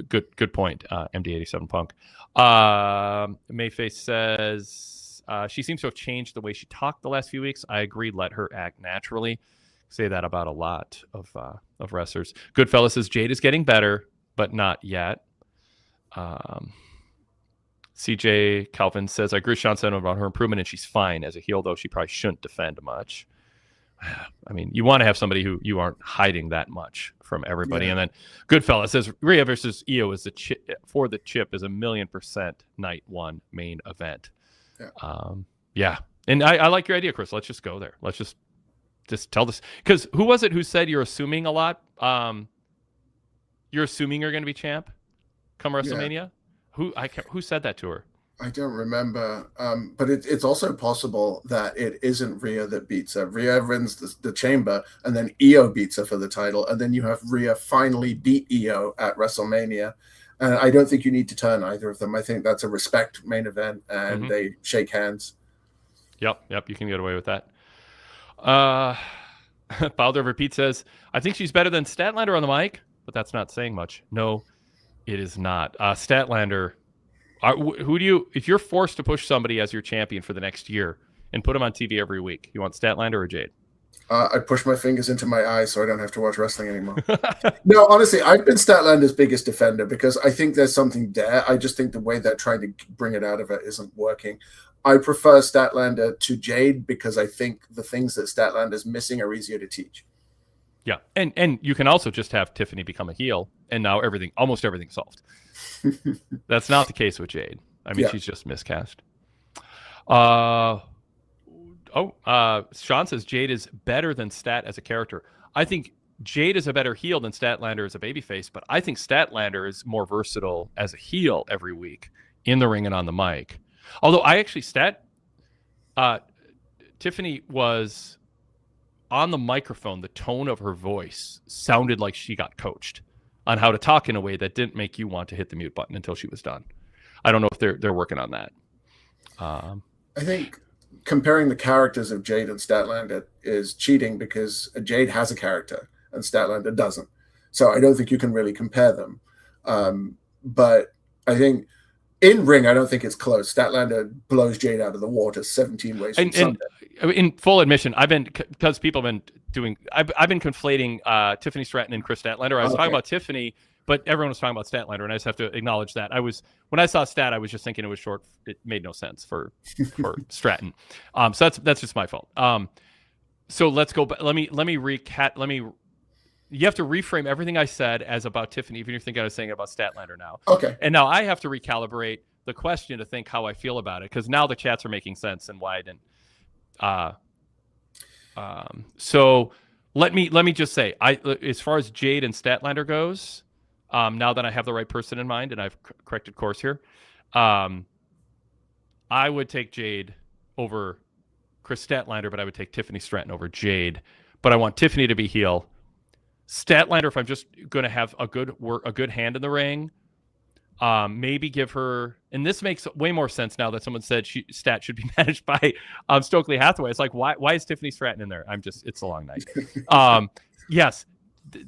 good point. MD87 Punk. Mayface says she seems to have changed the way she talked the last few weeks. I agree. Let her act naturally. Say that about a lot of wrestlers. Goodfellas says Jade is getting better, but not yet. CJ Calvin says, I agree with Sean said about her improvement, and she's fine. As a heel, though, she probably shouldn't defend much. I mean, you want to have somebody who you aren't hiding that much from everybody. Yeah. And then Goodfellas says, Rhea versus Io is for the chip is 1,000,000% night one main event. Yeah. And I like your idea, Chris. Let's just go there. Let's just tell this. Because who was it who said you're assuming a lot? You're assuming you're going to be champ come WrestleMania? Yeah. Who said that to her? I don't remember. But it's also possible that it isn't Rhea that beats her. Rhea wins the chamber, and then Io beats her for the title, and then you have Rhea finally beat Io at WrestleMania. And I don't think you need to turn either of them. I think that's a respect main event, and they shake hands. Yep, you can get away with that. Balder Repeat says, I think she's better than Statlander on the mic, but that's not saying much. No, it is not. Statlander, who do you, if you're forced to push somebody as your champion for the next year and put them on TV every week, you want Statlander or Jade? I push my fingers into my eyes so I don't have to watch wrestling anymore. No, honestly, I've been Statlander's biggest defender because I think there's something there. I just think the way they're trying to bring it out of it isn't working. I prefer Statlander to Jade because I think the things that Statlander's missing are easier to teach. Yeah, and you can also just have Tiffany become a heel, and now almost everything's solved. That's not the case with Jade. I mean, she's just miscast. Sean says Jade is better than Stat as a character. I think Jade is a better heel than Statlander as a babyface, but I think Statlander is more versatile as a heel every week in the ring and on the mic. Although Tiffany was on the microphone, the tone of her voice sounded like she got coached on how to talk in a way that didn't make you want to hit the mute button until she was done. I don't know if they're working on that. I think comparing the characters of Jade and Statlander is cheating because Jade has a character and Statlander doesn't. So I don't think you can really compare them. But I think in ring, I don't think it's close. Statlander blows Jade out of the water 17 ways from Sunday. In full admission, because people have been I've been conflating Tiffany Stratton and Chris Statlander. I was talking about Tiffany, but everyone was talking about Statlander, and I just have to acknowledge that. When I saw Stat, I was just thinking it was short. It made no sense for Stratton. So that's just my fault. So let's go back. Let me recap. You have to reframe everything I said as about Tiffany, even if you think I was saying about Statlander now. Okay. And now I have to recalibrate the question to think how I feel about it, because now the chats are making sense and why I didn't. So let me just say, as far as Jade and Statlander goes, Now that I have the right person in mind and I've corrected course here, I would take Jade over Chris Statlander, but I would take Tiffany Stratton over Jade. But I want Tiffany to be heel. Statlander, if I'm just going to have a good hand in the ring, maybe give her, and this makes way more sense now that someone said Stat should be managed by Stokely Hathaway. It's like, why is Tiffany Stratton in there? It's a long night. Yes,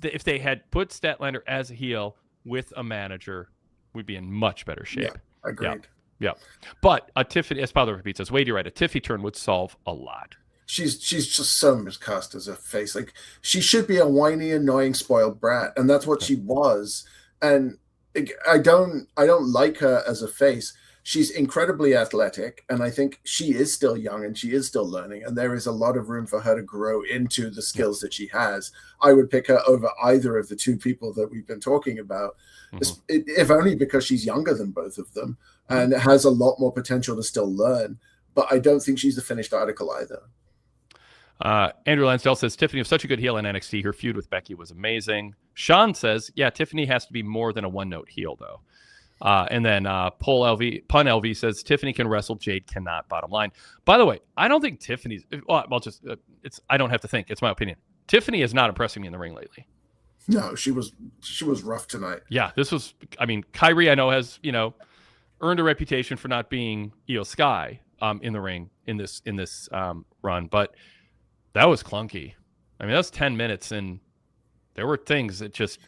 if they had put Statlander as a heel with a manager, we'd be in much better shape. Yeah, agreed. Yeah. But a Tiffany, as Father repeats, says, Wade, you're right. A Tiffany turn would solve a lot. She's just so miscast as a face. Like, she should be a whiny, annoying, spoiled brat, and that's what she was. And I don't like her as a face. She's incredibly athletic, and I think she is still young and she is still learning, and there is a lot of room for her to grow into the skills that she has. I would pick her over either of the two people that we've been talking about, if only because she's younger than both of them and has a lot more potential to still learn. But I don't think she's the finished article either. Andrew Lansdell says, Tiffany was such a good heel in NXT. Her feud with Becky was amazing. Sean says, yeah, Tiffany has to be more than a one-note heel, though. And then Pun LV says, Tiffany can wrestle, Jade cannot, bottom line. By the way, I don't think Tiffany's, I don't have to think. It's my opinion. Tiffany is not impressing me in the ring lately. No, she was rough tonight. Yeah, Kyrie, I know, has, earned a reputation for not being Io Sky in the ring in this run, but that was clunky. I mean, that was 10 minutes, and there were things that just,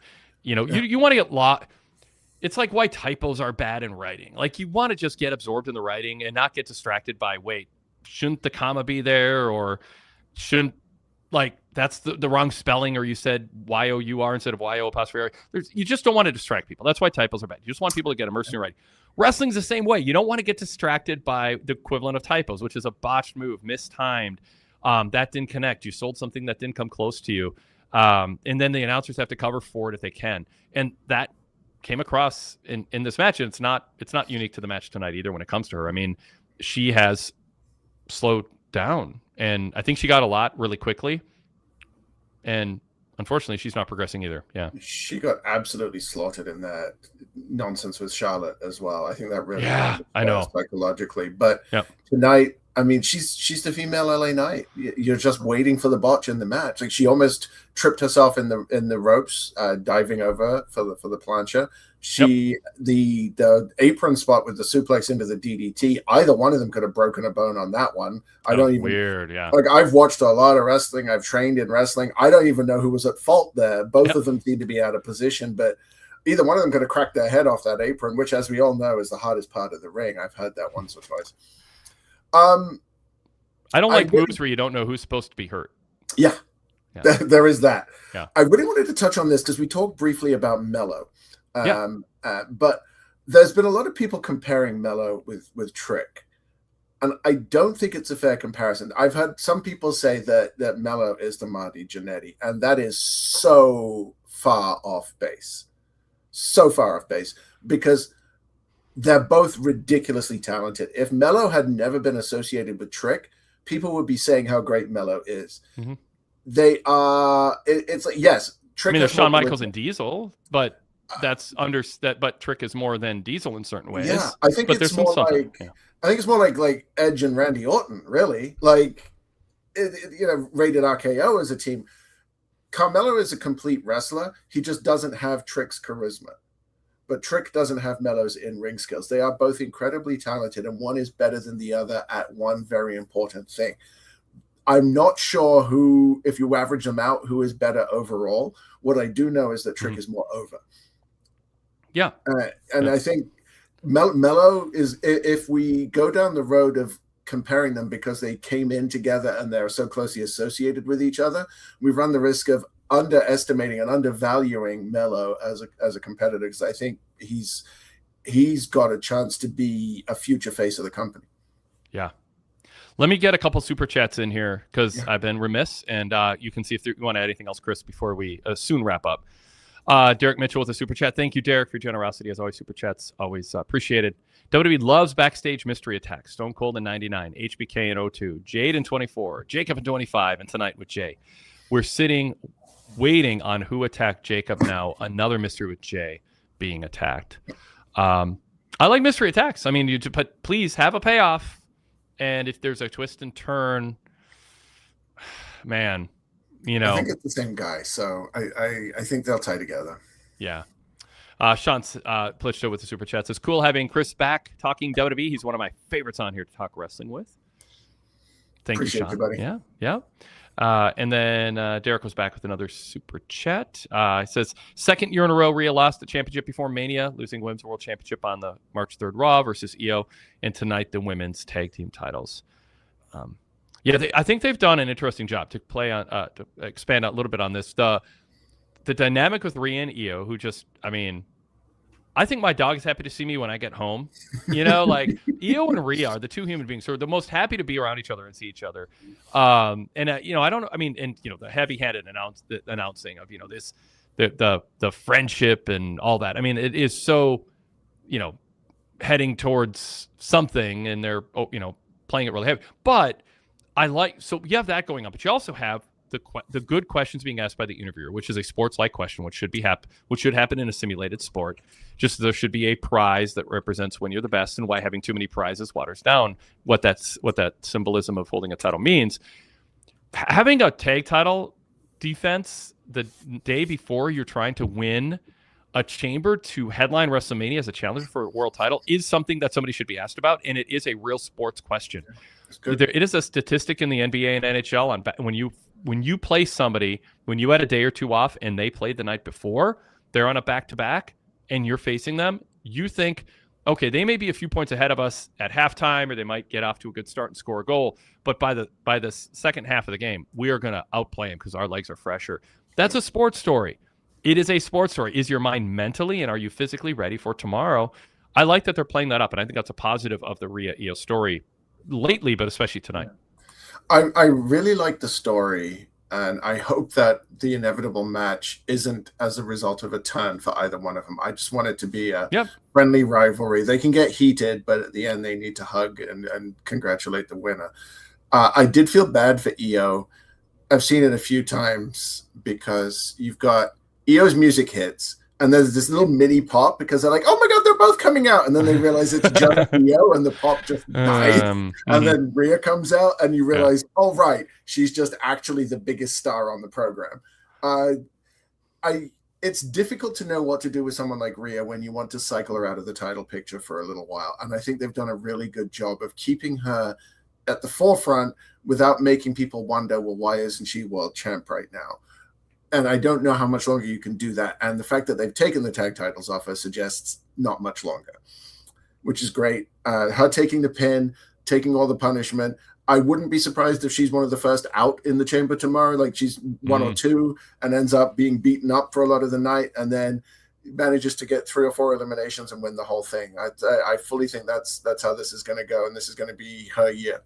you want to get lost. It's like why typos are bad in writing. Like, you want to just get absorbed in the writing and not get distracted by, wait, shouldn't the comma be there? Or shouldn't, that's the wrong spelling, or you said Y-O-U-R instead of Y-O-apostrophe R. You just don't want to distract people. That's why typos are bad. You just want people to get immersed in your writing. Wrestling's the same way. You don't want to get distracted by the equivalent of typos, which is a botched move, mistimed. That didn't connect. You sold something that didn't come close to you. And then the announcers have to cover for it if they can. And that came across in this match. And it's not unique to the match tonight either when it comes to her. I mean, she has slowed down, and I think she got a lot really quickly. And unfortunately, she's not progressing either. Yeah. She got absolutely slaughtered in that nonsense with Charlotte as well. I think that really I know, psychologically. But tonight, I mean, she's the female LA Knight. You're just waiting for the botch in the match. Like, she almost tripped herself in the ropes, diving over for the plancha. The apron spot with the suplex into the DDT. Either one of them could have broken a bone on that one. Weird, yeah. Like, I've watched a lot of wrestling. I've trained in wrestling. I don't even know who was at fault there. Both of them seem to be out of position, but either one of them could have cracked their head off that apron, which, as we all know, is the hardest part of the ring. I've heard that once or twice. I don't like moves where you don't know who's supposed to be hurt. Yeah. There is that. Yeah. I really wanted to touch on this because we talked briefly about Mello. But there's been a lot of people comparing Mello with Trick. And I don't think it's a fair comparison. I've heard some people say that Mello is the Marty Jannetty, and that is so far off base. So far off base, because they're both ridiculously talented. If Mello had never been associated with Trick, people would be saying how great Mello is. Mm-hmm. They are. It's like, yes, Trick. I mean, there's Shawn Michaels and Diesel, but that's but Trick is more than Diesel in certain ways. Yeah, I think it's more like I think it's more like Edge and Randy Orton, really. Like, rated RKO as a team. Carmelo is a complete wrestler. He just doesn't have Trick's charisma. But Trick doesn't have Mello's in-ring skills. They are both incredibly talented, and one is better than the other at one very important thing. I'm not sure who, if you average them out, who is better overall. What I do know is that Trick is more over. Yeah. I think Mello is, if we go down the road of comparing them because they came in together and they're so closely associated with each other, we run the risk of underestimating and undervaluing Mello as a competitor, because I think he's got a chance to be a future face of the company. Yeah. Let me get a couple super chats in here because I've been remiss, and you can see if you want to add anything else, Chris, before we soon wrap up. Derek Mitchell with a super chat. Thank you, Derek, for your generosity. As always, super chats always appreciated. WWE loves backstage mystery attacks. Stone Cold in 99, HBK in 02, Jade in 24, Jacob in 25, and tonight with Jay. We're sitting waiting on who attacked Jacob now. Another mystery with Jay being attacked. I like mystery attacks. I mean, but please have a payoff. And if there's a twist and turn, man, I think it's the same guy, so I think they'll tie together. Yeah. Sean Plitchto with the super chat says, cool having Chris back talking WWE. He's one of my favorites on here to talk wrestling with. Thank you, Sean. Buddy. Yeah. And then Derek was back with another super chat. He says, second year in a row, Rhea lost the championship before Mania, losing Women's World Championship on the March 3rd Raw versus Io, and tonight the women's tag team titles. I think they've done an interesting job to play on, to expand out a little bit on this. The dynamic with Rhea and Io, who just, I think my dog is happy to see me when I get home. Like Io and Rhea are the two human beings who are the most happy to be around each other and see each other. I don't know. The heavy-handed announcing of, this, the friendship and all that. It is so, heading towards something, and they're, playing it really heavy. But so you have that going on, but you also have the good questions being asked by the interviewer, which is a sports-like question, which should happen in a simulated sport. Just there should be a prize that represents when you're the best, and why having too many prizes waters down what that symbolism of holding a title means. Having a tag title defense the day before you're trying to win a chamber to headline WrestleMania as a challenger for a world title is something that somebody should be asked about, and it is a real sports question. It is a statistic in the NBA and NHL on when you play somebody, when you had a day or two off and they played the night before, they're on a back-to-back and you're facing them, you think, okay, they may be a few points ahead of us at halftime, or they might get off to a good start and score a goal, but by the second half of the game, we are going to outplay them because our legs are fresher. That's a sports story. It is a sports story. Is your mind mentally and are you physically ready for tomorrow? I like that they're playing that up, and I think that's a positive of the Rhea Io story lately, but especially tonight. I really like the story, and I hope that the inevitable match isn't as a result of a turn for either one of them. I just want it to be a friendly rivalry. They can get heated, but at the end they need to hug and congratulate the winner. I did feel bad for Io. I've seen it a few times because you've got Io's music hits, and there's this little mini pop because they're like, oh my God, they're both coming out. And then they realize it's just Io, and the pop just died. And then Rhea comes out, and you realize, oh, right, she's just actually the biggest star on the program. It's difficult to know what to do with someone like Rhea when you want to cycle her out of the title picture for a little while. And I think they've done a really good job of keeping her at the forefront without making people wonder, well, why isn't she world champ right now? And I don't know how much longer you can do that. And the fact that they've taken the tag titles off her suggests not much longer, which is great. Her taking the pin, taking all the punishment. I wouldn't be surprised if she's one of the first out in the chamber tomorrow. Like she's one or two and ends up being beaten up for a lot of the night, and then manages to get 3 or 4 eliminations and win the whole thing. I fully think that's how this is going to go, and this is going to be her year.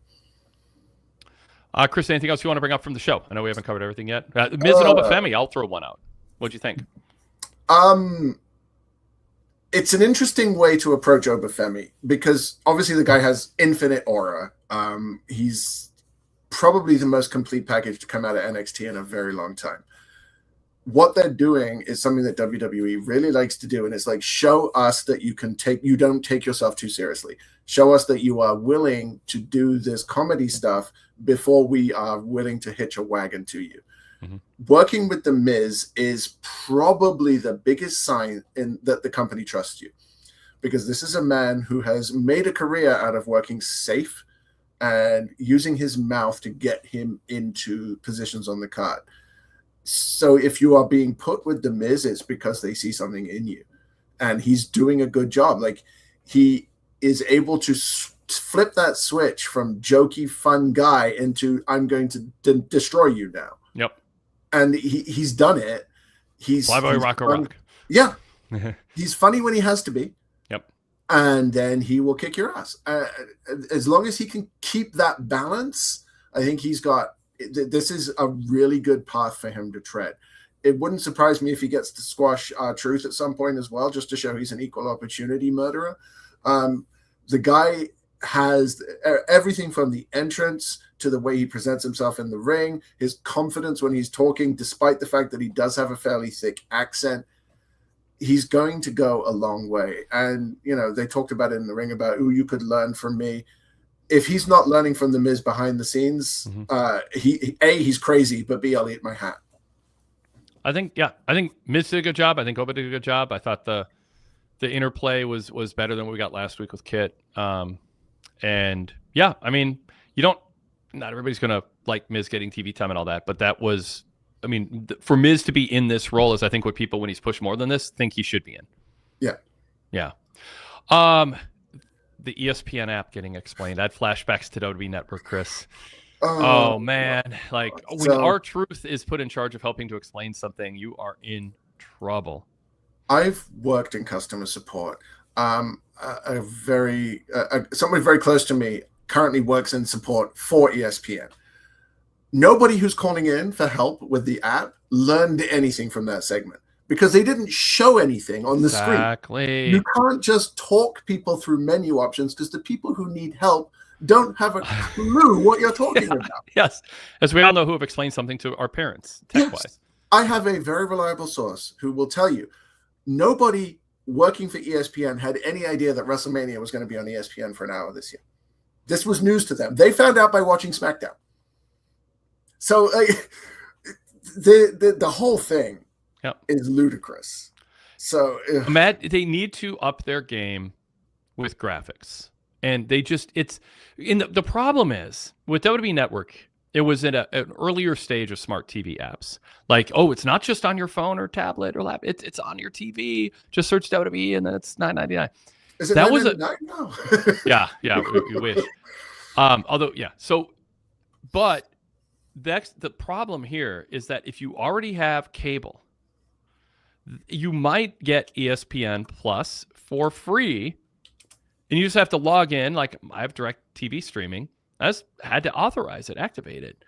Chris, anything else you want to bring up from the show? I know we haven't covered everything yet. Miz and Obafemi, I'll throw one out. What'd you think? It's an interesting way to approach Obafemi because obviously the guy has infinite aura. He's probably the most complete package to come out of NXT in a very long time. What they're doing is something that WWE really likes to do, and it's like, show us that you don't take yourself too seriously. Show us that you are willing to do this comedy stuff before we are willing to hitch a wagon to you. Mm-hmm. Working with The Miz is probably the biggest sign that the company trusts you, because this is a man who has made a career out of working safe and using his mouth to get him into positions on the card. So if you are being put with The Miz, it's because they see something in you, and he's doing a good job. Like, he is able to flip that switch from jokey, fun guy into I'm going to destroy you now. Yep. And he's done it. He's rock. Yeah. He's funny when he has to be. Yep. And then he will kick your ass. As long as he can keep that balance, I think this is a really good path for him to tread. It wouldn't surprise me if he gets to squash Truth at some point as well, just to show he's an equal opportunity murderer. The guy has everything from the entrance to the way he presents himself in the ring, his confidence when he's talking, despite the fact that he does have a fairly thick accent. He's going to go a long way. And, they talked about it in the ring about, you could learn from me. If he's not learning from the Miz behind the scenes, he's crazy, but B, I'll eat my hat. I think Miz did a good job. I think Oba did a good job. I thought the interplay was better than what we got last week with Kit. And yeah, I mean, not everybody's going to like Miz getting TV time and all that, but that was, I mean, for Miz to be in this role is, I think, what people, when he's pushed more than this, think he should be in. Yeah. Yeah. The ESPN app getting explained. I had flashbacks to WWE Network, Chris. Oh man. Like, when R-Truth is put in charge of helping to explain something, you are in trouble. I've worked in customer support. Somebody very close to me currently works in support for ESPN. Nobody who's calling in for help with the app learned anything from that segment because they didn't show anything on the screen. You can't just talk people through menu options because the people who need help don't have a clue what you're talking about. Yes. As we all know, who have explained something to our parents, tech-wise. Yes. I have a very reliable source who will tell you nobody working for ESPN had any idea that WrestleMania was going to be on ESPN for an hour this year. This was news to them. They found out by watching SmackDown. So the whole thing is ludicrous. So Matt, they need to up their game with graphics, and they just the problem is with WWE Network. It was at an earlier stage of smart TV apps. Like, it's not just on your phone or tablet or laptop. It's on your TV. Just search WWE, and then it's $9.99. Is it $9.99? No. Yeah. We wish. Although, yeah. So, but the problem here is that if you already have cable, you might get ESPN Plus for free, and you just have to log in. Like, I have direct TV streaming. I just had to authorize it, activate it.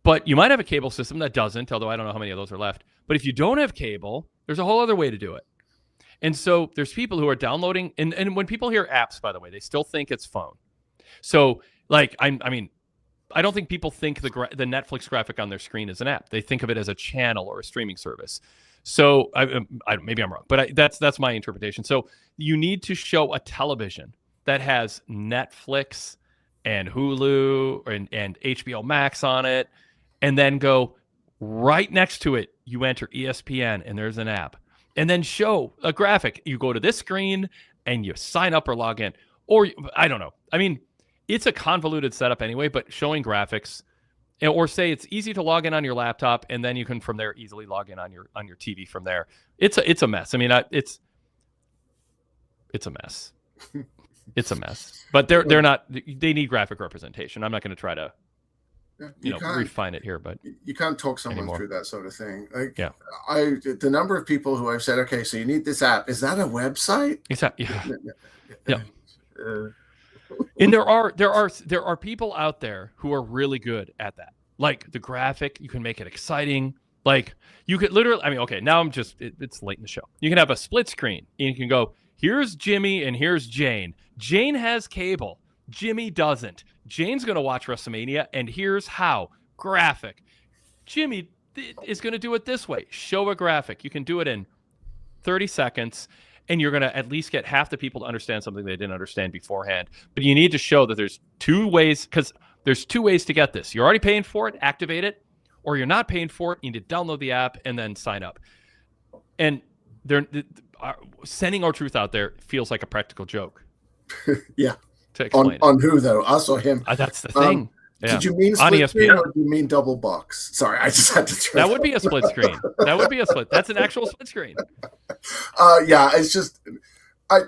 But you might have a cable system that doesn't, although I don't know how many of those are left. But if you don't have cable, there's a whole other way to do it. And so there's people who are downloading, and when people hear apps, by the way, they still think it's phone. So, like, I mean, I don't think people think the Netflix graphic on their screen is an app. They think of it as a channel or a streaming service. So maybe I'm wrong, but that's my interpretation. So you need to show a television that has Netflix and Hulu and HBO Max on it, and then go right next to it, you enter ESPN, and there's an app. And then show a graphic. You go to this screen, and you sign up or log in. Or, I don't know. I mean, it's a convoluted setup anyway, but showing graphics, or say it's easy to log in on your laptop, and then you can, from there, easily log in on your TV from there. It's a mess. I mean, it's a mess. It's a mess, but they're not. They need graphic representation. I'm not going to try to, refine it here, but you can't talk someone through that sort of thing. Like, the number of people who I've said, okay, so you need this app. Is that a website? Yeah. And there are people out there who are really good at that. Like the graphic, you can make it exciting. Like you could literally. I mean, okay, now it's late in the show. You can have a split screen, and you can go, here's Jimmy and here's Jane. Jane has cable. Jimmy doesn't. Jane's going to watch WrestleMania, and here's how. Graphic. Jimmy is going to do it this way. Show a graphic. You can do it in 30 seconds, and you're going to at least get half the people to understand something they didn't understand beforehand. But you need to show that there's two ways, because there's two ways to get this. You're already paying for it, activate it, or you're not paying for it, you need to download the app and then sign up. And sending R-Truth out there feels like a practical joke. Yeah. To explain on who though? Us or him? That's the thing. Yeah. Did you mean split screen or do you mean double box? Sorry, I just had to throw that. Would be a split screen. That would be a split. That's an actual split screen. Yeah, it's just I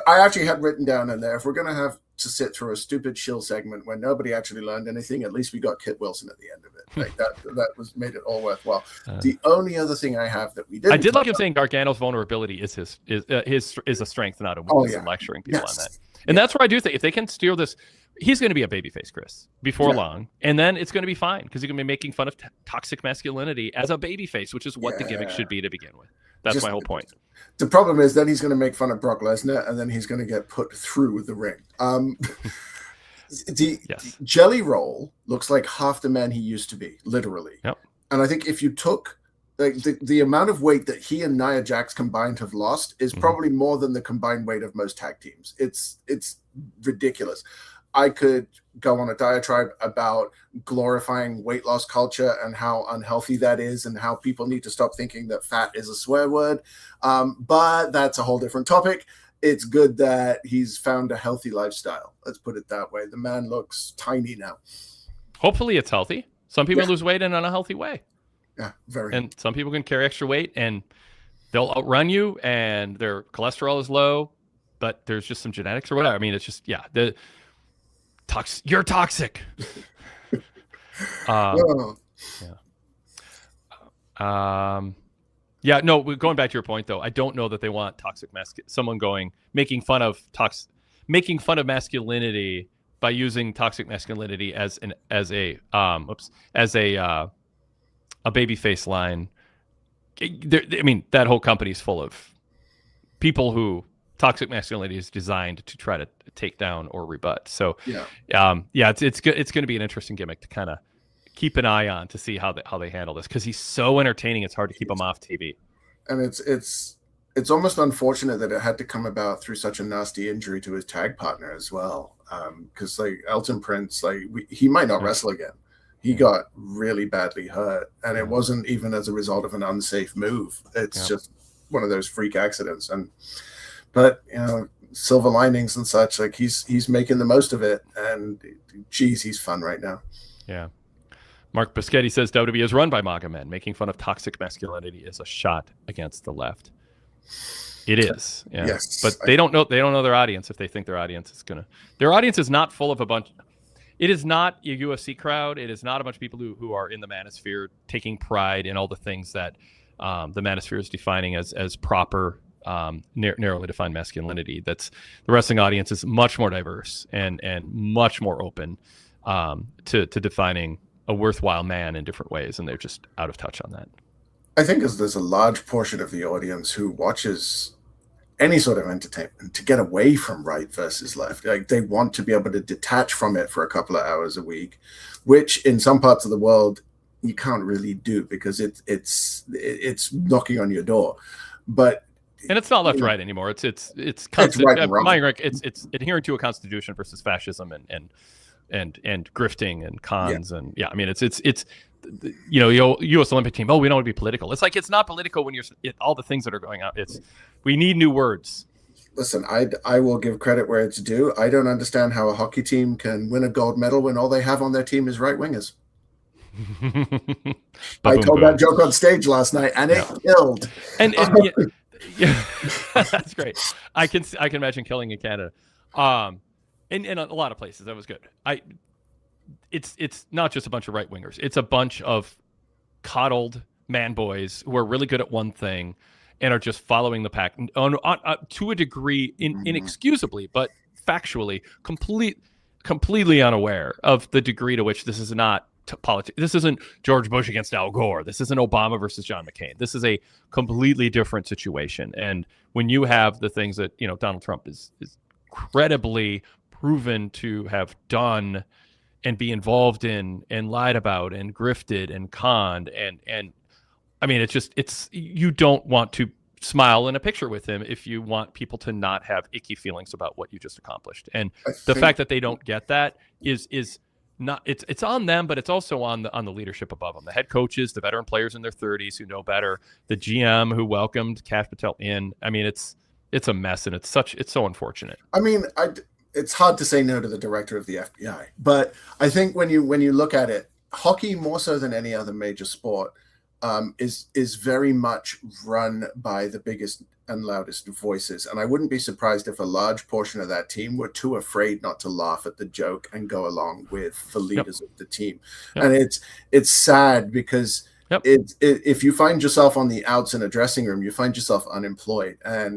actually had written down in there, if we're gonna have to sit through a stupid shill segment where nobody actually learned anything, at least we got Kit Wilson at the end of it. Like that was made it all worthwhile. The only other thing I have that we did, I did like him saying Gargano's vulnerability is a strength, not a weakness, and lecturing people on that. And that's where I do think if they can steer this, he's going to be a babyface, Chris, before long, and then it's going to be fine because he's going to be making fun of toxic masculinity as a babyface, which is what the gimmick should be to begin with. That's my whole point. The problem is then he's going to make fun of Brock Lesnar, and then he's going to get put through the ring. The Yes. Jelly Roll looks like half the man he used to be, literally. Yep. And I think if you took like the amount of weight that he and Nia Jax combined have lost is probably more than the combined weight of most tag teams. It's ridiculous. I could go on a diatribe about glorifying weight loss culture and how unhealthy that is and how people need to stop thinking that fat is a swear word. But that's a whole different topic. It's good that he's found a healthy lifestyle. Let's put it that way. The man looks tiny now. Hopefully it's healthy. Some people lose weight in an unhealthy way. Yeah, very. And some people can carry extra weight and they'll outrun you and their cholesterol is low, but there's just some genetics or whatever. I mean, it's just, you're toxic. Going back to your point though, I don't know that they want toxic someone making fun of masculinity by using toxic masculinity as a babyface line. I mean, that whole company is full of people who toxic masculinity is designed to try to take down or rebut. So it's going to be an interesting gimmick to kind of keep an eye on to see how they handle this, because he's so entertaining. It's hard to keep him off TV. And it's almost unfortunate that it had to come about through such a nasty injury to his tag partner as well. Because like Elton Prince, he might not wrestle again. He got really badly hurt, and it wasn't even as a result of an unsafe move. It's just one of those freak accidents. But silver linings and such. Like he's making the most of it, and geez, he's fun right now. Yeah. Mark Biscetti says WWE is run by MAGA men. Making fun of toxic masculinity is a shot against the left. It is. Yeah. Yes. But they don't know their audience if they think their audience is not full of a bunch. It is not a UFC crowd. It is not a bunch of people who are in the manosphere taking pride in all the things that the manosphere is defining as proper, narrowly defined masculinity. That's the wrestling audience is much more diverse and much more open to defining a worthwhile man in different ways, and they're just out of touch on that. I think there's a large portion of the audience who watches any sort of entertainment to get away from right versus left. Like they want to be able to detach from it for a couple of hours a week, which in some parts of the world you can't really do because it's knocking on your door. But it's not left right anymore. It's right and wrong. It's adhering to a constitution versus fascism and grifting and cons and I mean it's U.S. Olympic team. Oh, we don't want to be political. It's like it's not political when all the things that are going on. We need new words. Listen, I will give credit where it's due. I don't understand how a hockey team can win a gold medal when all they have on their team is right wingers. I told that joke on stage last night, and it killed. And that's great. I can imagine killing in Canada. In a lot of places, that was good. It's not just a bunch of right wingers. It's a bunch of coddled man boys who are really good at one thing and are just following the pack to a degree, inexcusably, but factually, completely unaware of the degree to which this is not politics. This isn't George Bush against Al Gore. This isn't Obama versus John McCain. This is a completely different situation. And when you have the things that Donald Trump is incredibly proven to have done and be involved in and lied about and grifted and conned and I mean it's you don't want to smile in a picture with him if you want people to not have icky feelings about what you just accomplished. And the fact that they don't get that is not it's on them, but it's also on the leadership above them, the head coaches, the veteran players in their 30s who know better, the GM who welcomed Kash Patel in. I mean it's a mess, and it's so unfortunate. I mean, it's hard to say no to the director of the FBI, but I think when you look at it, hockey more so than any other major sport is very much run by the biggest and loudest voices, and I wouldn't be surprised if a large portion of that team were too afraid not to laugh at the joke and go along with the leaders of the team. And it's sad because if you find yourself on the outs in a dressing room, you find yourself unemployed. And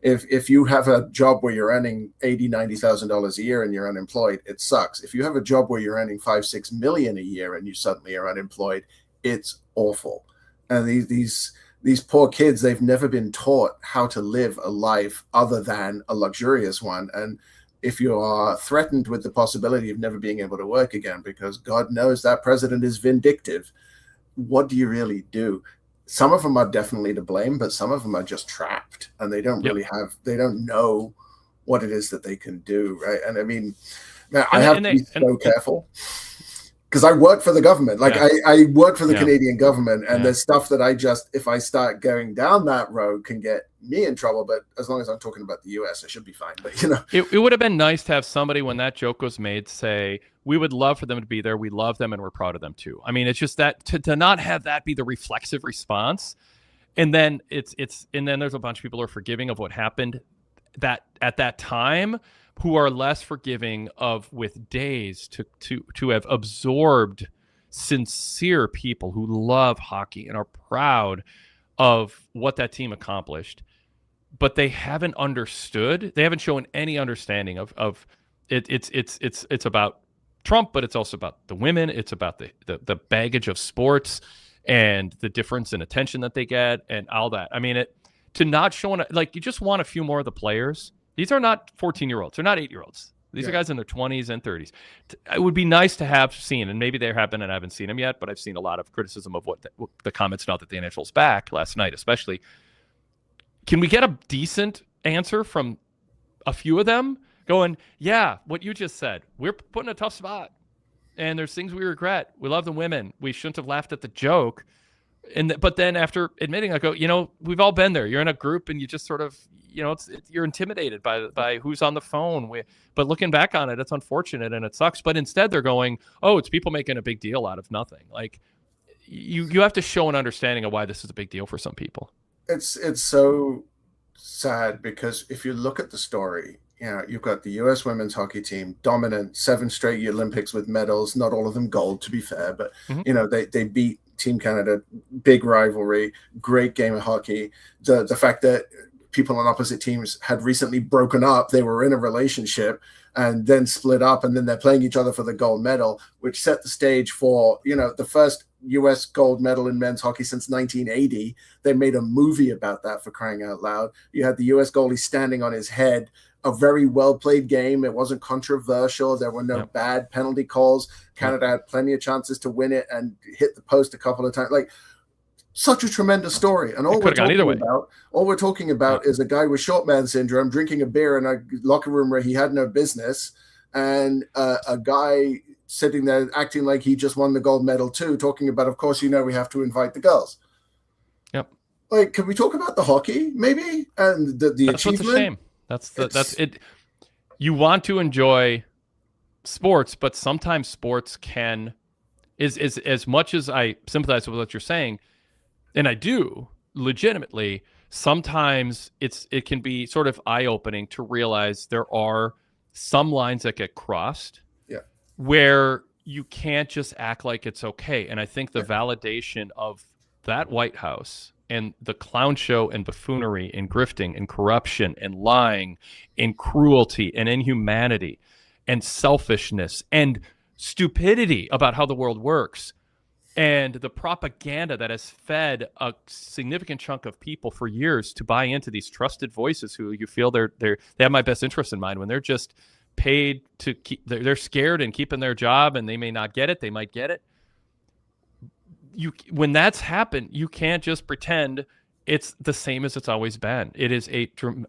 if you have a job where you're earning $80,000-$90,000 a year and you're unemployed, it sucks. If you have a job where you're earning $5-6 million a year and you suddenly are unemployed, it's awful. And these poor kids, they've never been taught how to live a life other than a luxurious one. And if you are threatened with the possibility of never being able to work again, because God knows that president is vindictive, what do you really do? Some of them are definitely to blame, but some of them are just trapped, and they don't really they don't know what it is that they can do, right? And I mean, now I have to be so careful, because I work for the government. Like I work for the Canadian government, and there's stuff that I just, if I start going down that road, can get me in trouble. But as long as I'm talking about the US, I should be fine. But it would have been nice to have somebody, when that joke was made, say, we would love for them to be there. We love them and we're proud of them too. I mean, it's just that to not have that be the reflexive response. And then and then there's a bunch of people who are forgiving of what happened that at that time, who are less forgiving of with days to have absorbed sincere people who love hockey and are proud of what that team accomplished, but they haven't understood. They haven't shown any understanding of it. It's about Trump, but it's also about the women. It's about the baggage of sports and the difference in attention that they get and all that. I mean, to not show, like, you just want a few more of the players. These are not 14-year-olds. They're not 8-year-olds. These are guys in their 20s and 30s. It would be nice to have seen, and maybe there have been, and I haven't seen them yet, but I've seen a lot of criticism of what the comments now that the NHL's back last night, especially. Can we get a decent answer from a few of them going, yeah, what you just said, we're put in a tough spot, and there's things we regret. We love the women. We shouldn't have laughed at the joke. But then after admitting, I go, we've all been there. You're in a group and you just sort of, you're intimidated by who's on the phone. But looking back on it, it's unfortunate and it sucks. But instead they're going, oh, it's people making a big deal out of nothing. Like, you have to show an understanding of why this is a big deal for some people. It's so sad, because if you look at the story, you've got the U.S. women's hockey team, dominant, 7 straight Olympics with medals, not all of them gold, to be fair, but they beat Team Canada, big rivalry, great game of hockey. The fact that people on opposite teams had recently broken up, they were in a relationship and then split up, and then they're playing each other for the gold medal, which set the stage for, the first U.S. gold medal in men's hockey since 1980. They made a movie about that, for crying out loud. You had the U.S. goalie standing on his head. A very well-played game. It wasn't controversial. There were no bad penalty calls. Canada had plenty of chances to win it and hit the post a couple of times. Like, such a tremendous story. And all we're talking about is a guy with short man syndrome drinking a beer in a locker room where he had no business, and a guy sitting there acting like he just won the gold medal too, talking about, of course, we have to invite the girls. Yep. Like, can we talk about the hockey maybe and the That's achievement? What's a shame. That's it. You want to enjoy sports, but sometimes sports is as much as I sympathize with what you're saying, and I do legitimately, sometimes it can be sort of eye-opening to realize there are some lines that get crossed where you can't just act like it's okay. And I think the validation of that White House and the clown show and buffoonery and grifting and corruption and lying and cruelty and inhumanity and selfishness and stupidity about how the world works, and the propaganda that has fed a significant chunk of people for years to buy into these trusted voices who you feel they have my best interest in mind, when they're just paid to keep, they're scared and keeping their job, and they may not get it, they might get it. When that's happened, you can't just pretend it's the same as it's always been.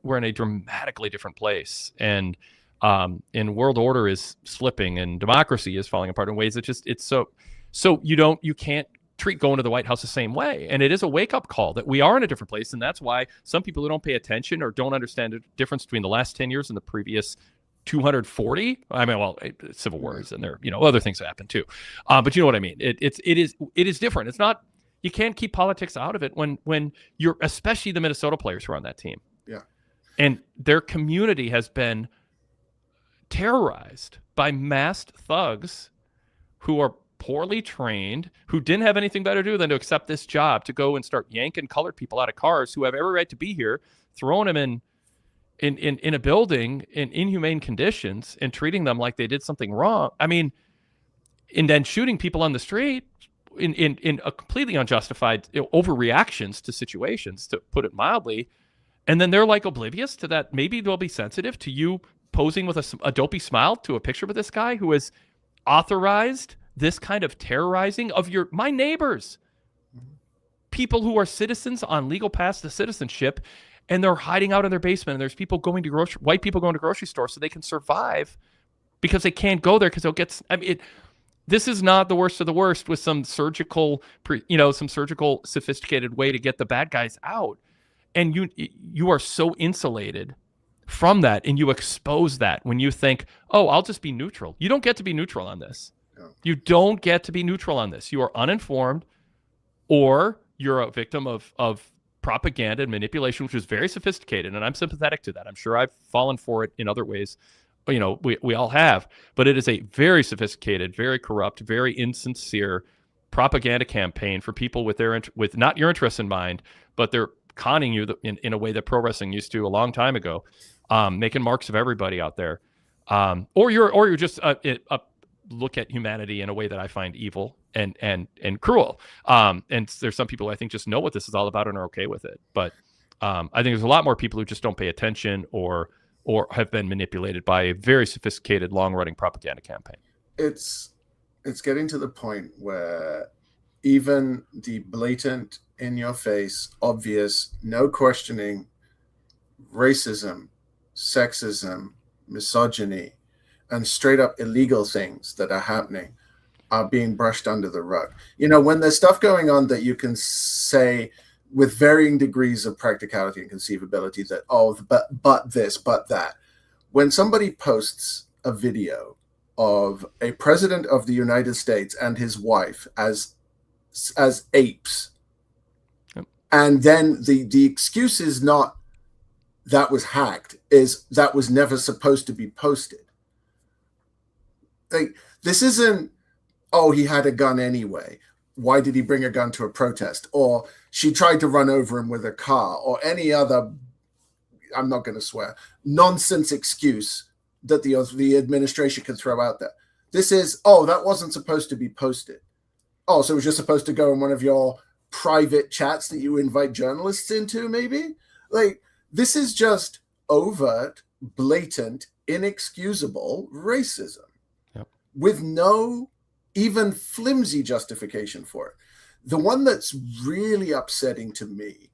We're in a dramatically different place, and world order is slipping, and democracy is falling apart in ways that you can't treat going to the White House the same way. And it is a wake-up call that we are in a different place, and that's why some people who don't pay attention or don't understand the difference between the last 10 years and the previous 240. I mean, well, civil wars, and there, other things that happen too. But you know what I mean? It is different. It's not, you can't keep politics out of it when you're, especially the Minnesota players who are on that team. Yeah. And their community has been terrorized by masked thugs who are poorly trained, who didn't have anything better to do than to accept this job, to go and start yanking colored people out of cars who have every right to be here, throwing them in a building in inhumane conditions and treating them like they did something wrong. I mean, and then shooting people on the street in a completely unjustified overreactions to situations, to put it mildly. And then they're like oblivious to that. Maybe they'll be sensitive to you posing with a dopey smile to a picture with this guy who has authorized this kind of terrorizing of my neighbors, people who are citizens on legal paths to citizenship, and they're hiding out in their basement, and there's people going to white people going to grocery stores so they can survive because they can't go there because they'll get. This is not the worst of the worst with some surgical, sophisticated way to get the bad guys out. And you are so insulated from that, and you expose that when you think, oh, I'll just be neutral. You don't get to be neutral on this. No. You don't get to be neutral on this. You are uninformed, or you're a victim of propaganda and manipulation, which is very sophisticated, and I'm sympathetic to that. I'm sure I've fallen for it in other ways. We all have, but it is a very sophisticated, very corrupt, very insincere propaganda campaign for people with not your interests in mind, but they're conning you in a way that pro wrestling used to a long time ago, making marks of everybody out there, or you're just look at humanity in a way that I find evil and cruel. And there's some people I think just know what this is all about and are okay with it, but I think there's a lot more people who just don't pay attention or have been manipulated by a very sophisticated, long-running propaganda campaign. It's getting to the point where even the blatant, in-your-face, obvious, no questioning racism, sexism, misogyny, and straight-up illegal things that are happening are being brushed under the rug. When there's stuff going on that you can say with varying degrees of practicality and conceivability that, but this, but that. When somebody posts a video of a president of the United States and his wife as apes, yep. And then the excuse is not that was hacked, is that was never supposed to be posted. This isn't, oh, he had a gun anyway. Why did he bring a gun to a protest? Or she tried to run over him with a car, or any other, I'm not going to swear, nonsense excuse that the administration can throw out there. This is, oh, that wasn't supposed to be posted. Oh, so it was just supposed to go in one of your private chats that you invite journalists into, maybe? This is just overt, blatant, inexcusable racism. Yep. With no even flimsy justification for it. The one that's really upsetting to me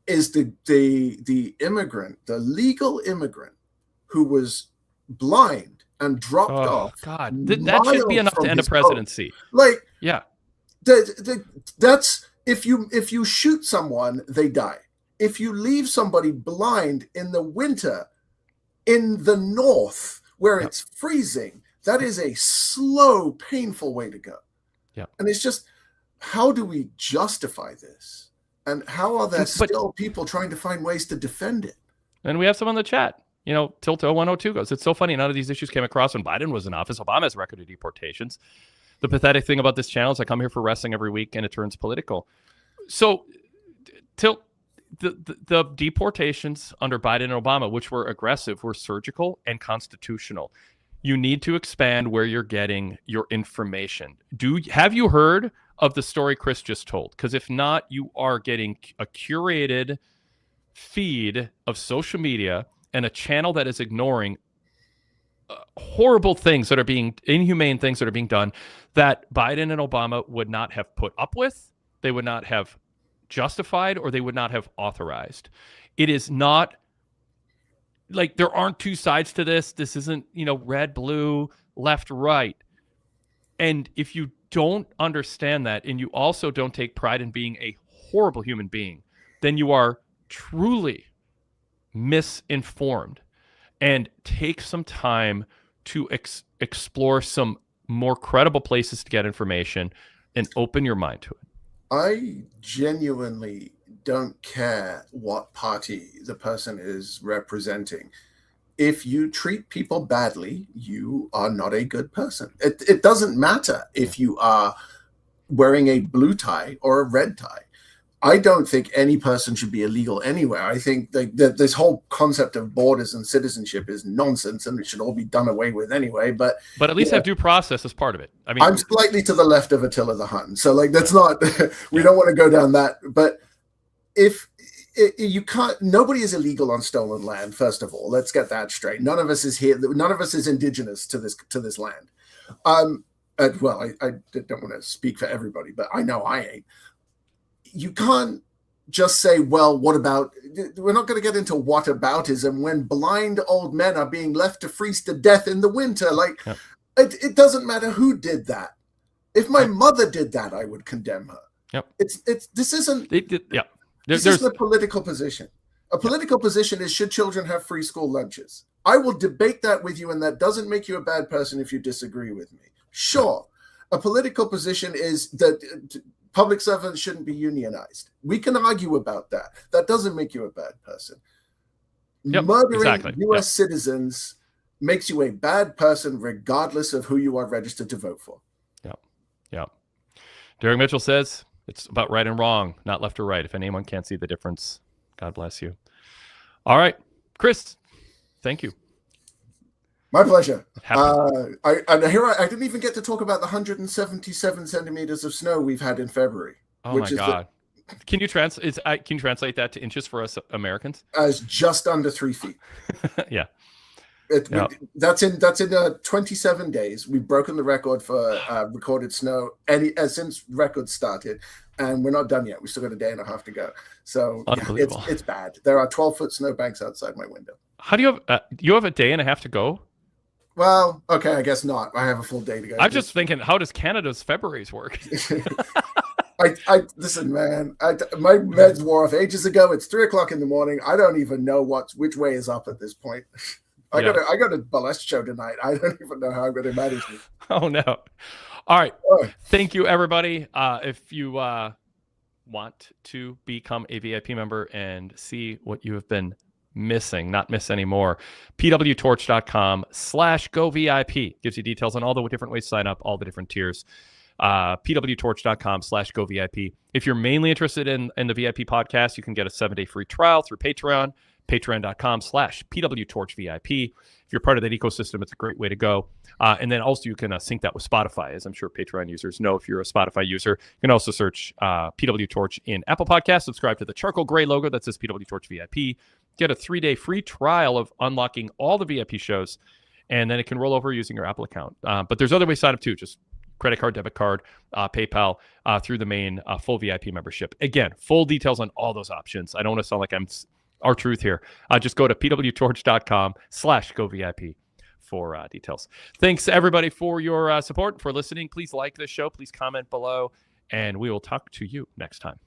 is the immigrant, the legal immigrant who was blind and dropped off. God, that should be enough to end a presidency. Yeah, that's if you shoot someone, they die. If you leave somebody blind in the winter in the north where it's freezing, that is a slow, painful way to go. Yeah. And it's just, how do we justify this? And how are there still people trying to find ways to defend it? And we have some on the chat. Tilt0102 goes, it's so funny. None of these issues came across when Biden was in office. Obama has a record of deportations. The pathetic thing about this channel is I come here for wrestling every week and it turns political. So Tilt, the deportations under Biden and Obama, which were aggressive, were surgical and constitutional. You need to expand where you're getting your information. Have you heard of the story Chris just told? Because if not, you are getting a curated feed of social media and a channel that is ignoring horrible things that are inhumane things that are being done that Biden and Obama would not have put up with, they would not have justified, or they would not have authorized. It is not there aren't two sides to this. This isn't, red, blue, left, right. And if you don't understand that, and you also don't take pride in being a horrible human being, then you are truly misinformed. And take some time to explore some more credible places to get information and open your mind to it. I genuinely don't care what party the person is representing. If you treat people badly, you are not a good person. It doesn't matter if you are wearing a blue tie or a red tie. I don't think any person should be illegal anywhere. I think that this whole concept of borders and citizenship is nonsense, and it should all be done away with anyway. But at least have due process as part of it. I mean, I'm slightly to the left of Attila the Hun, so that's not. We don't want to go down that. But if you can't. Nobody is illegal on stolen land. First of all, let's get that straight. None of us is here. None of us is indigenous to this land. Well, I don't want to speak for everybody, but I know I ain't. You can't just say, well, what about? We're not going to get into whataboutism when blind old men are being left to freeze to death in the winter. Like, it doesn't matter who did that. If my mother did that, I would condemn her. Yep. This isn't. This isn't a political position. A political position is, should children have free school lunches? I will debate that with you, and that doesn't make you a bad person if you disagree with me. Sure. A political position is that public servants shouldn't be unionized. We can argue about that. That doesn't make you a bad person. Murdering U.S. citizens makes you a bad person regardless of who you are registered to vote for. Yeah. Derek Mitchell says it's about right and wrong, not left or right. If anyone can't see the difference, God bless you. All right, Chris, thank you. My pleasure. I didn't even get to talk about the 177 centimeters of snow we've had in February. Oh my God. Can you translate that to inches for us Americans? As just under 3 feet. Yeah. That's in 27 days. We've broken the record for recorded snow since records started, and we're not done yet. We still got a day and a half to go. So it's bad. There are 12-foot snowbanks outside my window. How do you have a day and a half to go? Well, okay, I guess not. I have a full day to go. I'm just thinking, how does Canada's February's work? I listen, man. My meds wore off ages ago. It's 3:00 in the morning. I don't even know which way is up at this point. I got a burlesque show tonight. I don't even know how I'm going to manage it. Oh no! All right. Thank you, everybody. If you want to become a VIP member and see what you have been missing, not miss anymore, PWTorch.com/govip gives you details on all the different ways to sign up, all the different tiers. PWTorch.com/govip. If you're mainly interested in the VIP podcast, you can get a 7-day free trial through Patreon. Patreon.com/PWTorchVIP. If you're part of that ecosystem, it's a great way to go. And then also you can sync that with Spotify, as I'm sure Patreon users know. If you're a Spotify user, you can also search PWTorch in Apple Podcasts, subscribe to the charcoal gray logo that says PWTorch VIP, get a 3-day free trial of unlocking all the VIP shows, and then it can roll over using your Apple account. But there's other ways to sign up too, just credit card, debit card, PayPal, through the main full VIP membership. Again, full details on all those options. I don't want to sound like I'm our truth here. Just go to PWTorch.com/govip for details. Thanks everybody for your support, for listening. Please like this show. Please comment below, and we will talk to you next time.